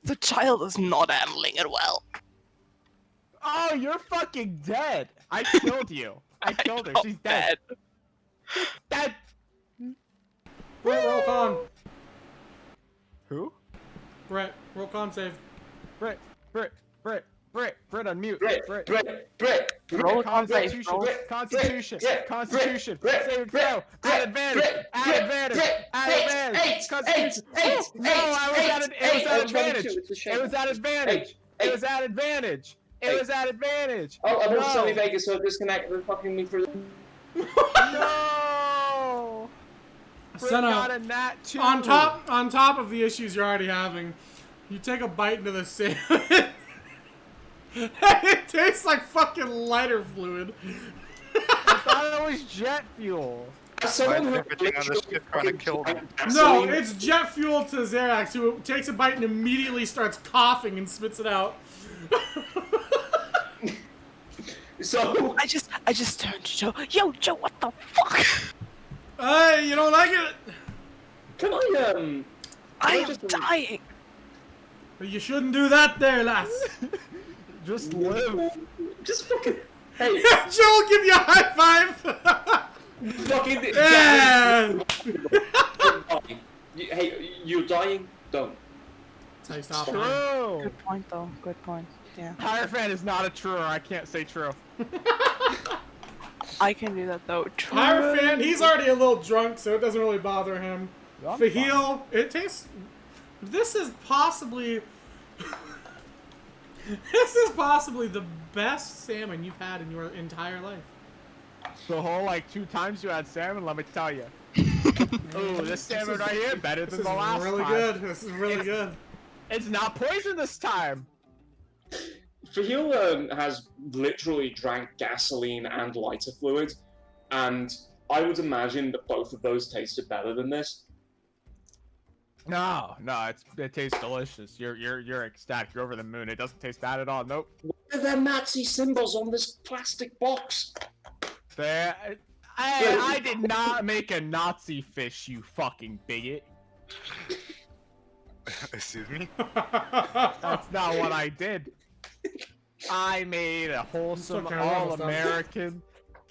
The child is not handling it well. Oh, you're fucking dead. I killed you. I killed her. She's dead. Dead. Brett, roll con. Who? Brett, roll con save. Brett, unmute. Brett. Roll a con save. Constitution. Roll. Constitution. Brett, Constitution. Brett, Save and Brett, throw. Brett, At advantage. Brett, At Brett, advantage. Brett, At eight, advantage. eight, Constitution. eight, Oh, no, I was at it. It was at advantage. It's a It was at advantage. It was at advantage. It was at advantage. Oh, I want to No. Sony Vegas, so disconnect. They're fucking me through. No. Brett Senna, got a nat 2. on top of the issues you're already having, you take a bite into the salmon. It tastes like fucking lighter fluid. I thought it was jet fuel. Why is everything on this ship trying to kill me? No, it's jet fuel to Xerax, who takes a bite and immediately starts coughing and spits it out. So I just turned to Joe. Yo, Joe, what the fuck? Hey, you don't like it? can I I am just- dying. But you shouldn't do that there, lass. Just live. just fucking hey Joe will give you a high five. fucking Yeah. Hey, you're dying. Don't. That's how you stop it. True. Good point, though. Good point. Yeah. Hierophant is not a truer. I can't say true. I can do that, though. True. Hierophant, he's already a little drunk, so it doesn't really bother him. I'm Fahil, it tastes... This is possibly... This is possibly the best salmon you've had in your entire life. The whole, like, 2 times you had salmon, let me tell you. Ooh, this salmon right here, better This than is the last really time. good. This is really good. It's not poison this time. Fahil has literally drank gasoline and lighter fluid, and I would imagine that both of those tasted better than this. No, it tastes delicious. You're ecstatic. You're over the moon. It doesn't taste bad at all. Nope. What are the Nazi symbols on this plastic box? I did not make a Nazi fish, you fucking bigot. Excuse me? That's not what I did. I made a wholesome, okay, we're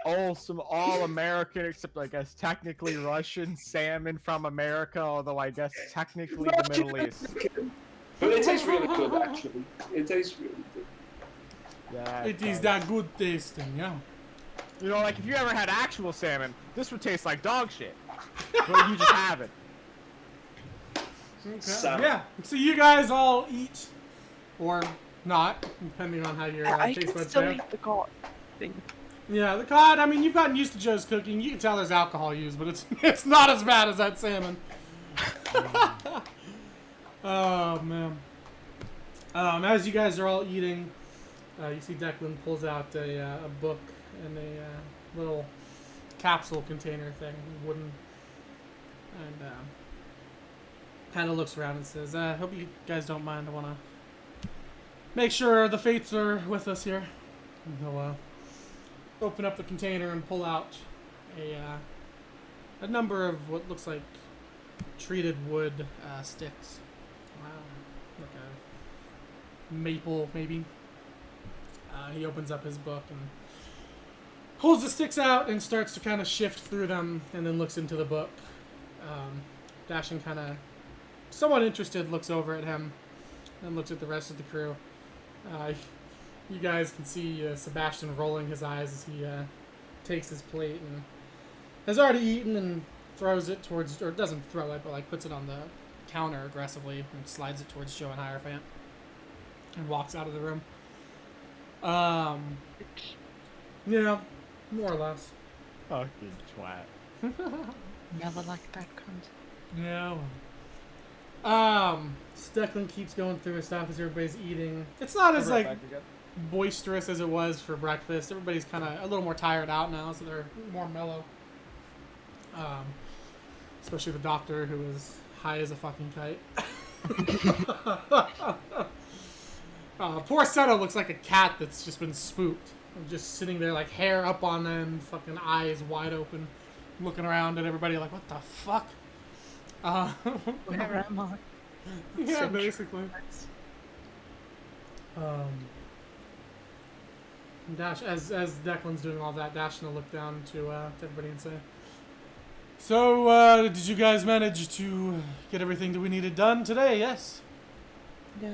almost all-American, except I guess technically Russian salmon from America, although I guess technically the Middle East. But it tastes really good, actually. It tastes really good. Yeah, It is that good tasting, yeah. You know, like if you ever had actual salmon, this would taste like dog shit. But you just haven't. Okay. So- Yeah, so you guys all eat, or not, depending on how your I taste can buds still fare. eat the god thing. Yeah, the cod, I mean, you've gotten used to Joe's cooking. You can tell there's alcohol used, but it's not as bad as that salmon. Oh, man. As you guys are all eating, you see Declan pulls out a book and a little capsule container thing, wooden, and kind of looks around and says, I hope you guys don't mind. I want to make sure the fates are with us here. And he'll open up the container and pull out a number of what looks like treated wood sticks. Wow, like a maple maybe. He opens up his book and pulls the sticks out and starts to kind of shift through them, and then looks into the book. Dashin kind of, somewhat interested, looks over at him and looks at the rest of the crew. You guys can see Sebastian rolling his eyes as he takes his plate and has already eaten and throws it towards, or doesn't throw it, but like puts it on the counter aggressively and slides it towards Joe and Hierophant and walks out of the room. Yeah, more or less. Fucking twat. Never liked that cunt. Yeah. Declan keeps going through his stuff as everybody's eating. It's not as like boisterous as it was for breakfast. Everybody's kind of a little more tired out now, so they're more mellow. Especially the doctor, who is high as a fucking kite. Poor Senna looks like a cat that's just been spooked. Just sitting there, like, hair up on end, fucking eyes wide open, looking around at everybody like, what the fuck? Where am I? Yeah, basically. Dash, as Declan's doing all that, Dash will look down to everybody and say, "So, did you guys manage to get everything that we needed done today? Yes. Yay.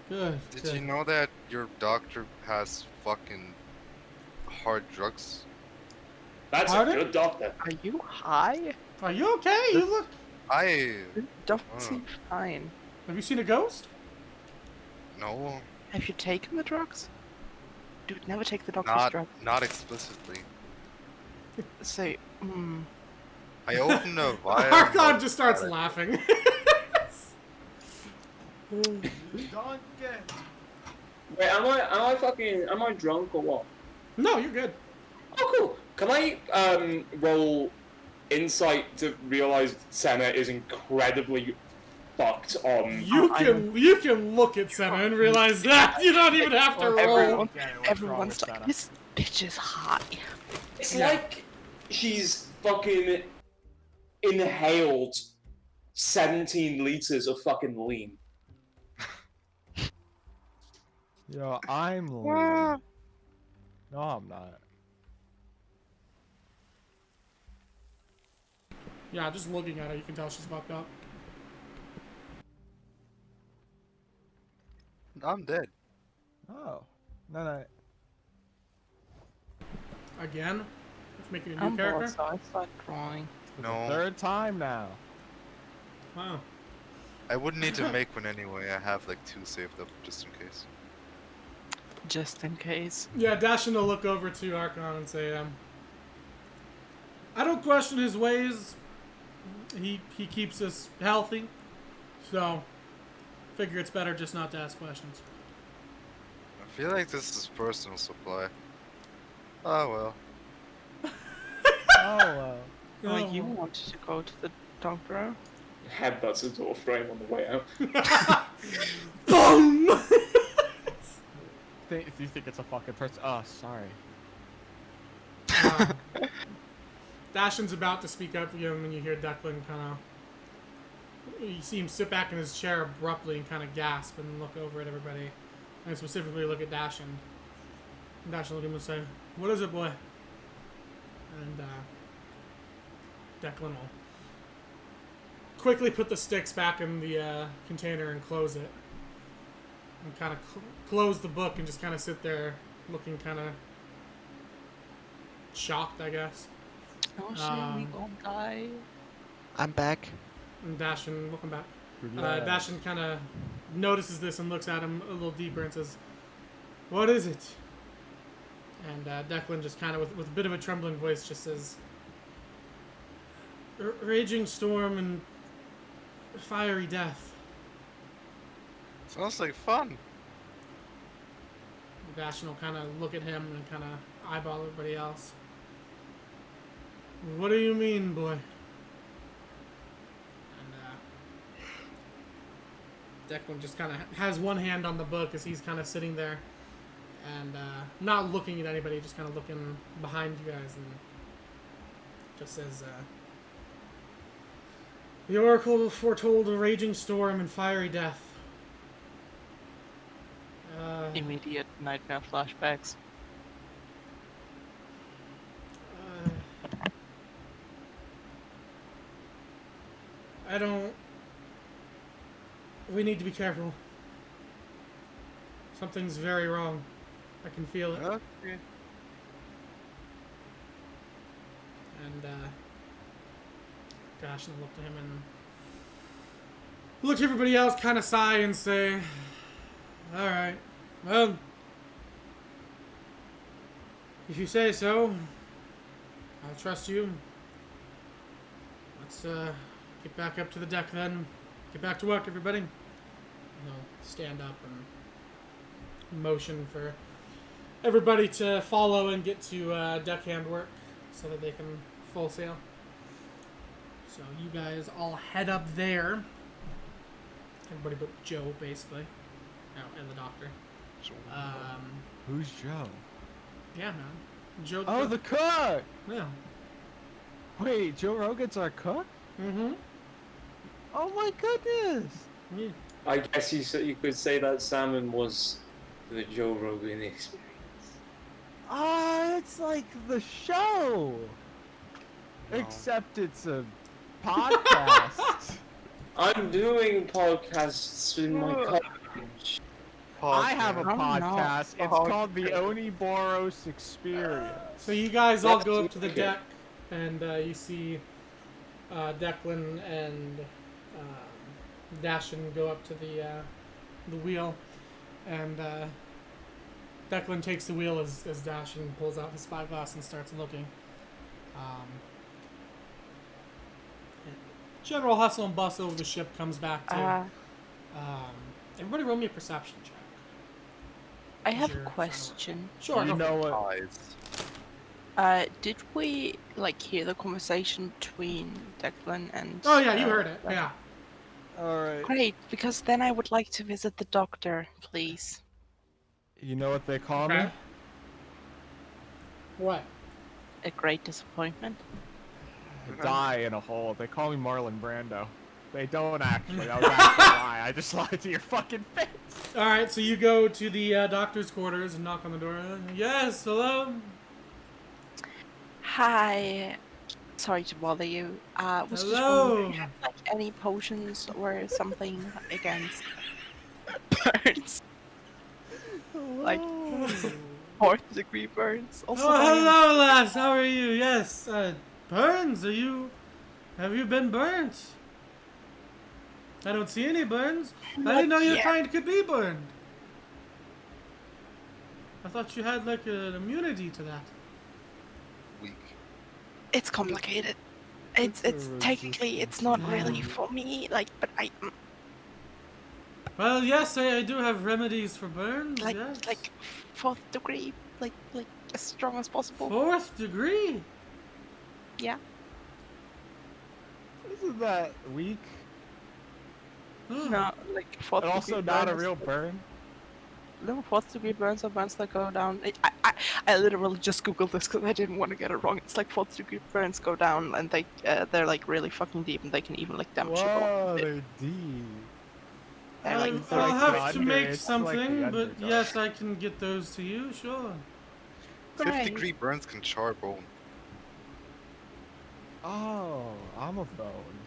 Good. Did good. you know that your doctor has fucking hard drugs? That's Pardon? a good doctor. Are you high? Are you okay? You look. I You don't Oh. seem fine. Have you seen a ghost? no, Have you taken the drugs? Dude, never take the doctor's drugs. not explicitly. So, I opened a vial. Archon just starts laughing. Wait, am I drunk or what? No, you're good. Oh, cool. Can I roll insight to realize Senna is incredibly fucked on? You can look at Senna and realize that. You don't even have to roll. everyone's like, this bitch is high. It's Yeah. like she's fucking inhaled 17 liters of fucking lean. Yo, I'm lean. No, I'm not. Yeah, just looking at her, you can tell she's fucked up. I'm dead. Oh. No. Again? Let's make it a new I'm bored, character. so I start crying. For No. the third time now. Wow. I wouldn't need to make one anyway. I have like 2 saved up just in case. Just in case. Yeah, Dashin will look over to Archon and say, I don't question his ways. He keeps us healthy. So, figure it's better just not to ask questions. I feel like this is personal supply. Oh well. Oh, well. Oh, you wanted to go to the doctor? Headbutts into a frame on the way out. Boom! If you think it's a fucking person. Oh, sorry. Dashin's about to speak up to you, and then you hear Declan kind of. You see him sit back in his chair abruptly and kind of gasp and look over at everybody, and specifically look at Dashin. And Dashin will look at him and say, "What is it, boy?" And Declan will quickly put the sticks back in the container and close it, and kind of close the book and just kind of sit there looking kind of shocked, I guess. Oh shit, we gonna die. I'm back. And Dashin, welcome back. Yeah. Dashin kind of notices this and looks at him a little deeper and says, "What is it?" And Declan just kind of, with a bit of a trembling voice, just says, "Raging storm and fiery death." Sounds like fun. Dashin will kind of look at him and kind of eyeball everybody else. "What do you mean, boy?" Declan just kind of has one hand on the book as he's kind of sitting there and not looking at anybody, just kind of looking behind you guys, and just says, "The Oracle foretold a raging storm and fiery death." Immediate nightmare flashbacks. I don't... We need to be careful. Something's very wrong. I can feel it. Okay. And, gosh, and I look to him and look at everybody else, kind of sigh and say, "Alright, well, if you say so, I'll trust you. Let's, get back up to the deck then. Get back to work, everybody." And he'll stand up and motion for everybody to follow and get to deckhand work so that they can full sail. So you guys all head up there. Everybody but Joe, basically. Oh, and the doctor. Who's Joe? Yeah, man. Joe the Oh, cook. the cook! Yeah. Wait, Joe Rogan's our cook? Mm-hmm. Oh my goodness! Yeah. I guess you could say that salmon was the Joe Rogan experience. Ah, it's like the show! No. Except it's a podcast. I'm doing podcasts in my college. I have a Oh, no. podcast. It's Oh, called the Oniboros Experience. So you guys all That's go up to the okay. deck, and you see Declan and Dashin go up to the wheel, and Declan takes the wheel as Dashin pulls out his spyglass and starts looking. General hustle and bustle of the ship comes back to. Everybody roll me a perception check. I have Sure, a question. Sure. You go know for it. what? Eyes. Did we hear the conversation between Declan and? Oh yeah, you heard it. Yeah. Alright. Great, because then I would like to visit the doctor, please. You know what they call Okay. me? What? A great disappointment. I die in a hole. They call me Marlon Brando. They don't actually. That was actually a lie. I just lied to your fucking face. All right, so you go to the doctor's quarters and knock on the door. Yes, hello. Hi. Sorry to bother you. Was just Hello. wondering, if you have like any potions or something against burns, like 4th degree burns. Also, Oh, hello, lass. How are you? Yes. Burns? Have you been burnt? I don't see any burns. I didn't know your yet. kind could be burned. I thought you had like an immunity to that. Weak. It's complicated. It's technically it's not really for me. Like, but Well, yes, I do have remedies for burns. like yes. 4th degree, like as strong as possible. 4th degree. Yeah. Isn't that weak? No, like 4th And also degree not a burns. real burn? No, 4th degree burns are burns that go down. I literally just googled this because I didn't want to get it wrong. It's like 4th degree burns go down and they're like really fucking deep and they can even like damage your Whoa, bone. they're deep. They're, like, It's I'll like have the to make it's like the something, but Underdog. yes, I can get those to you, sure. 5th Great. degree burns can char bone. Oh, I'm a bone.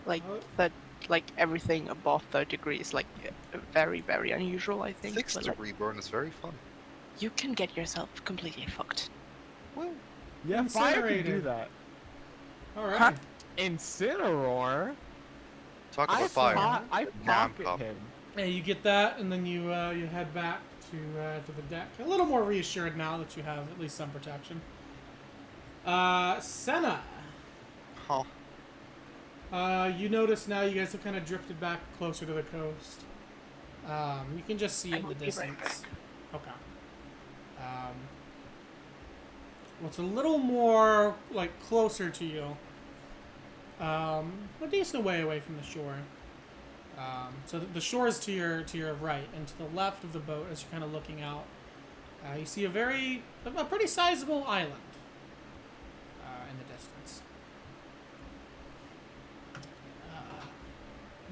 like Oh. that, like everything above 3rd degree is like very very unusual. I think. 6th But, like, degree burn is very fun. you can get yourself completely fucked. Well, Yeah, fire can do Incinerated. that. All right. Huh? Incineroar? talk I about fire. I Now I'm pocket cop. him. Yeah, you get that, and then you head back to the deck. A little more reassured now that you have at least some protection. Senna. Huh. You notice now you guys have kind of drifted back closer to the coast. You can just see I it in will the be right distance. Okay. What's a little more like closer to you? A decent way away from the shore. So the shore is to your right, and to the left of the boat, as you're kind of looking out, you see a pretty sizable island in the distance.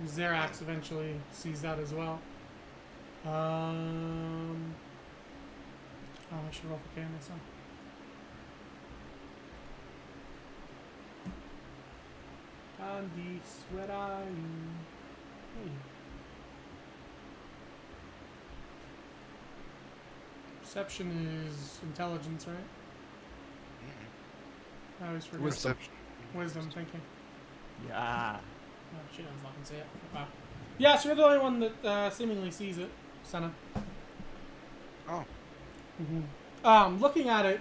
Xerax eventually sees that as well. Oh, I should roll for Candace, huh? Candice, where are you? Hey. Perception is intelligence, right? I always forget. Perception. Wisdom, thank you. Yeah. Oh shit, I was fucking say it. Wow. Yeah, so you're the only one that seemingly sees it, Senna. Oh. Looking at it,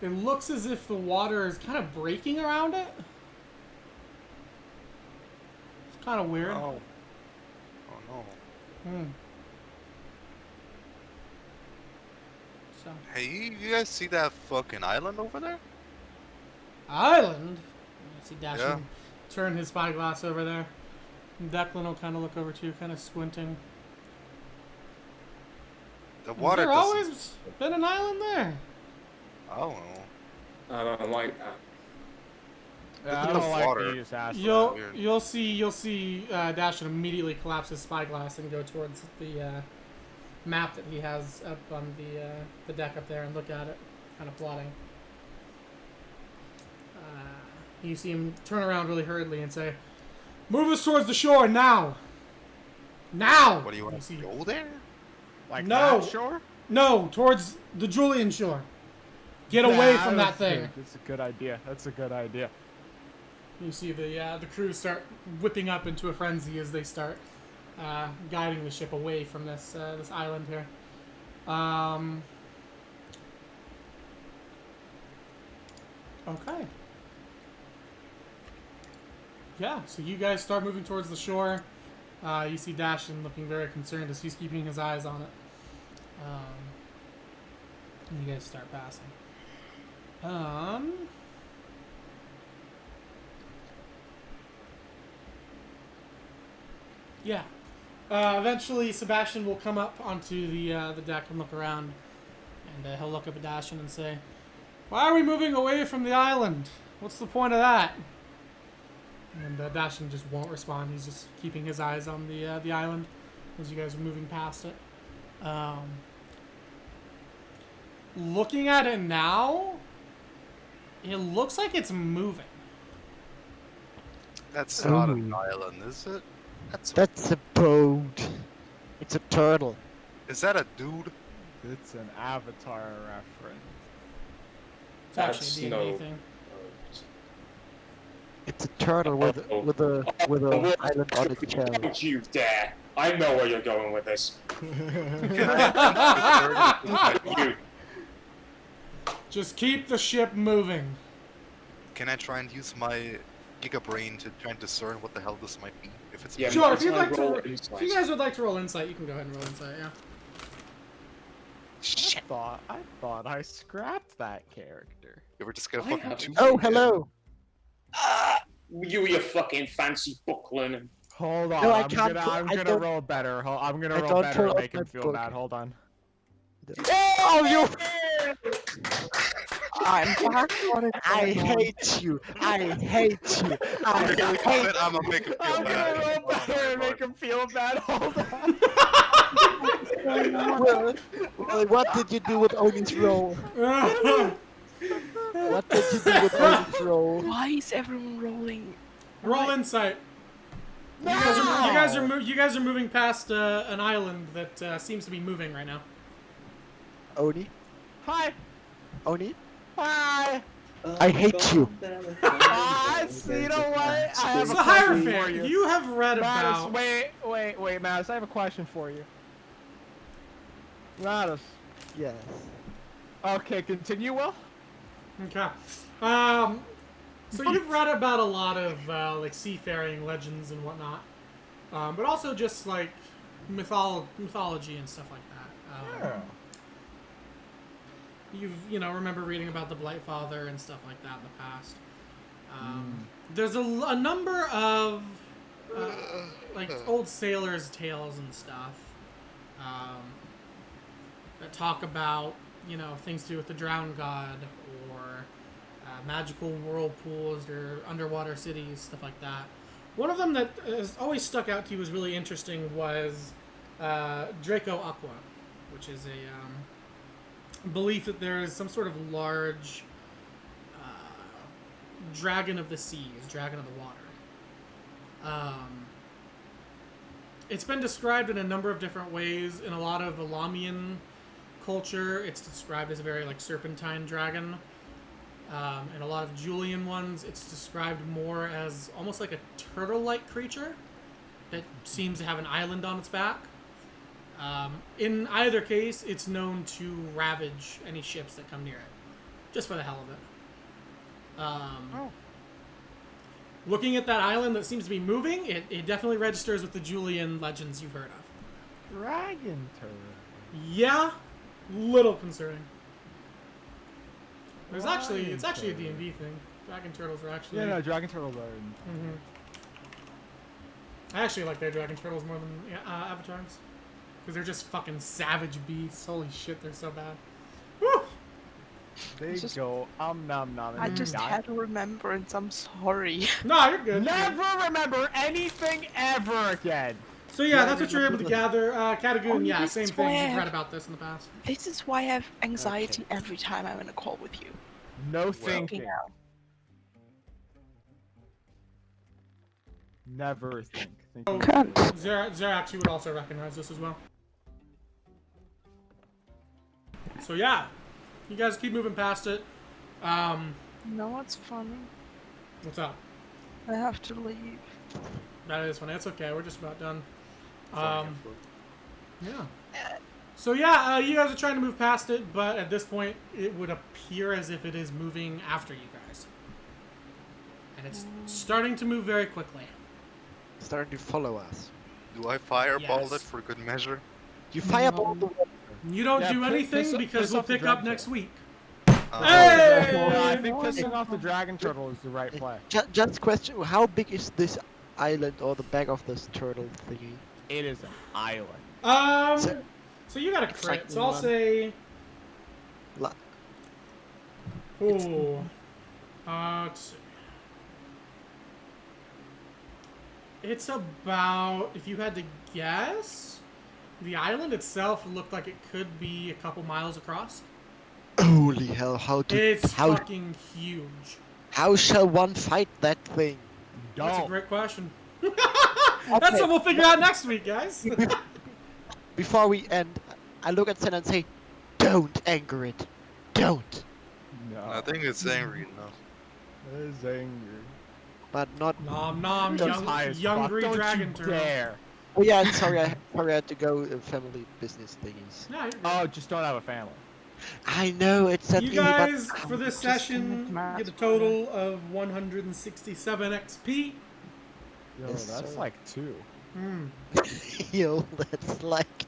it looks as if the water is kind of breaking around it. It's kind of weird. Oh. Oh no. Hmm. So, Hey, you guys see that fucking island over there? island? see Dashin turn his spyglass over there. And Declan will kind of look over too, kind of squinting. The water There doesn't... always been an island there. I don't know. I don't like that. I Look at don't the like water. that you just asked You'll that. you'll see Dashin immediately collapse his spyglass and go towards the map that he has up on the deck up there and look at it, kind of plotting. You see him turn around really hurriedly and say, "Move us towards the shore now! Now!" What do you want to see? go there? Like No. that shore? No, towards the Julian shore. Get away from that that's thing. good. That's a good idea. That's a good idea. You see the crew start whipping up into a frenzy as they start guiding the ship away from this this island here. Okay. Yeah, so you guys start moving towards the shore. You see Dashin looking very concerned as he's keeping his eyes on it. You guys start passing. Yeah. Eventually, Sebastian will come up onto the deck and look around, and he'll look up at Dashin and say, "Why are we moving away from the island? What's the point of that?" And Dashin just won't respond. He's just keeping his eyes on the island as you guys are moving past it. Looking at it now, it looks like it's moving. That's not an island, is it? That's a boat. It's a turtle. Is that a dude? It's an Avatar reference. It's That's actually a D&D no- thing. It's a turtle with a island on its shell. Don't you dare! I know where you're going with this. You. Just keep the ship moving. Can I try and use my Giga Brain to try and discern what the hell this might be? If it's Yeah, Sure, if might you'd as well like to, roll if insight. you guys would like to roll insight, you can go ahead and roll insight. Yeah. I thought I scrapped that character. You ever just get a I fucking haven't. two? Oh, hello. You your fucking fancy book learning. Hold on, No, I I'm can't gonna, put- I'm I gonna don't- roll better. I'm gonna I roll don't better pull and up make my him feel book. bad. Hold on. Oh, you! I'm back. What is I going on? hate you. I hate you. I hate I'm gonna make him feel I'm bad. gonna roll better and make him feel bad. Hold on. Well, what did you do with Oni's roll? What did you do with Oni's roll? Why is everyone rolling? Roll insight. No! You guys are moving past an island that seems to be moving right now. Oni? Hi. Oni? Hi. I hate you. You know what? I have So a question for Hierophant, you. you have read Mattis, about. wait, Mattis, I have a question for you. Mattis. Yes. Okay, continue, Will. Okay. So you've read about a lot of like seafaring legends and whatnot, but also just like mythology and stuff like that. You remember reading about the Blight Father and stuff like that in the past. There's a number of like old sailors' tales and stuff that talk about things to do with the Drowned God or magical whirlpools or underwater cities, stuff like that. One of them that has always stuck out to you was really interesting was Draco Aqua, which is a belief that there is some sort of large dragon of the seas, dragon of the water. It's been described in a number of different ways. In a lot of Elamian culture, it's described as a very like serpentine dragon. In a lot of Julian ones, it's described more as almost like a turtle-like creature that seems to have an island on its back. In either case, it's known to ravage any ships that come near it, just for the hell of it. Looking at that island that seems to be moving, it definitely registers with the Julian legends you've heard of. Dragon turtle. Yeah, little concerning. It's actually a Dragon D&D thing. Dragon turtles are actually. Yeah, no, dragon turtles are. Mhm. I actually like their dragon turtles more than avatars. Because they're just fucking savage beasts. Holy shit, they're so bad. Woo! They It's just- go nom nom. I and just die. had a remembrance. I'm sorry. No, you're good. Never remember anything ever again. So yeah, that's what you're able to gather. Katagoon, yeah, this same is thing. why I You've read have- about this in the past. This is why I have anxiety every time I'm in a call with you. No thinking. out. Never think. Oh, Cunt. Zerax, you would also recognize this as well. So yeah, you guys keep moving past it. You know what's funny? What's up? I have to leave. That is funny. It's okay. We're just about done. Yeah. So yeah, you guys are trying to move past it, but at this point, it would appear as if it is moving after you guys, and it's starting to move very quickly. Starting to follow us. Do I fireball Yes. it for good measure? You fireball the water. You don't Yeah, do anything piss because we'll off the pick up dragon next week. Hey! Well, I Hey! think pissing off the dragon turtle is the right play. Just question: how big is this island or the back of this turtle thingy? It is an island. So- So you got a It's crit. like So I'll one. say. La- Oh. Let's see. It's about, if you had to guess, the island itself looked like it could be a couple miles across. Holy hell! It's fucking huge. how shall one fight that thing? That's a Don't. great question. That's what we'll figure out next week, guys. Before we end, I look at Sen and say, "Don't anger it. Don't." No. I think it's angry enough. It is angry. But not. Nom nom, Just high as fuck. youngry Don't dragon you turtle. dare. Oh yeah, I'm sorry. I had to go family business thingies. No, you're good. Oh, just don't have a family. I know it's that You easy, but- guys, for this Just session, math get a for total of 167 XP. Yo, Yes, that's sir. like 2. Hmm. Yo, that's like